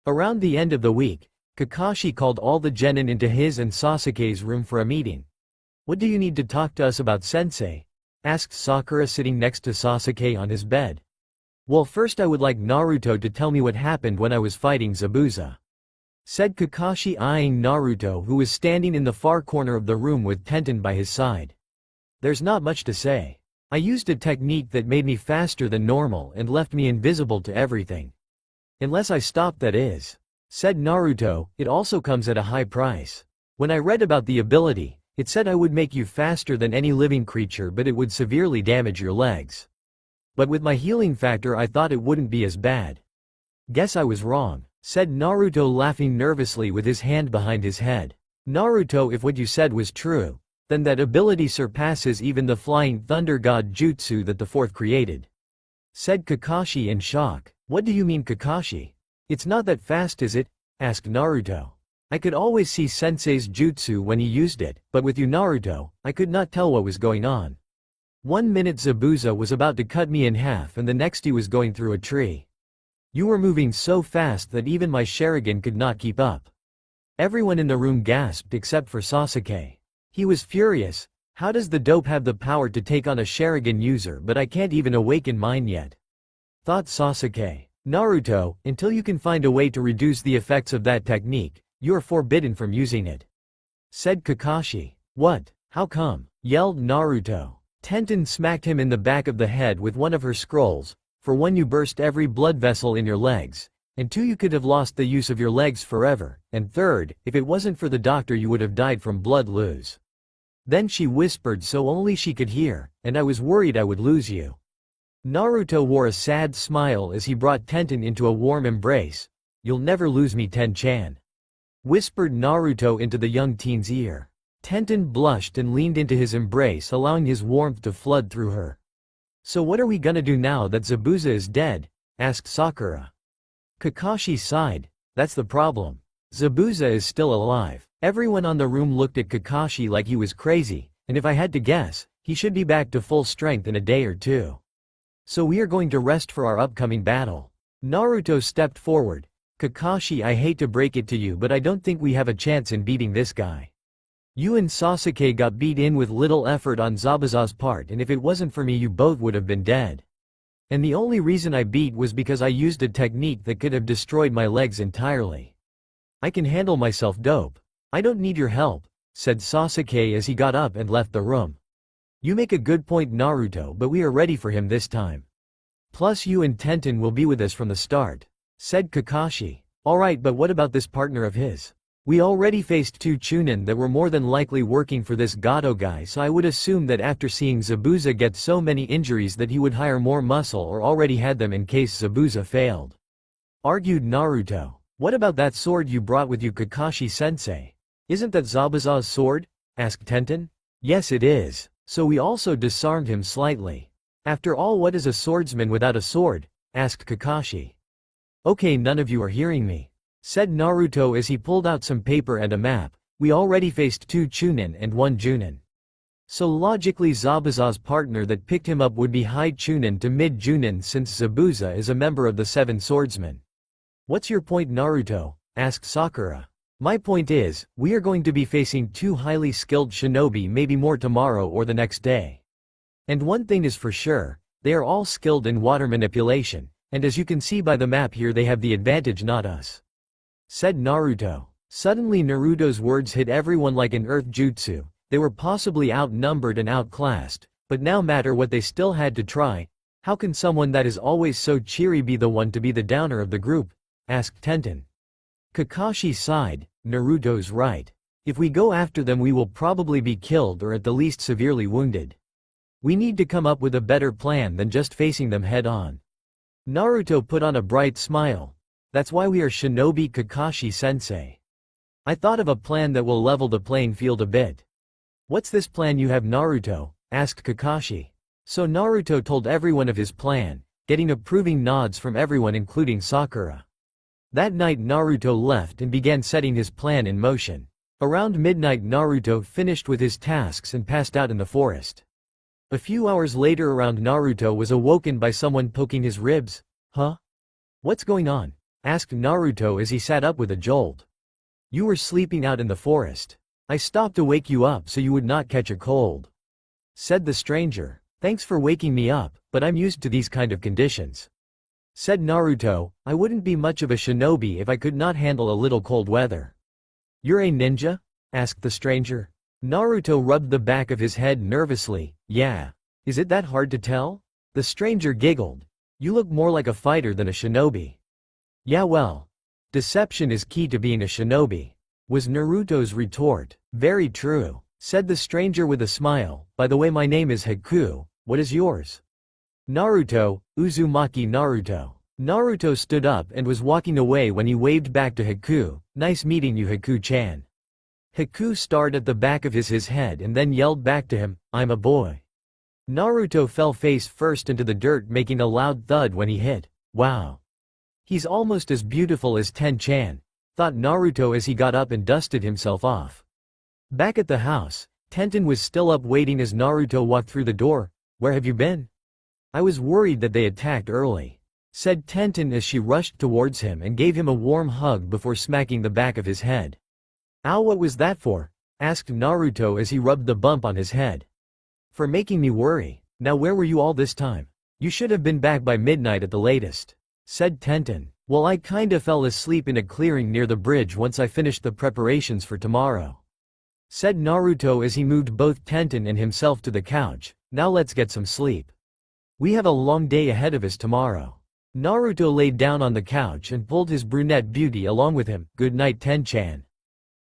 Around the end of the week, Kakashi called all the genin into his and Sasuke's room for a meeting. "What do you need to talk to us about, sensei?" asked Sakura sitting next to Sasuke on his bed. "Well, first I would like Naruto to tell me what happened when I was fighting Zabuza," said Kakashi, eyeing Naruto, who was standing in the far corner of the room with Tenten by his side. "There's not much to say. I used a technique that made me faster than normal and left me invisible to everything. Unless I stopped, that is," said Naruto. "It also comes at a high price. When I read about the ability, it said I would make you faster than any living creature, but it would severely damage your legs. But with my healing factor I thought it wouldn't be as bad." "Guess I was wrong," said Naruto, laughing nervously with his hand behind his head. "Naruto, if what you said was true, then that ability surpasses even the flying thunder god jutsu that the fourth created," said Kakashi in shock. "What do you mean, Kakashi? It's not that fast, is it?" asked Naruto. "I could always see sensei's jutsu when he used it, but with you, Naruto, I could not tell what was going on. 1 minute Zabuza was about to cut me in half and the next he was going through a tree. You were moving so fast that even my Sharingan could not keep up." Everyone in the room gasped except for Sasuke. He was furious. "How does the dope have the power to take on a Sharingan user, but I can't even awaken mine yet?" thought Sasuke. "Naruto, until you can find a way to reduce the effects of that technique, you are forbidden from using it," said Kakashi. "What? How come?" yelled Naruto. Tenten smacked him in the back of the head with one of her scrolls. "For one, you burst every blood vessel in your legs, and 2, you could have lost the use of your legs forever, and 3rd, if it wasn't for the doctor you would have died from blood loss." Then she whispered so only she could hear, "And I was worried I would lose you." Naruto wore a sad smile as he brought Tenten into a warm embrace. "You'll never lose me, Ten-chan," whispered Naruto into the young teen's ear. Tenten blushed and leaned into his embrace, allowing his warmth to flood through her. "So what are we gonna do now that Zabuza is dead?" asked Sakura. Kakashi sighed. "That's the problem. Zabuza is still alive." Everyone on the room looked at Kakashi like he was crazy, and if I had to guess, he should be back to full strength in a day or two. "So we are going to rest for our upcoming battle." Naruto stepped forward. "Kakashi, I hate to break it to you, but I don't think we have a chance in beating this guy. You and Sasuke got beat in with little effort on Zabuza's part, and if it wasn't for me you both would have been dead. And the only reason I beat was because I used a technique that could have destroyed my legs entirely. I can handle myself, dope. I don't need your help," said Sasuke as he got up and left the room. "You make a good point, Naruto, but we are ready for him this time. Plus you and Tenten will be with us from the start," said Kakashi. "Alright, but what about this partner of his? We already faced 2 Chunin that were more than likely working for this Gato guy, so I would assume that after seeing Zabuza get so many injuries that he would hire more muscle or already had them in case Zabuza failed," argued Naruto. "What about that sword you brought with you, Kakashi-sensei? Isn't that Zabuza's sword?" asked Tenten. "Yes, it is. So we also disarmed him slightly. After all, what is a swordsman without a sword?" asked Kakashi. "Okay, none of you are hearing me," said Naruto as he pulled out some paper and a map. "We already faced 2 Chunin and 1 Junin. So logically Zabuza's partner that picked him up would be high Chunin to mid Junin, since Zabuza is a member of the 7 swordsmen." "What's your point, Naruto?" asked Sakura. "My point is, we are going to be facing 2 highly skilled shinobi, maybe more tomorrow or the next day. And one thing is for sure, they are all skilled in water manipulation, and as you can see by the map here they have the advantage, not us," said Naruto. Suddenly Naruto's words hit everyone like an earth jutsu. They were possibly outnumbered and outclassed, but no matter what they still had to try. "How can someone that is always so cheery be the one to be the downer of the group?" asked Tenten. Kakashi sighed. "Naruto's right. If we go after them we will probably be killed or at the least severely wounded. We need to come up with a better plan than just facing them head-on. Naruto put on a bright smile. That's why we are Shinobi Kakashi-sensei. I thought of a plan that will level the playing field a bit. What's this plan you have, Naruto? Asked Kakashi. So Naruto told everyone of his plan, getting approving nods from everyone including Sakura. That night Naruto left and began setting his plan in motion. Around midnight Naruto finished with his tasks and passed out in the forest. A few hours later Naruto was awoken by someone poking his ribs. Huh? What's going on? Asked Naruto as he sat up with a jolt. You were sleeping out in the forest. I stopped to wake you up so you would not catch a cold. Said the stranger. Thanks for waking me up, but I'm used to these kind of conditions. Said Naruto, I wouldn't be much of a shinobi if I could not handle a little cold weather. You're a ninja? Asked the stranger. Naruto rubbed the back of his head nervously. Yeah. Is it that hard to tell? The stranger giggled. You look more like a fighter than a shinobi. Yeah, well. Deception is key to being a shinobi. Was Naruto's retort. Very true. Said the stranger with a smile. By the way, my name is Haku. What is yours? Naruto, Uzumaki Naruto. Naruto stood up and was walking away when he waved back to Haku. Nice meeting you, Haku-chan. Haku stared at the back of his head and then yelled back to him, I'm a boy. Naruto fell face first into the dirt, making a loud thud when he hit. Wow. He's almost as beautiful as Ten-chan, thought Naruto as he got up and dusted himself off. Back at the house, Tenten was still up waiting as Naruto walked through the door. Where have you been? I was worried that they attacked early, said Tenten as she rushed towards him and gave him a warm hug before smacking the back of his head. Ow, what was that for? Asked Naruto as he rubbed the bump on his head. For making me worry. Now where were you all this time? You should have been back by midnight at the latest, said Tenten. Well, I kinda fell asleep in a clearing near the bridge once I finished the preparations for tomorrow, said Naruto as he moved both Tenten and himself to the couch. Now let's get some sleep. We have a long day ahead of us tomorrow. Naruto laid down on the couch and pulled his brunette beauty along with him. Good night, Ten-chan.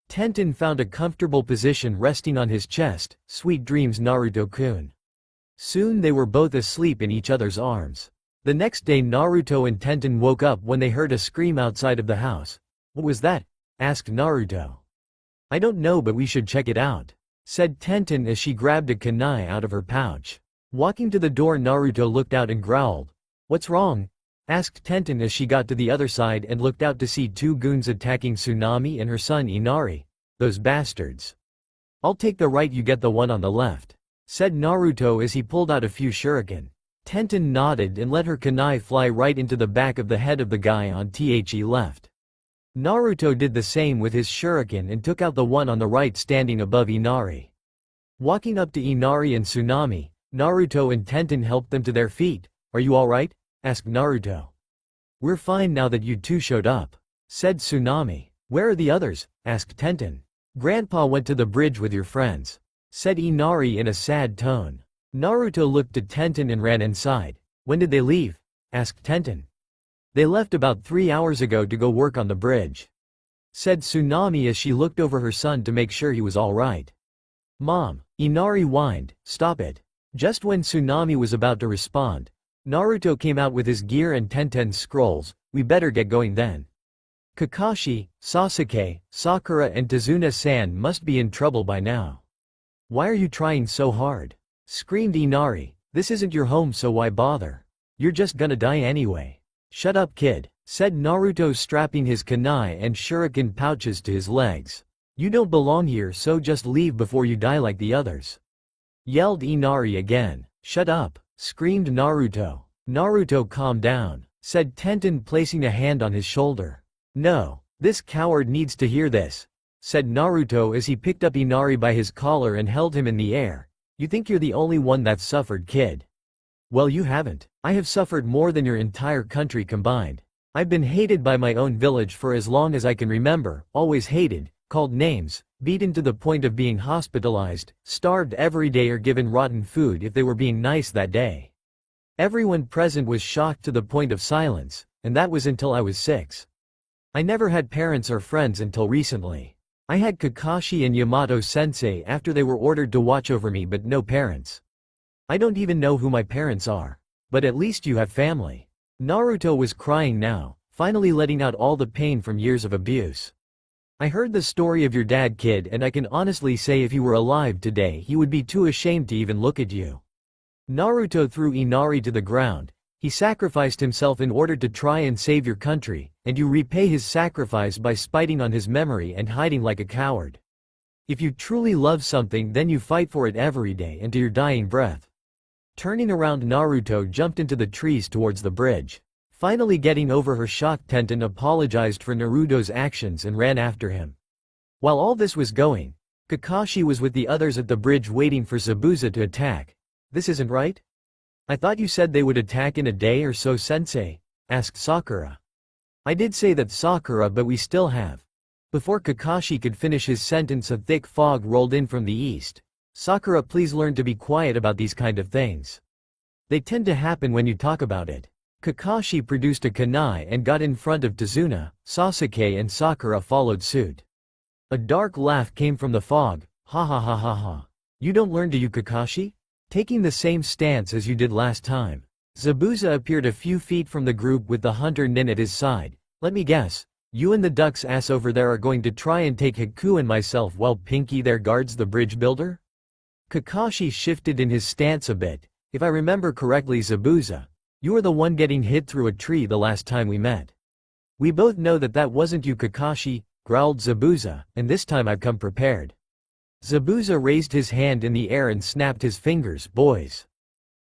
Tenten found a comfortable position resting on his chest. Sweet dreams, Naruto-kun. Soon they were both asleep in each other's arms. The next day Naruto and Tenten woke up when they heard a scream outside of the house. What was that? Asked Naruto. I don't know, but we should check it out, said Tenten as she grabbed a kunai out of her pouch. Walking to the door, Naruto looked out and growled. What's wrong? Asked Tenten as she got to the other side and looked out to see two goons attacking Tsunade and her son Inari. Those bastards. I'll take the right, you get the one on the left, said Naruto as he pulled out a few shuriken. Tenten nodded and let her kunai fly right into the back of the head of the guy on the left. Naruto did the same with his shuriken and took out the one on the right standing above Inari. Walking up to Inari and Tsunade, Naruto and Tenten helped them to their feet. Are you alright? Asked Naruto. We're fine now that you two showed up, said Tsunade. Where are the others? Asked Tenten. Grandpa went to the bridge with your friends, said Inari in a sad tone. Naruto looked at Tenten and ran inside. When did they leave? Asked Tenten. They left about 3 hours ago to go work on the bridge, said Tsunade as she looked over her son to make sure he was alright. Mom, Inari whined, stop it. Just when Tsunade was about to respond, Naruto came out with his gear and Tenten's scrolls. We better get going then. Kakashi, Sasuke, Sakura and Tazuna-san must be in trouble by now. Why are you trying so hard? Screamed Inari. This isn't your home, so why bother? You're just gonna die anyway. Shut up, kid, said Naruto, strapping his kunai and shuriken pouches to his legs. You don't belong here, so just leave before you die like the others, yelled Inari again. Shut up, screamed Naruto. Naruto, calm down, said Tenten, placing a hand on his shoulder. No, this coward needs to hear this, said Naruto as he picked up Inari by his collar and held him in the air. You think you're the only one that's suffered, kid? Well, you haven't. I have suffered more than your entire country combined. I've been hated by my own village for as long as I can remember, always hated, called names, beaten to the point of being hospitalized, starved every day or given rotten food if they were being nice that day. Everyone present was shocked to the point of silence, and that was until I was 6. I never had parents or friends until recently. I had Kakashi and Yamato-sensei after they were ordered to watch over me, but no parents. I don't even know who my parents are. But at least you have family. Naruto was crying now, finally letting out all the pain from years of abuse. I heard the story of your dad, kid, and I can honestly say if he were alive today he would be too ashamed to even look at you. Naruto threw Inari to the ground. He sacrificed himself in order to try and save your country, and you repay his sacrifice by spiting on his memory and hiding like a coward. If you truly love something, then you fight for it every day and to your dying breath. Turning around, Naruto jumped into the trees towards the bridge. Finally getting over her shock, Tenten apologized for Naruto's actions and ran after him. While all this was going, Kakashi was with the others at the bridge waiting for Zabuza to attack. This isn't right? I thought you said they would attack in a day or so, sensei, asked Sakura. I did say that, Sakura, but we still have. Before Kakashi could finish his sentence, a thick fog rolled in from the east. Sakura, please learn to be quiet about these kind of things. They tend to happen when you talk about it. Kakashi produced a kunai and got in front of Tazuna. Sasuke and Sakura followed suit. A dark laugh came from the fog. Ha ha ha ha ha. You don't learn, do you, Kakashi? Taking the same stance as you did last time. Zabuza appeared a few feet from the group with the hunter Nin at his side. Let me guess. You and the duck's ass over there are going to try and take Haku and myself while Pinky there guards the bridge builder? Kakashi shifted in his stance a bit. If I remember correctly, Zabuza, you were the one getting hit through a tree the last time we met. We both know that that wasn't you, Kakashi, growled Zabuza, and this time I've come prepared. Zabuza raised his hand in the air and snapped his fingers. Boys.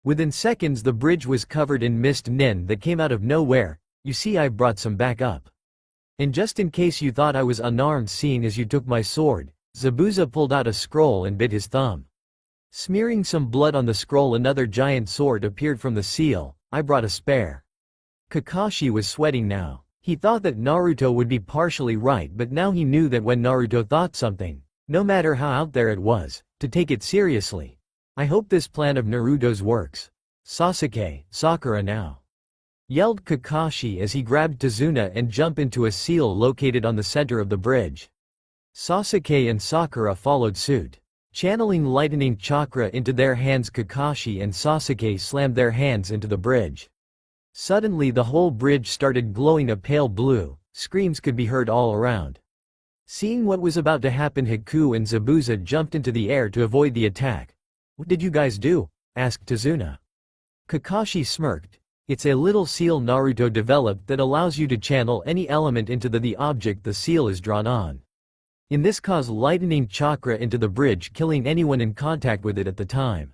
Within seconds the bridge was covered in mist, Nin, that came out of nowhere. You see, I've brought some backup. And just in case you thought I was unarmed seeing as you took my sword, Zabuza pulled out a scroll and bit his thumb. Smearing some blood on the scroll, another giant sword appeared from the seal. I brought a spare. Kakashi was sweating now. He thought that Naruto would be partially right, but now he knew that when Naruto thought something, no matter how out there it was, to take it seriously. I hope this plan of Naruto's works. Sasuke, Sakura now, yelled Kakashi as he grabbed Tazuna and jumped into a seal located on the center of the bridge. Sasuke and Sakura followed suit. Channeling lightning chakra into their hands, Kakashi and Sasuke slammed their hands into the bridge. Suddenly the whole bridge started glowing a pale blue. Screams could be heard all around. Seeing what was about to happen, Haku and Zabuza jumped into the air to avoid the attack. What did you guys do? Asked Tazuna. Kakashi smirked. It's a little seal Naruto developed that allows you to channel any element into the object the seal is drawn on. In this cause lightning chakra into the bridge, killing anyone in contact with it at the time.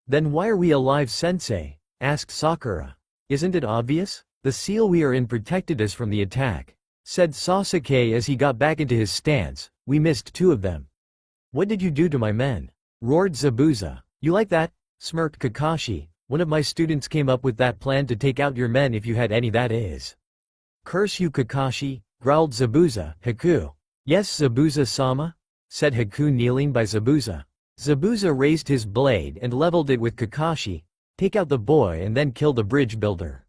Then why are we alive, sensei? Asked Sakura. Isn't it obvious? The seal we are in protected us from the attack, said Sasuke as he got back into his stance. We missed 2 of them. What did you do to my men? Roared Zabuza. You like that? Smirked Kakashi. One of my students came up with that plan to take out your men, if you had any, that is. Curse you, Kakashi, growled Zabuza. Haku. Yes, Zabuza-sama, said Haku, kneeling by Zabuza. Zabuza raised his blade and leveled it with Kakashi. Take out the boy and then kill the bridge builder.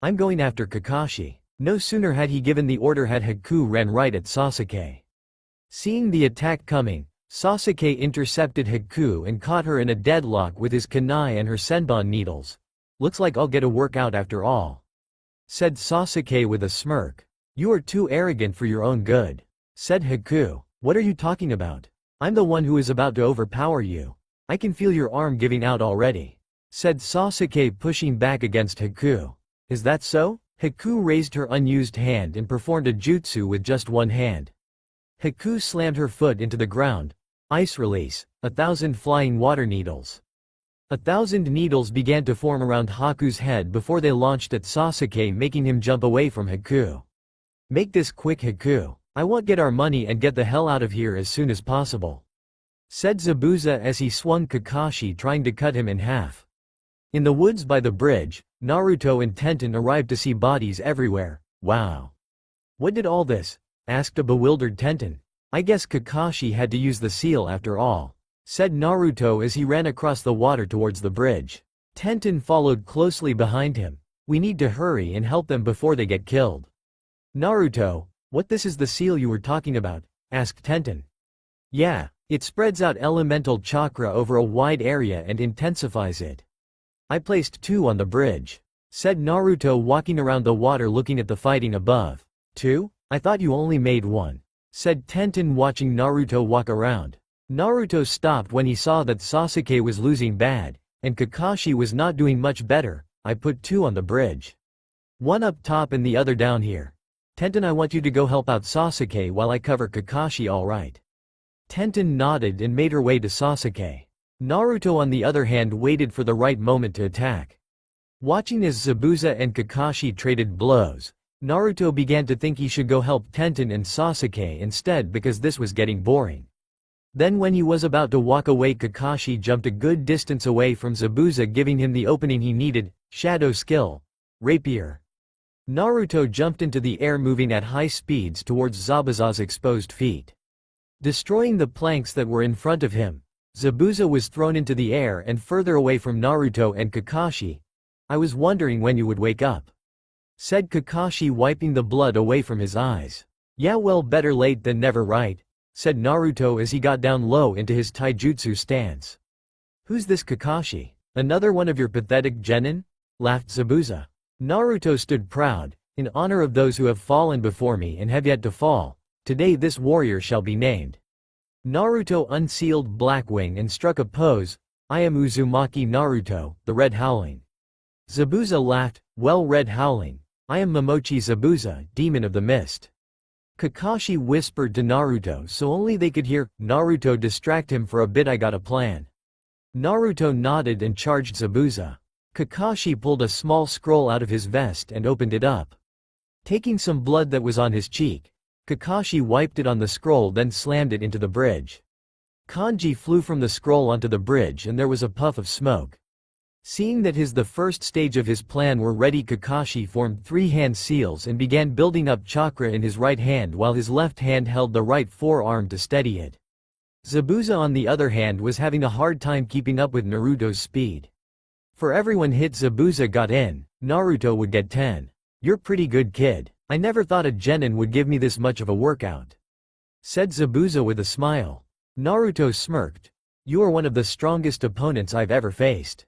I'm going after Kakashi. No sooner had he given the order had Haku ran right at Sasuke. Seeing the attack coming, Sasuke intercepted Haku and caught her in a deadlock with his kunai and her senbon needles. Looks like I'll get a workout after all, said Sasuke with a smirk. You are too arrogant for your own good, said Haku. What are you talking about? I'm the one who is about to overpower you. I can feel your arm giving out already, said Sasuke, pushing back against Haku. Is that so? Haku raised her unused hand and performed a jutsu with just one hand. Haku slammed her foot into the ground. Ice release. 1,000 flying water needles. 1,000 needles began to form around Haku's head before they launched at Sasuke, making him jump away from Haku. Make this quick, Haku. I want to get our money and get the hell out of here as soon as possible, said Zabuza as he swung Kakashi, trying to cut him in half. In the woods by the bridge, Naruto and Tenten arrived to see bodies everywhere. Wow. What did all this? Asked a bewildered Tenten. I guess Kakashi had to use the seal after all, said Naruto as he ran across the water towards the bridge. Tenten followed closely behind him. We need to hurry and help them before they get killed. Naruto, what, this is the seal you were talking about? Asked Tenten. Yeah, It spreads out elemental chakra over a wide area and intensifies it. I placed 2 on the bridge, said Naruto walking around the water looking at the fighting above. 2? I thought you only made 1, said Tenten watching Naruto walk around. Naruto stopped when he saw that Sasuke was losing bad, and Kakashi was not doing much better. I put 2 on the bridge. 1 up top and the other down here. Tenten, I want you to go help out Sasuke while I cover Kakashi, alright? Tenten nodded and made her way to Sasuke. Naruto on the other hand waited for the right moment to attack. Watching as Zabuza and Kakashi traded blows, Naruto began to think he should go help Tenten and Sasuke instead because this was getting boring. Then when he was about to walk away, Kakashi jumped a good distance away from Zabuza, giving him the opening he needed. Shadow skill. Rapier. Naruto jumped into the air, moving at high speeds towards Zabuza's exposed feet. Destroying the planks that were in front of him, Zabuza was thrown into the air and further away from Naruto and Kakashi. I was wondering when you would wake up, said Kakashi, wiping the blood away from his eyes. Yeah, well, better late than never, right? Said Naruto as he got down low into his taijutsu stance. Who's this Kakashi? Another one of your pathetic genin? Laughed Zabuza. Naruto stood proud. In honor of those who have fallen before me and have yet to fall, today this warrior shall be named. Naruto unsealed Blackwing and struck a pose. I am Uzumaki Naruto, the Red Howling. Zabuza laughed. Well, Red Howling, I am Momochi Zabuza, Demon of the Mist. Kakashi whispered to Naruto so only they could hear. Naruto, distract him for a bit, I got a plan. Naruto nodded and charged Zabuza. Kakashi pulled a small scroll out of his vest and opened it up. Taking some blood that was on his cheek, Kakashi wiped it on the scroll, then slammed it into the bridge. Kanji flew from the scroll onto the bridge and there was a puff of smoke. Seeing that the first stage of his plan were ready, Kakashi formed 3 hand seals and began building up chakra in his right hand while his left hand held the right forearm to steady it. Zabuza on the other hand was having a hard time keeping up with Naruto's speed. For every 1 hit Zabuza got in, Naruto would get 10. You're pretty good, kid. I never thought a genin would give me this much of a workout, said Zabuza with a smile. Naruto smirked. You are one of the strongest opponents I've ever faced.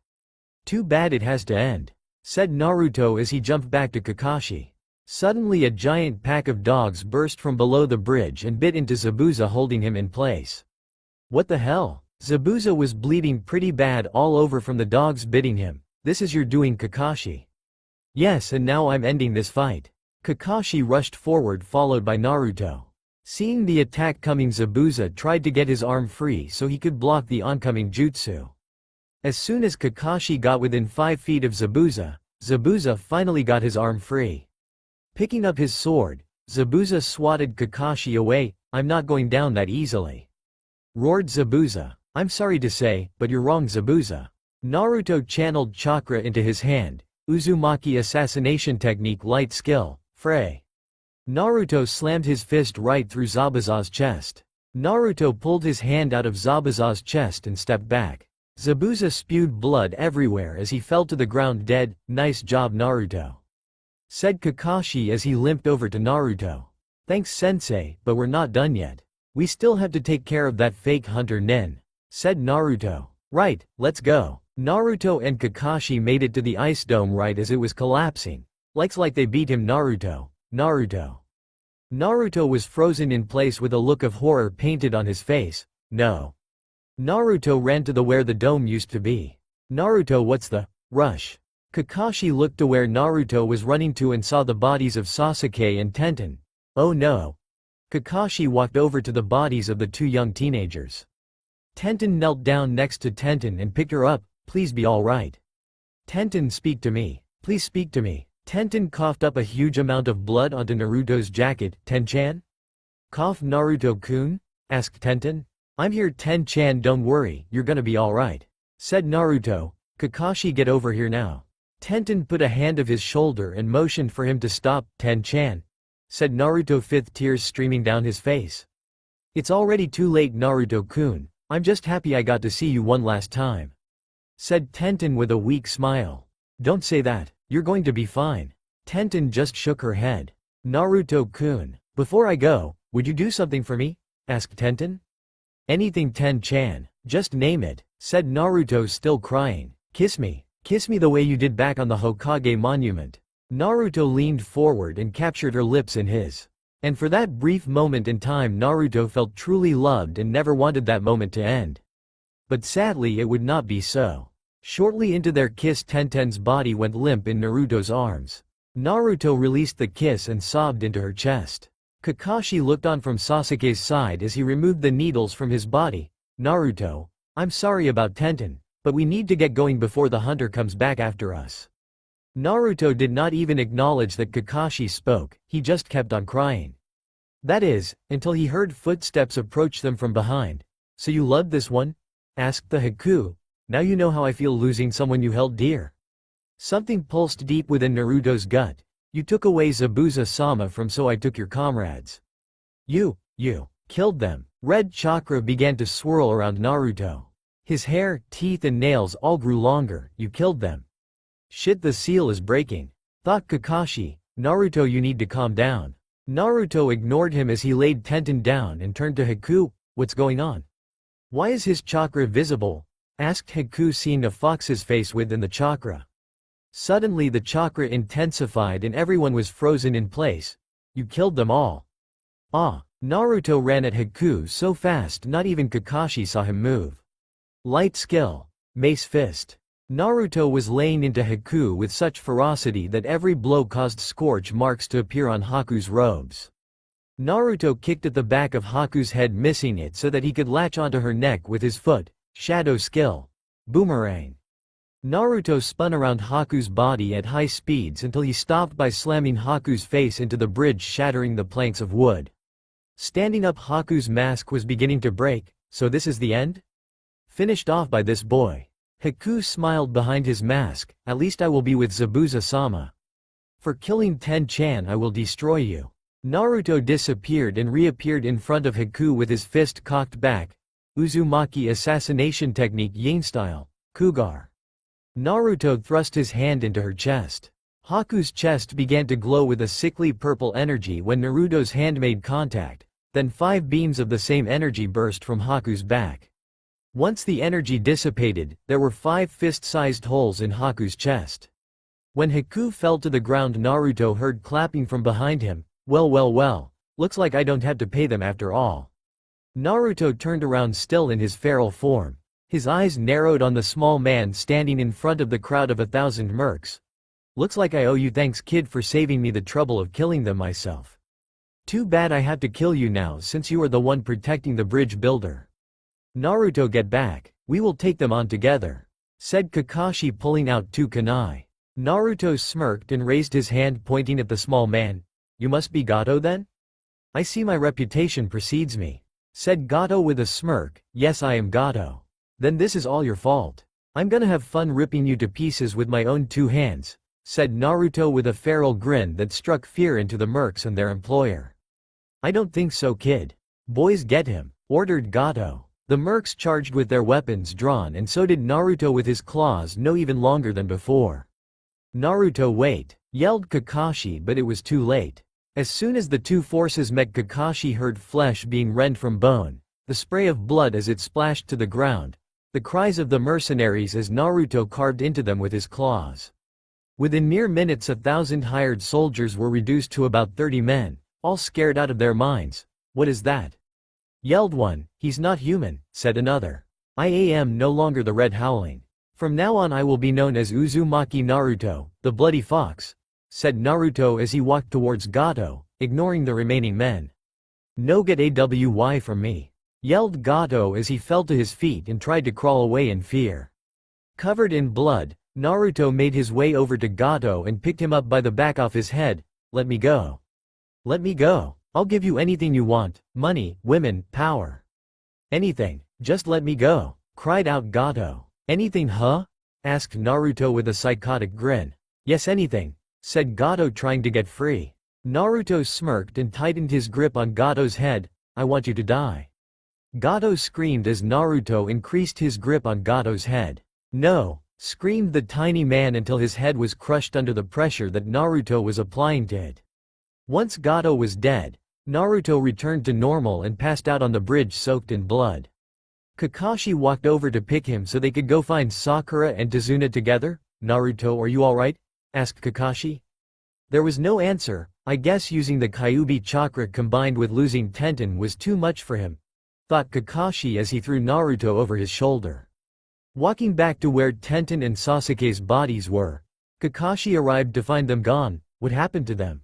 Too bad it has to end, said Naruto as he jumped back to Kakashi. Suddenly a giant pack of dogs burst from below the bridge and bit into Zabuza, holding him in place. What the hell? Zabuza was bleeding pretty bad all over from the dogs biting him. This is your doing, Kakashi. Yes, and now I'm ending this fight. Kakashi rushed forward, followed by Naruto. Seeing the attack coming, Zabuza tried to get his arm free so he could block the oncoming jutsu. As soon as Kakashi got within 5 feet of Zabuza, Zabuza finally got his arm free. Picking up his sword, Zabuza swatted Kakashi away. I'm not going down that easily, roared Zabuza. I'm sorry to say, but you're wrong, Zabuza. Naruto channeled chakra into his hand. Uzumaki assassination technique, light skill, fray. Naruto slammed his fist right through Zabuza's chest. Naruto pulled his hand out of Zabuza's chest and stepped back. Zabuza spewed blood everywhere as he fell to the ground dead. Nice job, Naruto, said Kakashi as he limped over to Naruto. Thanks, sensei, but we're not done yet. We still have to take care of that fake hunter Nen, said Naruto. Right, let's go. Naruto and Kakashi made it to the ice dome right as it was collapsing. Looks like they beat him. Naruto. Naruto was frozen in place with a look of horror painted on his face. No. Naruto ran to where the dome used to be. Naruto, what's the rush? Kakashi looked to where Naruto was running to and saw the bodies of Sasuke and Tenten. Oh no. Kakashi walked over to the bodies of the 2 young teenagers. Tenten knelt down next to Tenten and picked her up. Please be alright. Tenten, speak to me. Please speak to me. Tenten coughed up a huge amount of blood onto Naruto's jacket. Ten-chan? Cough, Naruto-kun? Asked Tenten. I'm here, Ten-chan, don't worry, you're gonna be alright, said Naruto. Kakashi, get over here now. Tenten put a hand of his shoulder and motioned for him to stop. Ten-chan, said Naruto, 5th tears streaming down his face. It's already too late, Naruto-kun. I'm just happy I got to see you one last time, said Tenten with a weak smile. Don't say that, you're going to be fine. Tenten just shook her head. Naruto-kun, before I go, would you do something for me? Asked Tenten. Anything Ten-chan, just name it, said Naruto still crying. Kiss me the way you did back on the Hokage monument. Naruto leaned forward and captured her lips in his. And for that brief moment in time Naruto felt truly loved and never wanted that moment to end. But sadly it would not be so. Shortly into their kiss Tenten's body went limp in Naruto's arms. Naruto released the kiss and sobbed into her chest. Kakashi looked on from Sasuke's side as he removed the needles from his body. Naruto, I'm sorry about Tenten, but we need to get going before the hunter comes back after us. Naruto did not even acknowledge that Kakashi spoke, he just kept on crying. That is, until he heard footsteps approach them from behind. So you loved this one? Asked the Haku. Now you know how I feel losing someone you held dear. Something pulsed deep within Naruto's gut. You took away Zabuza-sama from so I took your comrades. You killed them. Red chakra began to swirl around Naruto. His hair, teeth and nails all grew longer. You killed them. Shit, the seal is breaking. Thought Kakashi. Naruto, you need to calm down. Naruto ignored him as he laid Tenten down and turned to Haku. What's going on? Why is his chakra visible? Asked Haku, seeing a fox's face within the chakra. Suddenly the chakra intensified and everyone was frozen in place. You killed them all. Ah! Naruto ran at Haku so fast not even Kakashi saw him move. Light skill. Mace fist. Naruto was laying into Haku with such ferocity that every blow caused scorch marks to appear on Haku's robes. Naruto kicked at the back of Haku's head, missing it so that he could latch onto her neck with his foot. Shadow skill. Boomerang. Naruto spun around Haku's body at high speeds until he stopped by slamming Haku's face into the bridge, shattering the planks of wood. Standing up, Haku's mask was beginning to break. So this is the end? Finished off by this boy. Haku smiled behind his mask. At least I will be with Zabuza-sama. For killing Ten-chan I will destroy you. Naruto disappeared and reappeared in front of Haku with his fist cocked back. Uzumaki assassination technique, yin style. Cougar. Naruto thrust his hand into her chest. Haku's chest began to glow with a sickly purple energy when Naruto's hand made contact, then 5 beams of the same energy burst from Haku's back. Once the energy dissipated, there were 5 fist-sized holes in Haku's chest. When Haku fell to the ground, Naruto heard clapping from behind him. Well, looks like I don't have to pay them after all. Naruto turned around, still in his feral form. His eyes narrowed on the small man standing in front of the crowd of 1,000 mercs. Looks like I owe you thanks, kid, for saving me the trouble of killing them myself. Too bad I have to kill you now since you are the one protecting the bridge builder. Naruto, get back. We will take them on together, said Kakashi, pulling out 2 kunai. Naruto smirked and raised his hand, pointing at the small man. You must be Gato then? I see my reputation precedes me, said Gato with a smirk. Yes, I am Gato. Then this is all your fault. I'm gonna have fun ripping you to pieces with my own 2 hands, said Naruto with a feral grin that struck fear into the mercs and their employer. I don't think so, kid. Boys, get him, ordered Gato. The mercs charged with their weapons drawn, and so did Naruto with his claws no even longer than before. Naruto, wait, yelled Kakashi, but it was too late. As soon as the 2 forces met, Kakashi heard flesh being rent from bone, the spray of blood as it splashed to the ground, the cries of the mercenaries as Naruto carved into them with his claws. Within mere minutes 1,000 hired soldiers were reduced to about 30 men, all scared out of their minds. What is that? Yelled one. He's not human, said another. I am no longer the Red Howling. From now on I will be known as Uzumaki Naruto, the Bloody Fox, said Naruto as he walked towards Gato, ignoring the remaining men. No get AWY from me, yelled Gato as he fell to his feet and tried to crawl away in fear. Covered in blood, Naruto made his way over to Gato and picked him up by the back of his head. Let me go. Let me go. I'll give you anything you want, money, women, power. Anything, just let me go, cried out Gato. Anything, huh? Asked Naruto with a psychotic grin. Yes, anything, said Gato, trying to get free. Naruto smirked and tightened his grip on Gato's head. I want you to die. Gato screamed as Naruto increased his grip on Gato's head. No, screamed the tiny man until his head was crushed under the pressure that Naruto was applying to it. Once Gato was dead, Naruto returned to normal and passed out on the bridge soaked in blood. Kakashi walked over to pick him so they could go find Sakura and Tazuna together. Naruto, are you alright? Asked Kakashi. There was no answer. I guess using the Kyuubi chakra combined with losing Tenten was too much for him, thought Kakashi as he threw Naruto over his shoulder. Walking back to where Tenten and Sasuke's bodies were, Kakashi arrived to find them gone. What happened to them?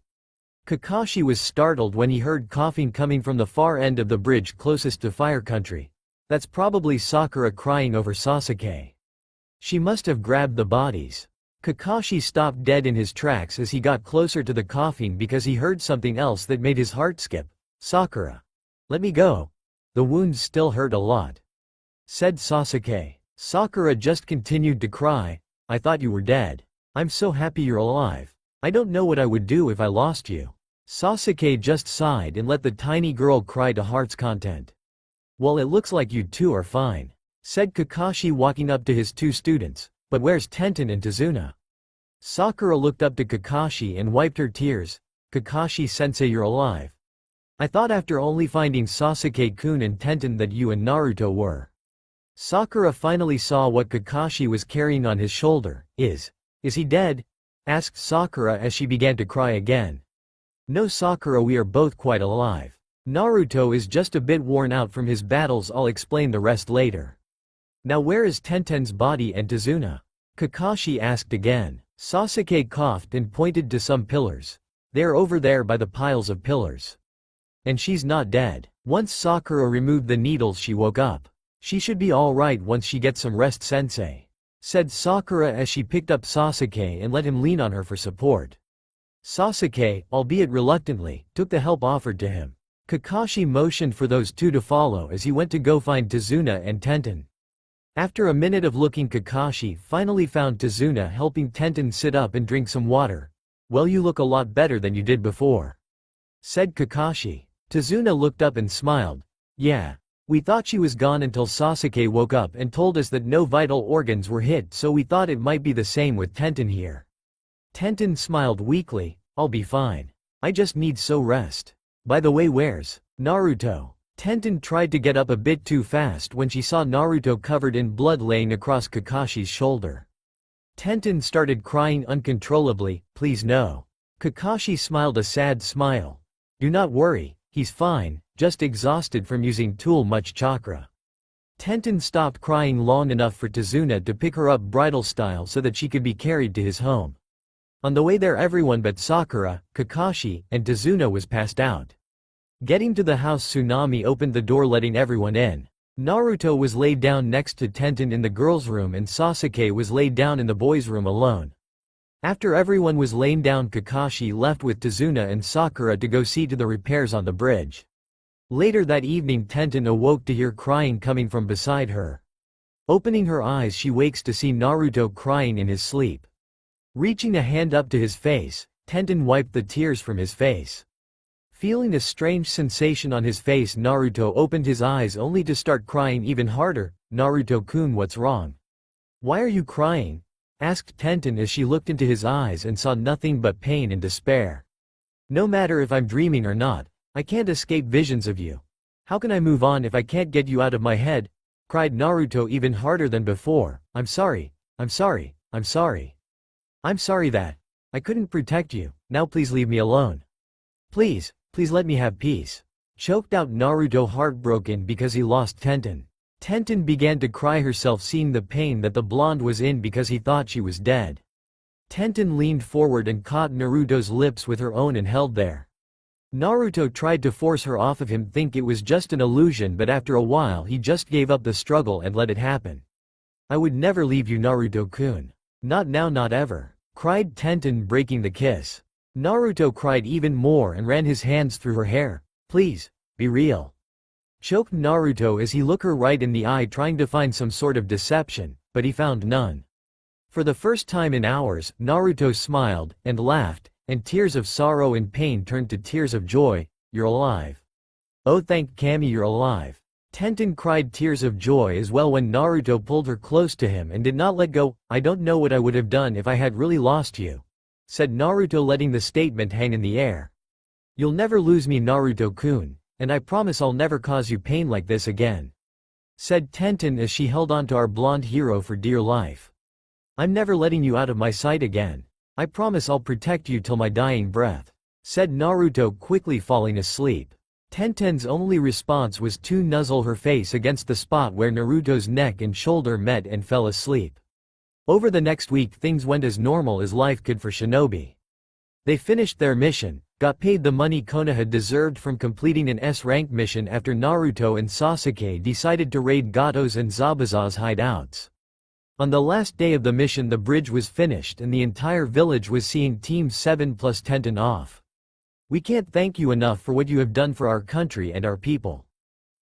Kakashi was startled when he heard coughing coming from the far end of the bridge closest to Fire Country. That's probably Sakura crying over Sasuke. She must have grabbed the bodies. Kakashi stopped dead in his tracks as he got closer to the coughing because he heard something else that made his heart skip. Sakura. Let me go. The wounds still hurt a lot, said Sasuke. Sakura just continued to cry. I thought you were dead. I'm so happy you're alive. I don't know what I would do if I lost you. Sasuke just sighed and let the tiny girl cry to heart's content. Well, it looks like you two are fine, said Kakashi walking up to his two students. But where's Tenten and Tazuna? Sakura looked up to Kakashi and wiped her tears. Kakashi-sensei, you're alive. I thought after only finding Sasuke-kun and Tenten that you and Naruto were. Sakura finally saw what Kakashi was carrying on his shoulder. Is he dead? Asked Sakura as she began to cry again. No, Sakura, we are both quite alive. Naruto is just a bit worn out from his battles. I'll explain the rest later. Now where is Tenten's body and Tazuna? Kakashi asked again. Sasuke coughed and pointed to some pillars. They're over there by the piles of pillars. And she's not dead. Once Sakura removed the needles she woke up. She should be alright once she gets some rest, sensei, said Sakura as she picked up Sasuke and let him lean on her for support. Sasuke, albeit reluctantly, took the help offered to him. Kakashi motioned for those two to follow as he went to go find Tazuna and Tenten. After a minute of looking, Kakashi finally found Tazuna helping Tenten sit up and drink some water. Well, you look a lot better than you did before, said Kakashi. Tazuna looked up and smiled. Yeah. We thought she was gone until Sasuke woke up and told us that no vital organs were hit, so we thought it might be the same with Tenten here. Tenten smiled weakly. I'll be fine. I just need so rest. By the way, where's Naruto? Tenten tried to get up a bit too fast when she saw Naruto covered in blood laying across Kakashi's shoulder. Tenten started crying uncontrollably. Please no. Kakashi smiled a sad smile. Do not worry, he's fine, just exhausted from using too much chakra. Tenten stopped crying long enough for Tazuna to pick her up bridal style so that she could be carried to his home. On the way there, everyone but Sakura, Kakashi, and Tazuna was passed out. Getting to the house, Tsunami opened the door letting everyone in. Naruto was laid down next to Tenten in the girls' room and Sasuke was laid down in the boys' room alone. After everyone was lain down, Kakashi left with Tazuna and Sakura to go see to the repairs on the bridge. Later that evening, Tenten awoke to hear crying coming from beside her. Opening her eyes, she wakes to see Naruto crying in his sleep. Reaching a hand up to his face, Tenten wiped the tears from his face. Feeling a strange sensation on his face, Naruto opened his eyes only to start crying even harder. Naruto-kun, what's wrong? Why are you crying? Asked Tenten as she looked into his eyes and saw nothing but pain and despair. No matter if I'm dreaming or not, I can't escape visions of you. How can I move on if I can't get you out of my head? Cried Naruto even harder than before. I'm sorry, I'm sorry, I'm sorry. I'm sorry that I couldn't protect you. Now please leave me alone. Please, please let me have peace. Choked out Naruto, heartbroken because he lost Tenten. Tenten began to cry herself, seeing the pain that the blonde was in because he thought she was dead. Tenten leaned forward and caught Naruto's lips with her own and held there. Naruto tried to force her off of him, think it was just an illusion, but after a while he just gave up the struggle and let it happen. I would never leave you, Naruto-kun. Not now, not ever, cried Tenten, breaking the kiss. Naruto cried even more and ran his hands through her hair. Please, be real. Choked Naruto as he looked her right in the eye, trying to find some sort of deception, but he found none. For the first time in hours, Naruto smiled and laughed, and tears of sorrow and pain turned to tears of joy. You're alive. Oh, thank Kami, you're alive. Tenten cried tears of joy as well when Naruto pulled her close to him and did not let go. I don't know what I would have done if I had really lost you, said Naruto, letting the statement hang in the air. You'll never lose me, Naruto-kun, and I promise I'll never cause you pain like this again. said Tenten as she held onto our blonde hero for dear life. I'm never letting you out of my sight again. I promise I'll protect you till my dying breath, said Naruto, quickly falling asleep. Tenten's only response was to nuzzle her face against the spot where Naruto's neck and shoulder met and fell asleep. Over the next week things went as normal as life could for Shinobi. They finished their mission, got paid the money Konoha deserved from completing an S-rank mission after Naruto and Sasuke decided to raid Gato's and Zabuza's hideouts. On the last day of the mission the bridge was finished and the entire village was seeing Team 7 plus Tenten off. We can't thank you enough for what you have done for our country and our people.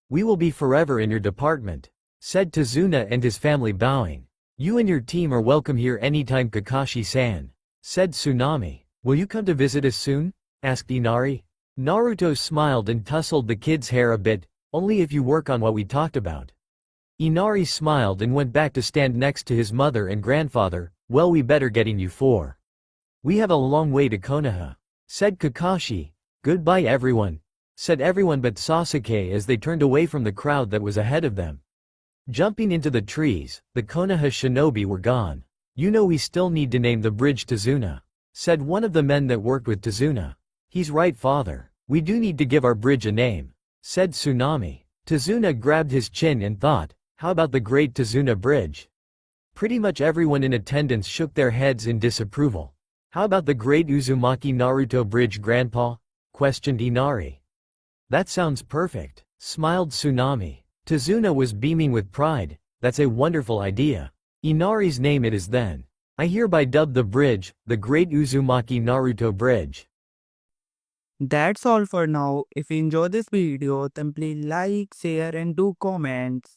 We will be forever in your department, said Tazuna and his family bowing. You and your team are welcome here anytime, Kakashi-san, said Tsunami. Will you come to visit us soon? Asked Inari. Naruto smiled and tousled the kid's hair a bit, only if you work on what we talked about. Inari smiled and went back to stand next to his mother and grandfather. Well, we better getting you for. We have a long way to Konoha, said Kakashi. Goodbye everyone, said everyone but Sasuke as they turned away from the crowd that was ahead of them. Jumping into the trees, the Konoha shinobi were gone. You know we still need to name the bridge Tazuna, said one of the men that worked with Tazuna. He's right, father. We do need to give our bridge a name, said Tsunami. Tazuna grabbed his chin and thought, how about the Great Tazuna Bridge? Pretty much everyone in attendance shook their heads in disapproval. How about the Great Uzumaki Naruto Bridge, Grandpa? Questioned Inari. That sounds perfect, smiled Tsunami. Tazuna was beaming with pride. That's a wonderful idea. Inari's name it is then. I hereby dub the bridge, the Great Uzumaki Naruto Bridge. That's all for now. If you enjoyed this video, then please like, share and do comments.